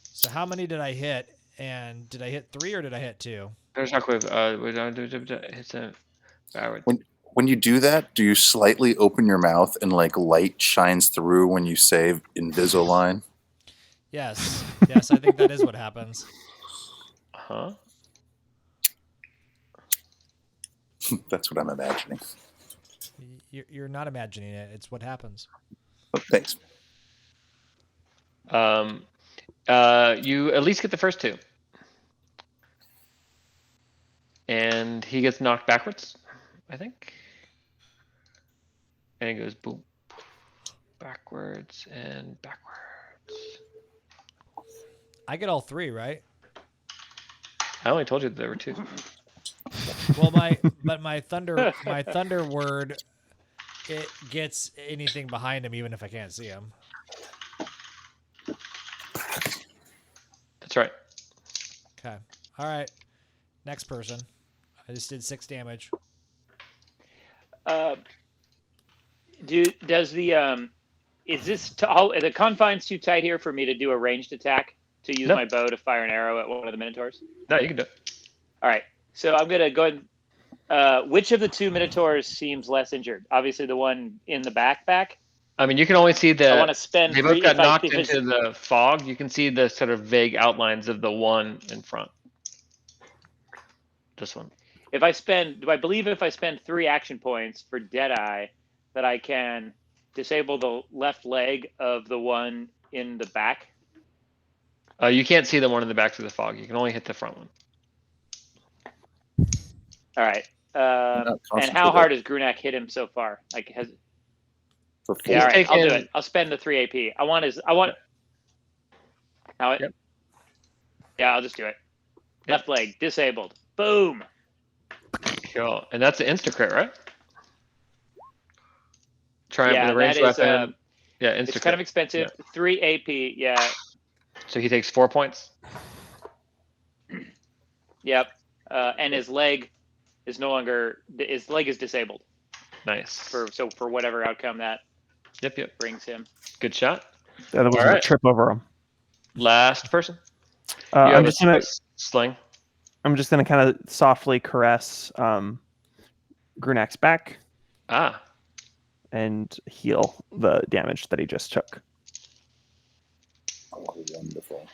So how many did I hit? And did I hit 3 or did I hit 2? There's hits backward. When you do that, do you slightly open your mouth and like light shines through when you say Invisalign? Yes, I think that is what happens. Huh? That's what I'm imagining. You're not imagining it. It's what happens. Oh, thanks. You at least get the first 2. And he gets knocked backwards, I think. And he goes boom. Backwards and backwards. I get all 3, right? I only told you that there were 2. Well, my thunder word, it gets anything behind him, even if I can't see him. That's right. Okay. All right. Next person. I just did 6 damage. Does the is this the confines too tight here for me to do a ranged attack to use my bow to fire an arrow at one of the Minotaurs? No, you can do it. All right. So I'm gonna go ahead. Which of the 2 Minotaurs seems less injured? Obviously, the one in the backpack. I mean, you can only see I want to spend. They both got knocked into the fog. You can see the sort of vague outlines of the one in front. This one. I believe if I spend 3 action points for Deadeye, that I can disable the left leg of the one in the back? You can't see the one in the back through the fog. You can only hit the front one. All right. And how hard has Grunak hit him so far? Like has. For yeah, all right, I'll do it. I'll spend the 3 AP. I want. Now it. Yep. Yeah, I'll just do it. Left leg disabled. Boom. Cool. And that's an insta crit, right? Try yeah, with a ranged weapon. Insta it's kind of expensive. Yeah. 3 AP. Yeah. So he takes 4 points. Yep. And his leg is no longer. His leg is disabled. Nice. For whatever outcome that. Yep. Brings him. Good shot. The other one's gonna trip over him. Last person. I'm just gonna sling. I'm just gonna kind of softly caress Grunak's back. And heal the damage that he just took. Oh, wonderful.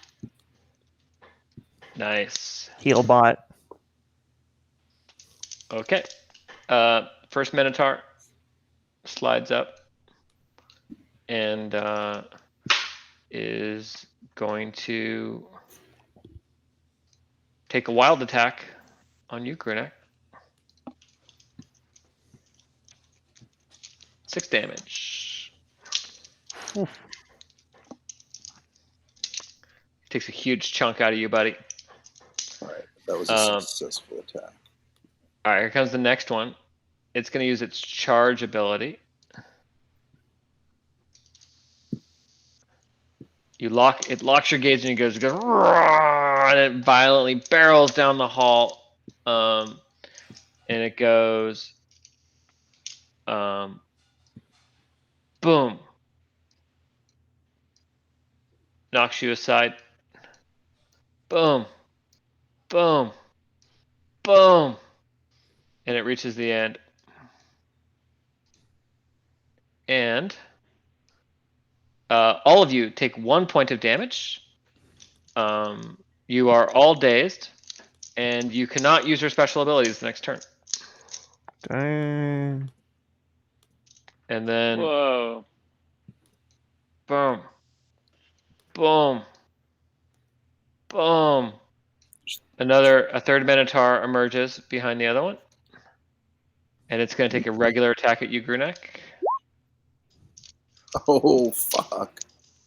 Nice. Heal bot. Okay. First Minotaur slides up and is going to take a wild attack on you, Grunak. 6 damage. Takes a huge chunk out of you, buddy. All right, that was a successful attack. All right, here comes the next one. It's going to use its charge ability. It locks your gaze and it goes, and it violently barrels down the hall, and it goes, boom, knocks you aside, boom, boom, boom, and it reaches the end. And all of you take 1 point of damage. You are all dazed, and you cannot use your special abilities the next turn. Dang. And then, Whoa. boom, boom, boom. A third Minotaur emerges behind the other one, and it's going to take a regular attack at you, Grunak. Oh fuck!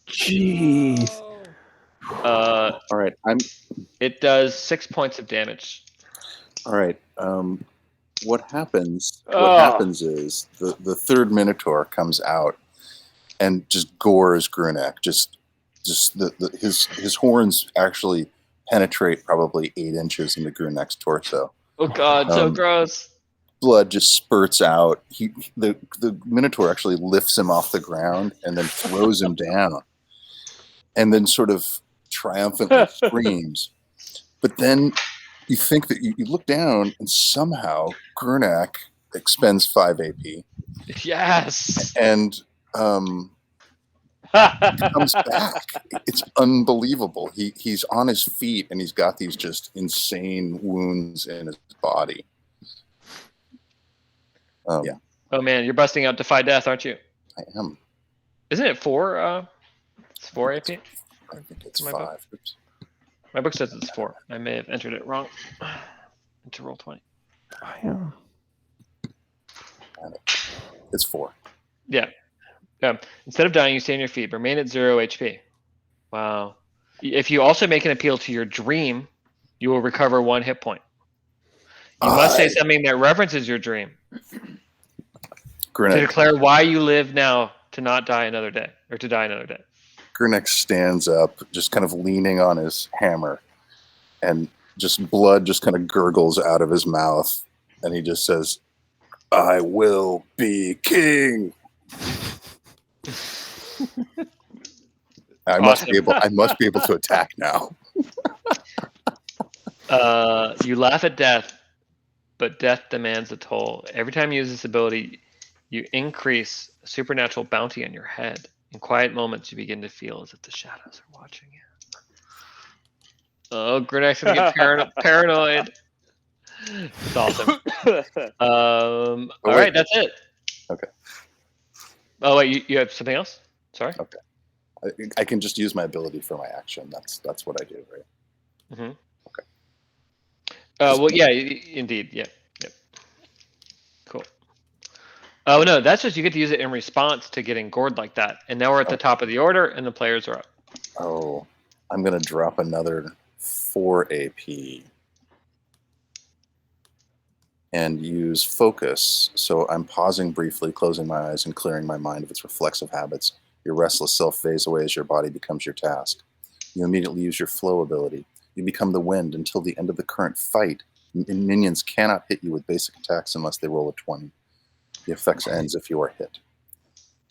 Jeez. All right, It does 6 points of damage. All right. What happens? What happens is the third Minotaur comes out and just gores Grunak. Just his horns actually penetrate probably 8 inches into Grunak's torso. Oh god, so gross. Blood just spurts out. The Minotaur actually lifts him off the ground and then throws him down, and then sort of triumphantly screams. But then you think that you look down and somehow Grunak expends 5 AP. Yes. And comes back. It's unbelievable. He's on his feet and he's got these just insane wounds in his body. Yeah. Oh man, you're busting out Defy Death, aren't you? I am. Isn't it 4? It's 4 AP? I think it's My 5. book. My book says it's 4. I may have entered it wrong. Into roll 20. I am. It's 4. Yeah. Instead of dying, you stay on your feet. Remain at 0 HP. Wow. If you also make an appeal to your dream, you will recover 1 hit point. You must say something that references your dream. Grunak, To declare why you live now to not die another day, or to die another day. Grunak stands up, just kind of leaning on his hammer, and just blood just kind of gurgles out of his mouth, and he just says, "I will be king." I must be able to attack now. You laugh at death, but death demands a toll. Every time you use this ability, you increase a supernatural bounty on your head. In quiet moments, you begin to feel as if the shadows are watching you. Oh, Grunak's gonna get paranoid. It's awesome. All right, that's it. Okay. Oh wait, you have something else? Sorry. Okay. I can just use my ability for my action. That's what I do, right? Mm-hmm. Okay. Well, yeah, indeed, yeah, yep. Cool. Oh no, that's just you get to use it in response to getting gored like that. And now we're at the top of the order, and the players are up. Oh, I'm gonna drop another 4 AP and use focus. So I'm pausing briefly, closing my eyes, and clearing my mind of its reflexive habits. Your restless self fades away as your body becomes your task. You immediately use your flow ability. You become the wind until the end of the current fight. Minions cannot hit you with basic attacks unless they roll a 20. The effect ends if you are hit.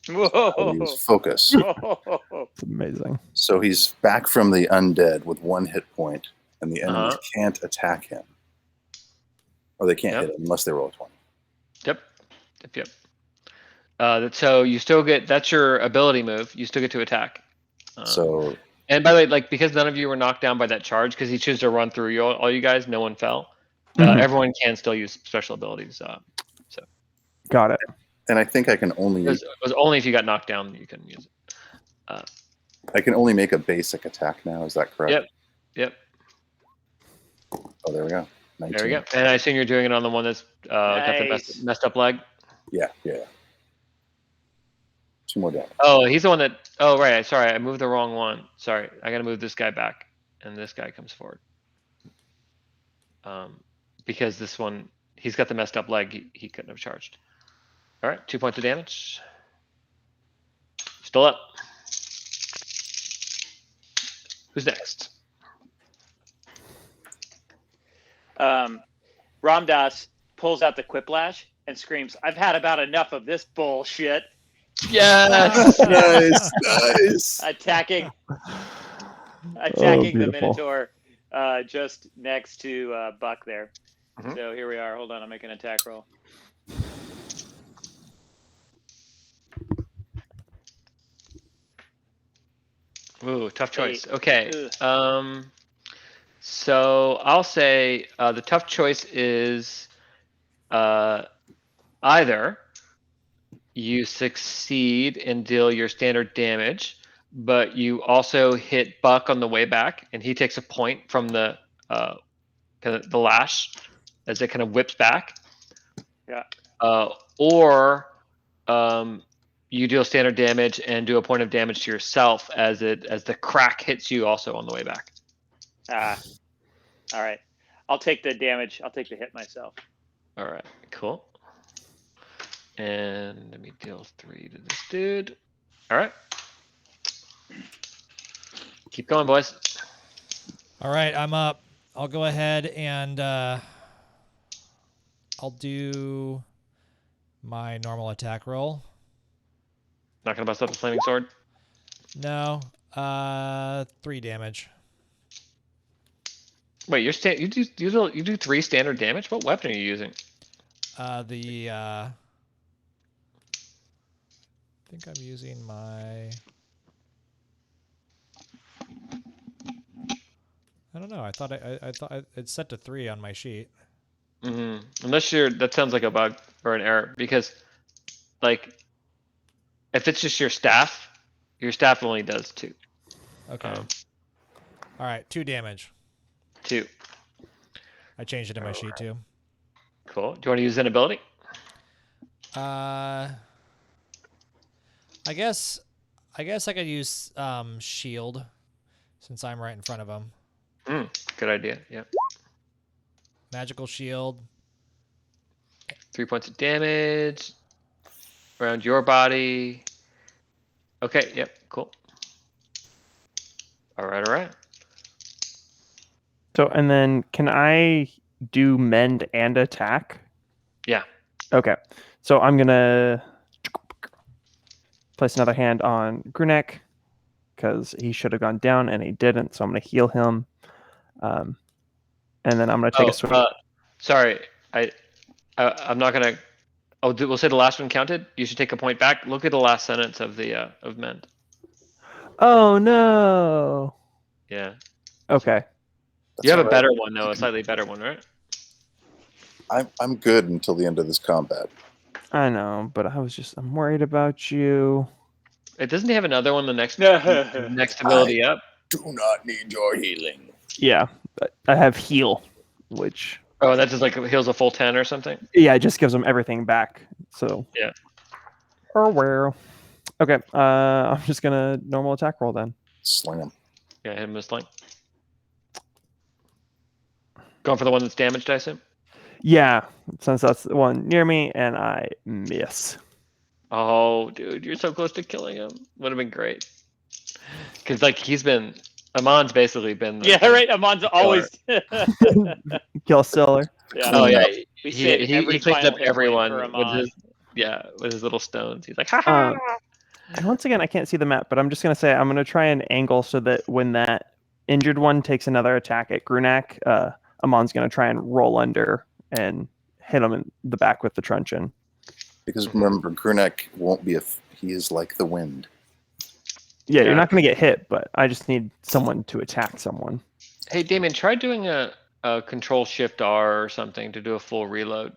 Whoa. I'll use focus. It's amazing. So he's back from the undead with 1 hit point, and the enemies can't attack him. Or they can't hit him unless they roll a 20. Yep. So you still get, that's your ability move. You still get to attack. And by the way, like, because none of you were knocked down by that charge, because he chose to run through you, all you guys, no one fell. Everyone can still use special abilities. So Got it. And I think I can only use it was only if you got knocked down that you couldn't use it. I can only make a basic attack now. Is that correct? Yep. Oh, there we go. 19. There we go. And I assume you're doing it on the one that's got the Nice. messed up leg. Yeah. 2 more damage. Oh, he's the one that. Oh, right. Sorry, I moved the wrong one. Sorry, I gotta move this guy back, and this guy comes forward. Because this one, he's got the messed up leg. He couldn't have charged. All right, 2 points of damage. Still up. Who's next? Ramdas pulls out the quiplash and screams, "I've had about enough of this bullshit." Yes. Nice. Attacking the beautiful. Minotaur just next to Buck there. Mhm. So here we are. Hold on, I'll make an attack roll. Ooh, tough choice. Okay. Ugh. So I'll say the tough choice is either you succeed and deal your standard damage, but you also hit Buck on the way back, and he takes a point from the kind of the lash as it kind of whips back. Yeah. Or you deal standard damage and do a point of damage to yourself as the crack hits you also on the way back. All right. I'll take the damage. I'll take the hit myself. All right, cool. And let me deal 3 to this dude. All right. Keep going, boys. All right, I'm up. I'll go ahead and I'll do my normal attack roll. Not gonna bust up the flaming sword. No, 3 damage. Wait, you do 3 standard damage? What weapon are you using? I think I'm using my. I don't know. I thought it's set to 3 on my sheet. Unless that sounds like a bug or an error, because like if it's just your staff only does 2. Okay. All right, 2 damage. 2. I changed it in my sheet too. Cool. Do you want to use an ability? I guess I could use shield since I'm right in front of him. Good idea. Yeah. Magical shield. 3 points of damage around your body. Okay. Yep. Cool. All right. So, and then can I do mend and attack? Yeah. Okay. So I'm going to place another hand on Grunak because he should have gone down and he didn't. So I'm going to heal him. And then I'm going to take a swing. Sorry. I'm not going to. Oh, we'll say the last one counted. You should take a point back. Look at the last sentence of the of mend. Oh, no. Yeah. Okay. You have a better one, though, a slightly better one, right? I'm good until the end of this combat. I know, but I'm worried about you. Doesn't he have another one the next ability up? Do not need your healing. Yeah, I have heal, which... Oh, that just like heals a full 10 or something? Yeah, it just gives him everything back. So... Yeah. Oh, well. Okay, I'm just going to normal attack roll then. Sling him. Yeah, hit him with sling. Going for the one that's damaged, I assume? Yeah, since that's the one near me, and I miss. Oh, dude, you're so close to killing him. Would have been great. Because, like, Amon's basically been Yeah, right. Amon's always... Kill Stiller. Yeah. Oh, yeah. He cleans up everyone with his little stones. He's like, ha ha! And once again, I can't see the map, but I'm just going to say I'm going to try and angle so that when that injured one takes another attack at Grunak, Amon's going to try and roll under and hit him in the back with the truncheon. Because remember, Grunak won't be he is like the wind. Yeah, you're not going to get hit, but I just need someone to attack someone. Hey, Damien, try doing a Control-Shift-R or something to do a full reload.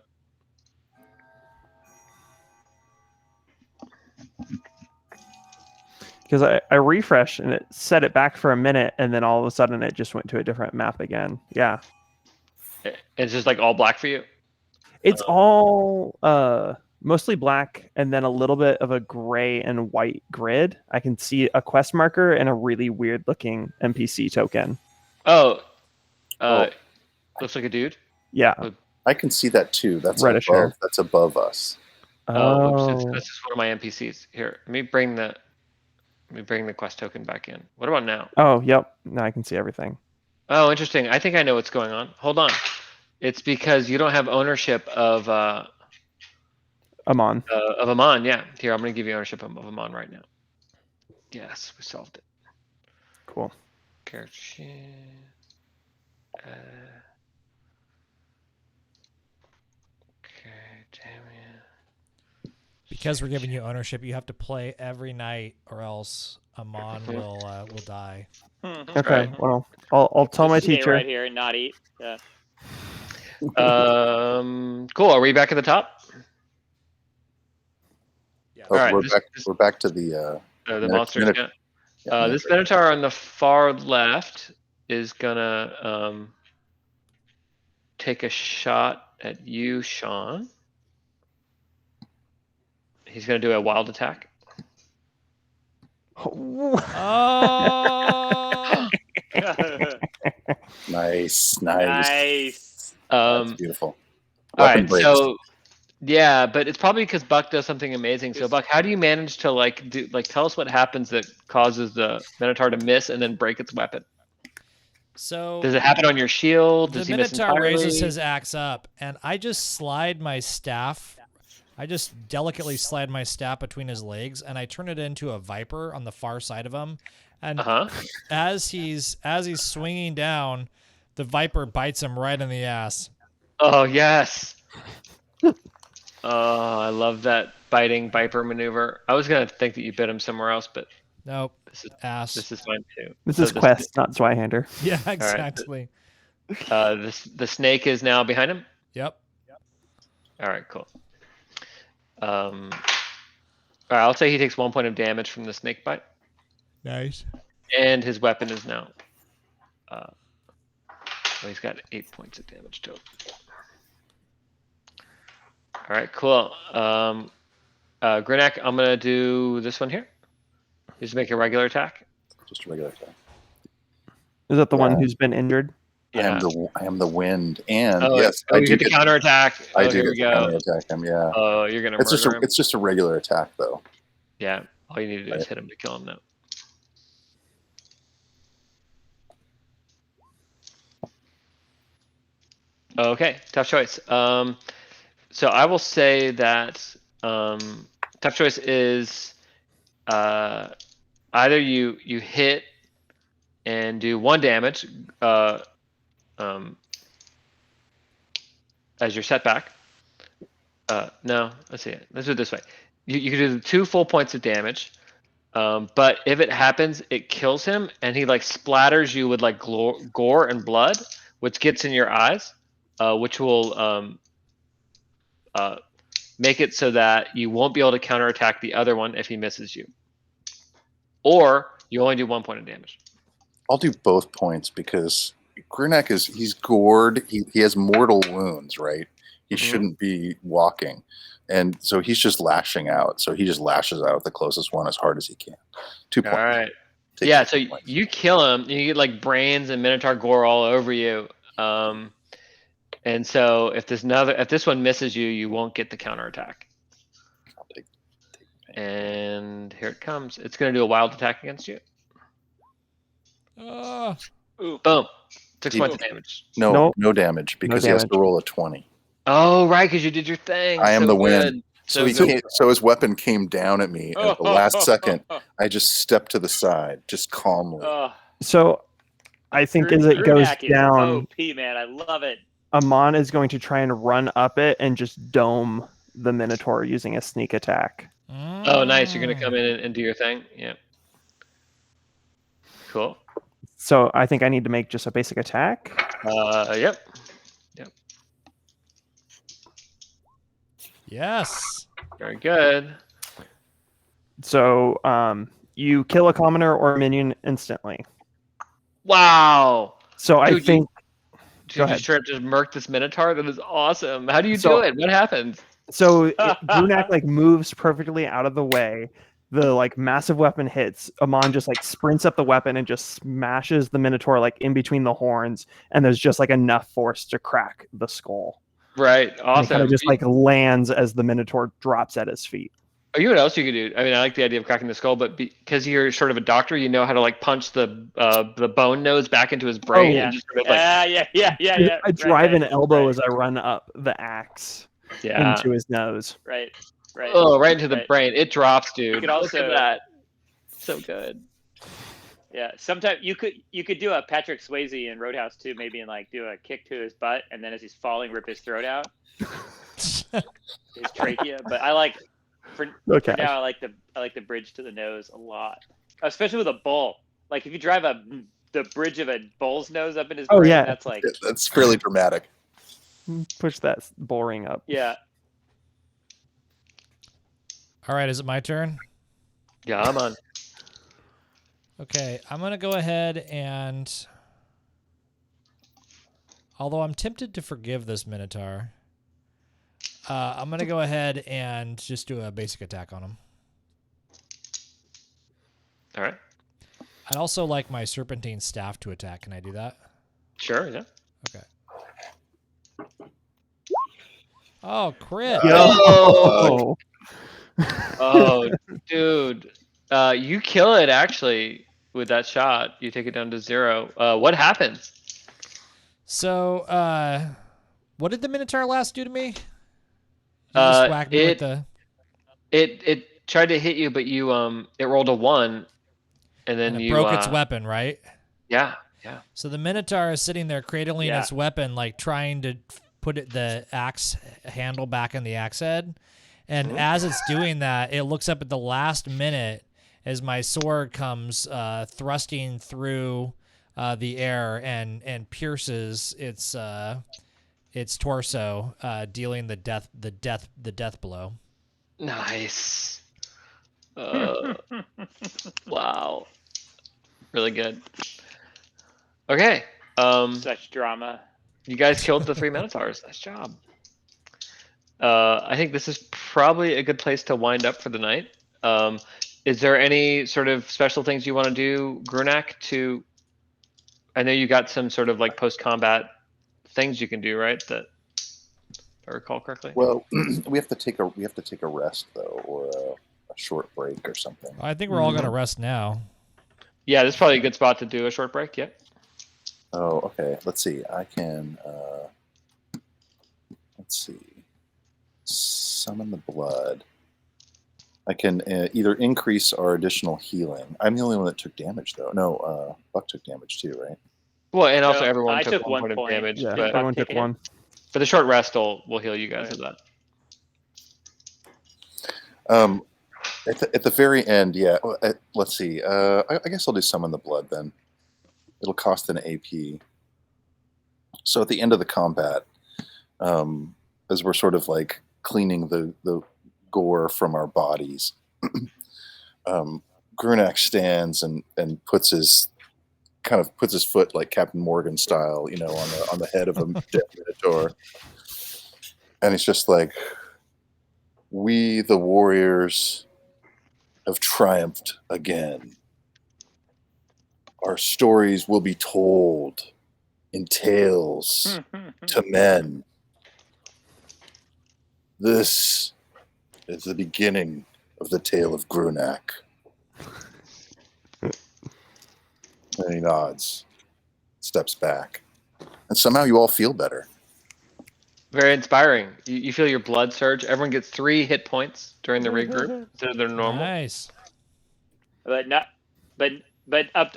Because I refreshed and it set it back for a minute, and then all of a sudden it just went to a different map again. Yeah. It's just like all black for you. It's all mostly black and then a little bit of a gray and white grid. I can see a quest marker and a really weird looking NPC token. Oh, looks like a dude. Yeah. I can see that too. That's Reddish above. hair. That's above us. Oops, that's just one of my NPCs. Here, let me bring the quest token back in. What about now? Oh, yep. Now I can see everything. Oh, interesting. I think I know what's going on. Hold on. It's because you don't have ownership of Amon. Yeah. Here, I'm going to give you ownership of Amon right now. Yes, we solved it. Cool. Character. Okay, damn it. Because we're giving you ownership, you have to play every night, or else Amon will die. Okay. Right. Well, I'll tell my Stay teacher. right here and not eat. Yeah. Cool. Are we back at the top? Yeah. Oh, All right, we're back to the monsters. Yeah. This Minotaur on the far left is gonna take a shot at you, Sean. He's gonna do a wild attack. Oh! Nice. Nice. That's beautiful. All Weapon right, breaks. so yeah, but it's probably because Buck does something amazing. So Buck, how do you manage to tell us what happens that causes the Minotaur to miss and then break its weapon? So Does it happen on your shield? the Does he miss Minotaur entirely? raises his axe up, and I just slide my staff. I just delicately slide my staff between his legs, and I turn it into a viper on the far side of him. And as he's swinging down, the viper bites him right in the ass. Oh yes. Oh, I love that biting viper maneuver. I was gonna think that you bit him somewhere else, but Nope. this is fine too. This is Quest, not Zweihander. Yeah, exactly. The snake is now behind him. Yep. All right, cool. All right, I'll say he takes 1 point of damage from the snake bite. Nice. And his weapon is now. He's got 8 points of damage total. All right, cool. Grunak, I'm gonna do this one here. Just make a regular attack. Just a regular attack. Is that the one who's been injured? Yeah. I am the wind, and yes, I do get the counter attack. I do get the counter attack him. Yeah. Oh, you're gonna murder him. It's just a regular attack, though. Yeah. All you need to do is hit him to kill him now. Okay, tough choice. So I will say that tough choice is either you hit and do 1 damage as your setback. No, let's see it. Let's do it this way. You can do 2 full points of damage, but if it happens, it kills him, and he splatters you with gore and blood, which gets in your eyes, which will make it so that you won't be able to counterattack the other one if he misses you, or you only do 1 point of damage. I'll do both points because Grunak he's gored. He has mortal wounds, right? He shouldn't be walking. And so he's just lashing out. So he just lashes out at the closest one as hard as he can. 2 points. All right. Yeah, so you kill him, you get take and Minotaur gore all over you. And so if this one misses you, you won't get the counterattack. I'll take and here it comes. It's going to do a wild attack against you. Boom. 6 points of damage. No damage because he has to roll a 20. Oh, right, because you did your thing. I am the wind. So his weapon came down at me at the last second. I just stepped to the side, just calmly. So I think as it goes down, OP, man, I love it. Amon is going to try and run up it and just dome the Minotaur using a sneak attack. Oh, nice. You're going to come in and do your thing? Yeah. Cool. So I think I need to make just a basic attack. Yep. Yes. Very good. So you kill a commoner or a minion instantly. Wow. So I Dude, think. Did you straight up just murk this Minotaur? That is awesome. How do you do it? What happens? So Grunak like moves perfectly out of the way. The like massive weapon hits. Amon just like sprints up the weapon and just smashes the Minotaur like in between the horns, and there's just like enough force to crack the skull. Right. Awesome. And it kind of just like lands as the Minotaur drops at his feet. Oh, you know what else you could do? I mean, I like the idea of cracking the skull, but because you're sort of a doctor, you know how to like punch the bone nose back into his brain. Oh, and just sort of, like, yeah. I drive an elbow as I run up the axe into his nose. Right. Oh, right into the brain. It drops, dude. You could also, look at that. So good. Yeah, sometimes you could do a Patrick Swayze in Roadhouse 2, maybe, and like do a kick to his butt, and then as he's falling, rip his throat out, his trachea. But I like for now, I like the bridge to the nose a lot, especially with a bull. Like if you drive the bridge of a bull's nose up in his brain, that's fairly dramatic. Push that bull ring up. Yeah. All right, is it my turn? Yeah, I'm on. Okay, I'm going to go ahead and... Although I'm tempted to forgive this Minotaur, I'm going to go ahead and just do a basic attack on him. All right. I'd also like my Serpentine Staff to attack. Can I do that? Sure, yeah. Okay. Oh, crit. Yo! Oh, dude. You kill it, actually, with that shot. You take it down to 0. What happens? So, what did the Minotaur last do to me? You just whacked me with the... It tried to hit you, but you it rolled a 1, and then you broke its weapon, right? Yeah. So the Minotaur is sitting there cradling its weapon, like trying to put the axe handle back in the axe head. And as it's doing that, it looks up at the last minute as my sword comes thrusting through the air and pierces its torso, dealing the death blow. Nice. Wow. Really good. Okay. Such drama. You guys killed the 3 Minotaurs. Nice job. I think this is probably a good place to wind up for the night. Is there any sort of special things you want to do, Grunak? I know you got some sort of like post-combat things you can do, right? That, if I recall correctly. Well, we have to take a rest though, or a short break or something. I think we're all gonna rest now. Yeah, this is probably a good spot to do a short break. Yep. Oh, okay. Let's see. I can. Let's see. Summon the blood. I can either increase our additional healing. I'm the only one that took damage, though. No, Buck took damage too, right? Well, and also everyone took 1 point of damage. Yeah, but everyone took 1. For the short rest, we'll heal you guys with that. At the very end, yeah. Let's see. I guess I'll do summon the blood then. It'll cost an AP. So at the end of the combat, as we're sort of like cleaning the gore from our bodies, Grunak stands and puts his foot like Captain Morgan style, on the head of a dead Minotaur, and it's just like, we the warriors have triumphed again. Our stories will be told in tales to men. This is the beginning of the tale of Grunak. And he nods, steps back, and somehow you all feel better. Very inspiring. You feel your blood surge. Everyone gets 3 hit points during the regroup instead of their normal. Nice. But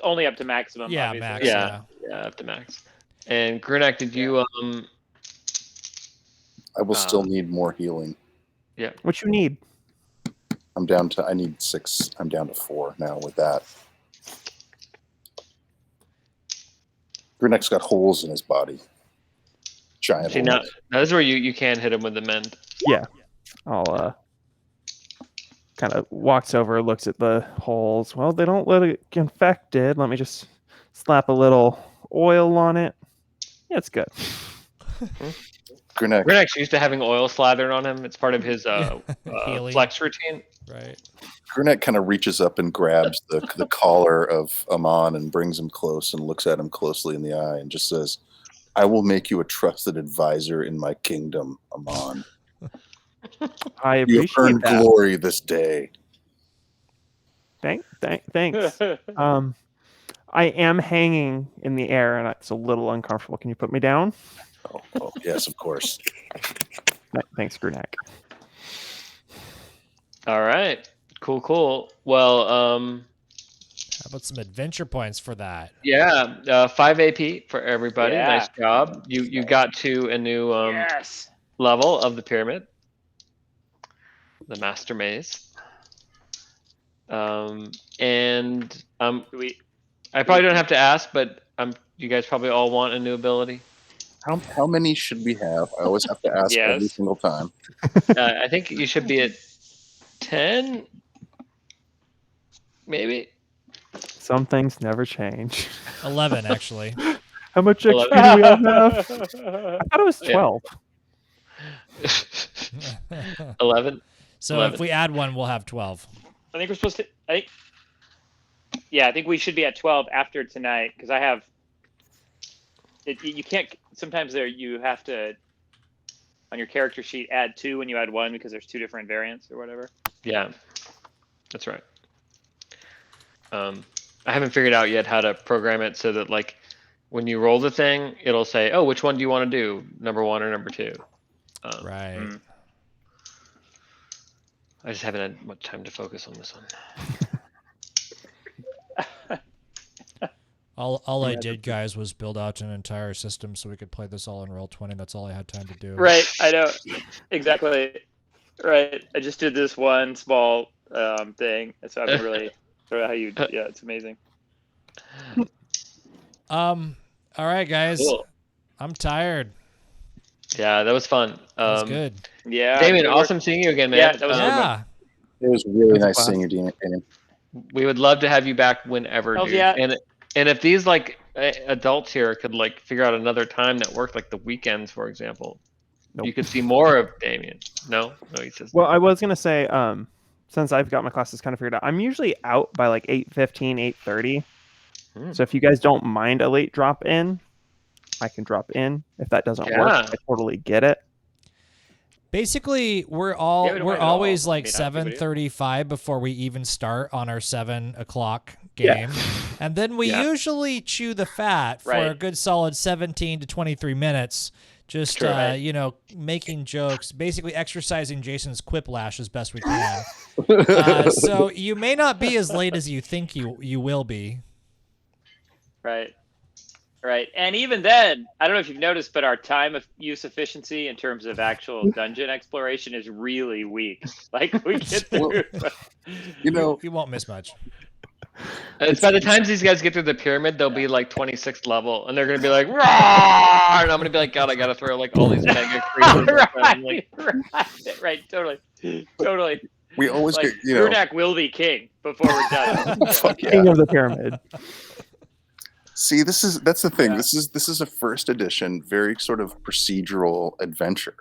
only up to maximum. Yeah, obviously. max. Yeah, up to max. And Grunak, did you I will still need more healing. Yeah. What you need? I need 6. I'm down to 4 now with that. Grunak's got holes in his body. Giant See, now this is where you can hit him with the mend. Yeah. I'll kind of walks over, looks at the holes. Well, they don't let it get infected. Let me just slap a little oil on it. Yeah, it's good. Grunak's used to having oil slathered on him. It's part of his Healing. flex routine. Right. Grunak kind of reaches up and grabs the collar of Amon and brings him close and looks at him closely in the eye and just says, "I will make you a trusted advisor in my kingdom, Amon. I You appreciate earned that. glory this day." Thanks. I am hanging in the air, and it's a little uncomfortable. Can you put me down? Oh, yes, of course. Thanks, Grunak. All right. Cool. Well, How about some adventure points for that? yeah, 5 AP for everybody. Yeah. Nice job. You got to a new Yes. level of the pyramid, the master maze. And I probably don't have to ask, but you guys probably all want a new ability. How many should we have? I always have to ask every Yes. single time. I think you should be at 10, maybe. Some things never change. 11, actually. How much XP 11. do we all have? I thought it was 12. 11. So 11. if we add one, we'll have 12. I think we're supposed to. I think we should be at 12 after tonight because I have. You can't. Sometimes you have to on your character sheet add 2 when you add 1 because there's 2 different variants or whatever. Yeah, that's right. I haven't figured out yet how to program it so that like when you roll the thing, it'll say, "Oh, which one do you want to do? Number 1 or number 2?" Right. I just haven't had much time to focus on this one. All I did, guys, was build out an entire system so we could play this all in Roll20. That's all I had time to do. Right. I know. Exactly. Right. I just did this one small thing, so I've been really. How you? Yeah, it's amazing. All right, guys. Cool. I'm tired. Yeah, that was fun. That was good. Yeah. Damien, good work. awesome seeing you again, man. Yeah, that was Yeah. It was really That's nice class. seeing you, Damien. We would love to have you back whenever, Hells dude. yeah. And if these like adults here could like figure out another time that worked, like the weekends, for example, Nope. you could see more of Damien. No, he says. Well, I was gonna say, since I've got my classes kind of figured out, I'm usually out by like 8:15, 8:30. So if you guys don't mind a late drop in, I can drop in. If that doesn't work, I totally get it. Basically, we're Yeah, we don't mind at always all. like I mean, not everybody. 7:35 before we even start on our 7 o'clock game, and then we usually chew the fat for a good solid 17 to 23 minutes. Just making jokes, basically exercising Jason's quiplash as best we can. So you may not be as late as you think you will be. Right. And even then, I don't know if you've noticed, but our time of use efficiency in terms of actual dungeon exploration is really weak. Like we get through. You won't miss much. It's by the time these guys get through the pyramid, they'll be like 26th level, and they're gonna be like, "Rawr!" And I'm gonna be like, "God, I gotta throw like all these mega creatures." Right. Totally. We always Like, get, Grunak will be king before we're done. Fuck yeah. King of the pyramid. See, that's the thing. This is a first edition, very sort of procedural adventure,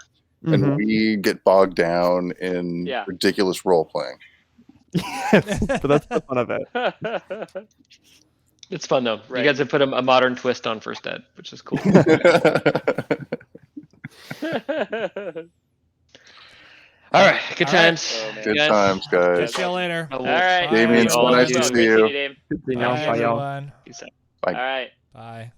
and we get bogged down in ridiculous role playing. Yes, but that's the fun of it. It's fun though. Right. You guys have put a modern twist on First Ed, which is cool. All right, good times. Oh, man. Good times, guys. Catch you later. All right. Damien, it's nice to see you. Dame. Good seeing Bye, y'all. Bye, y'all. everyone. Peace out. Bye. All right. Bye.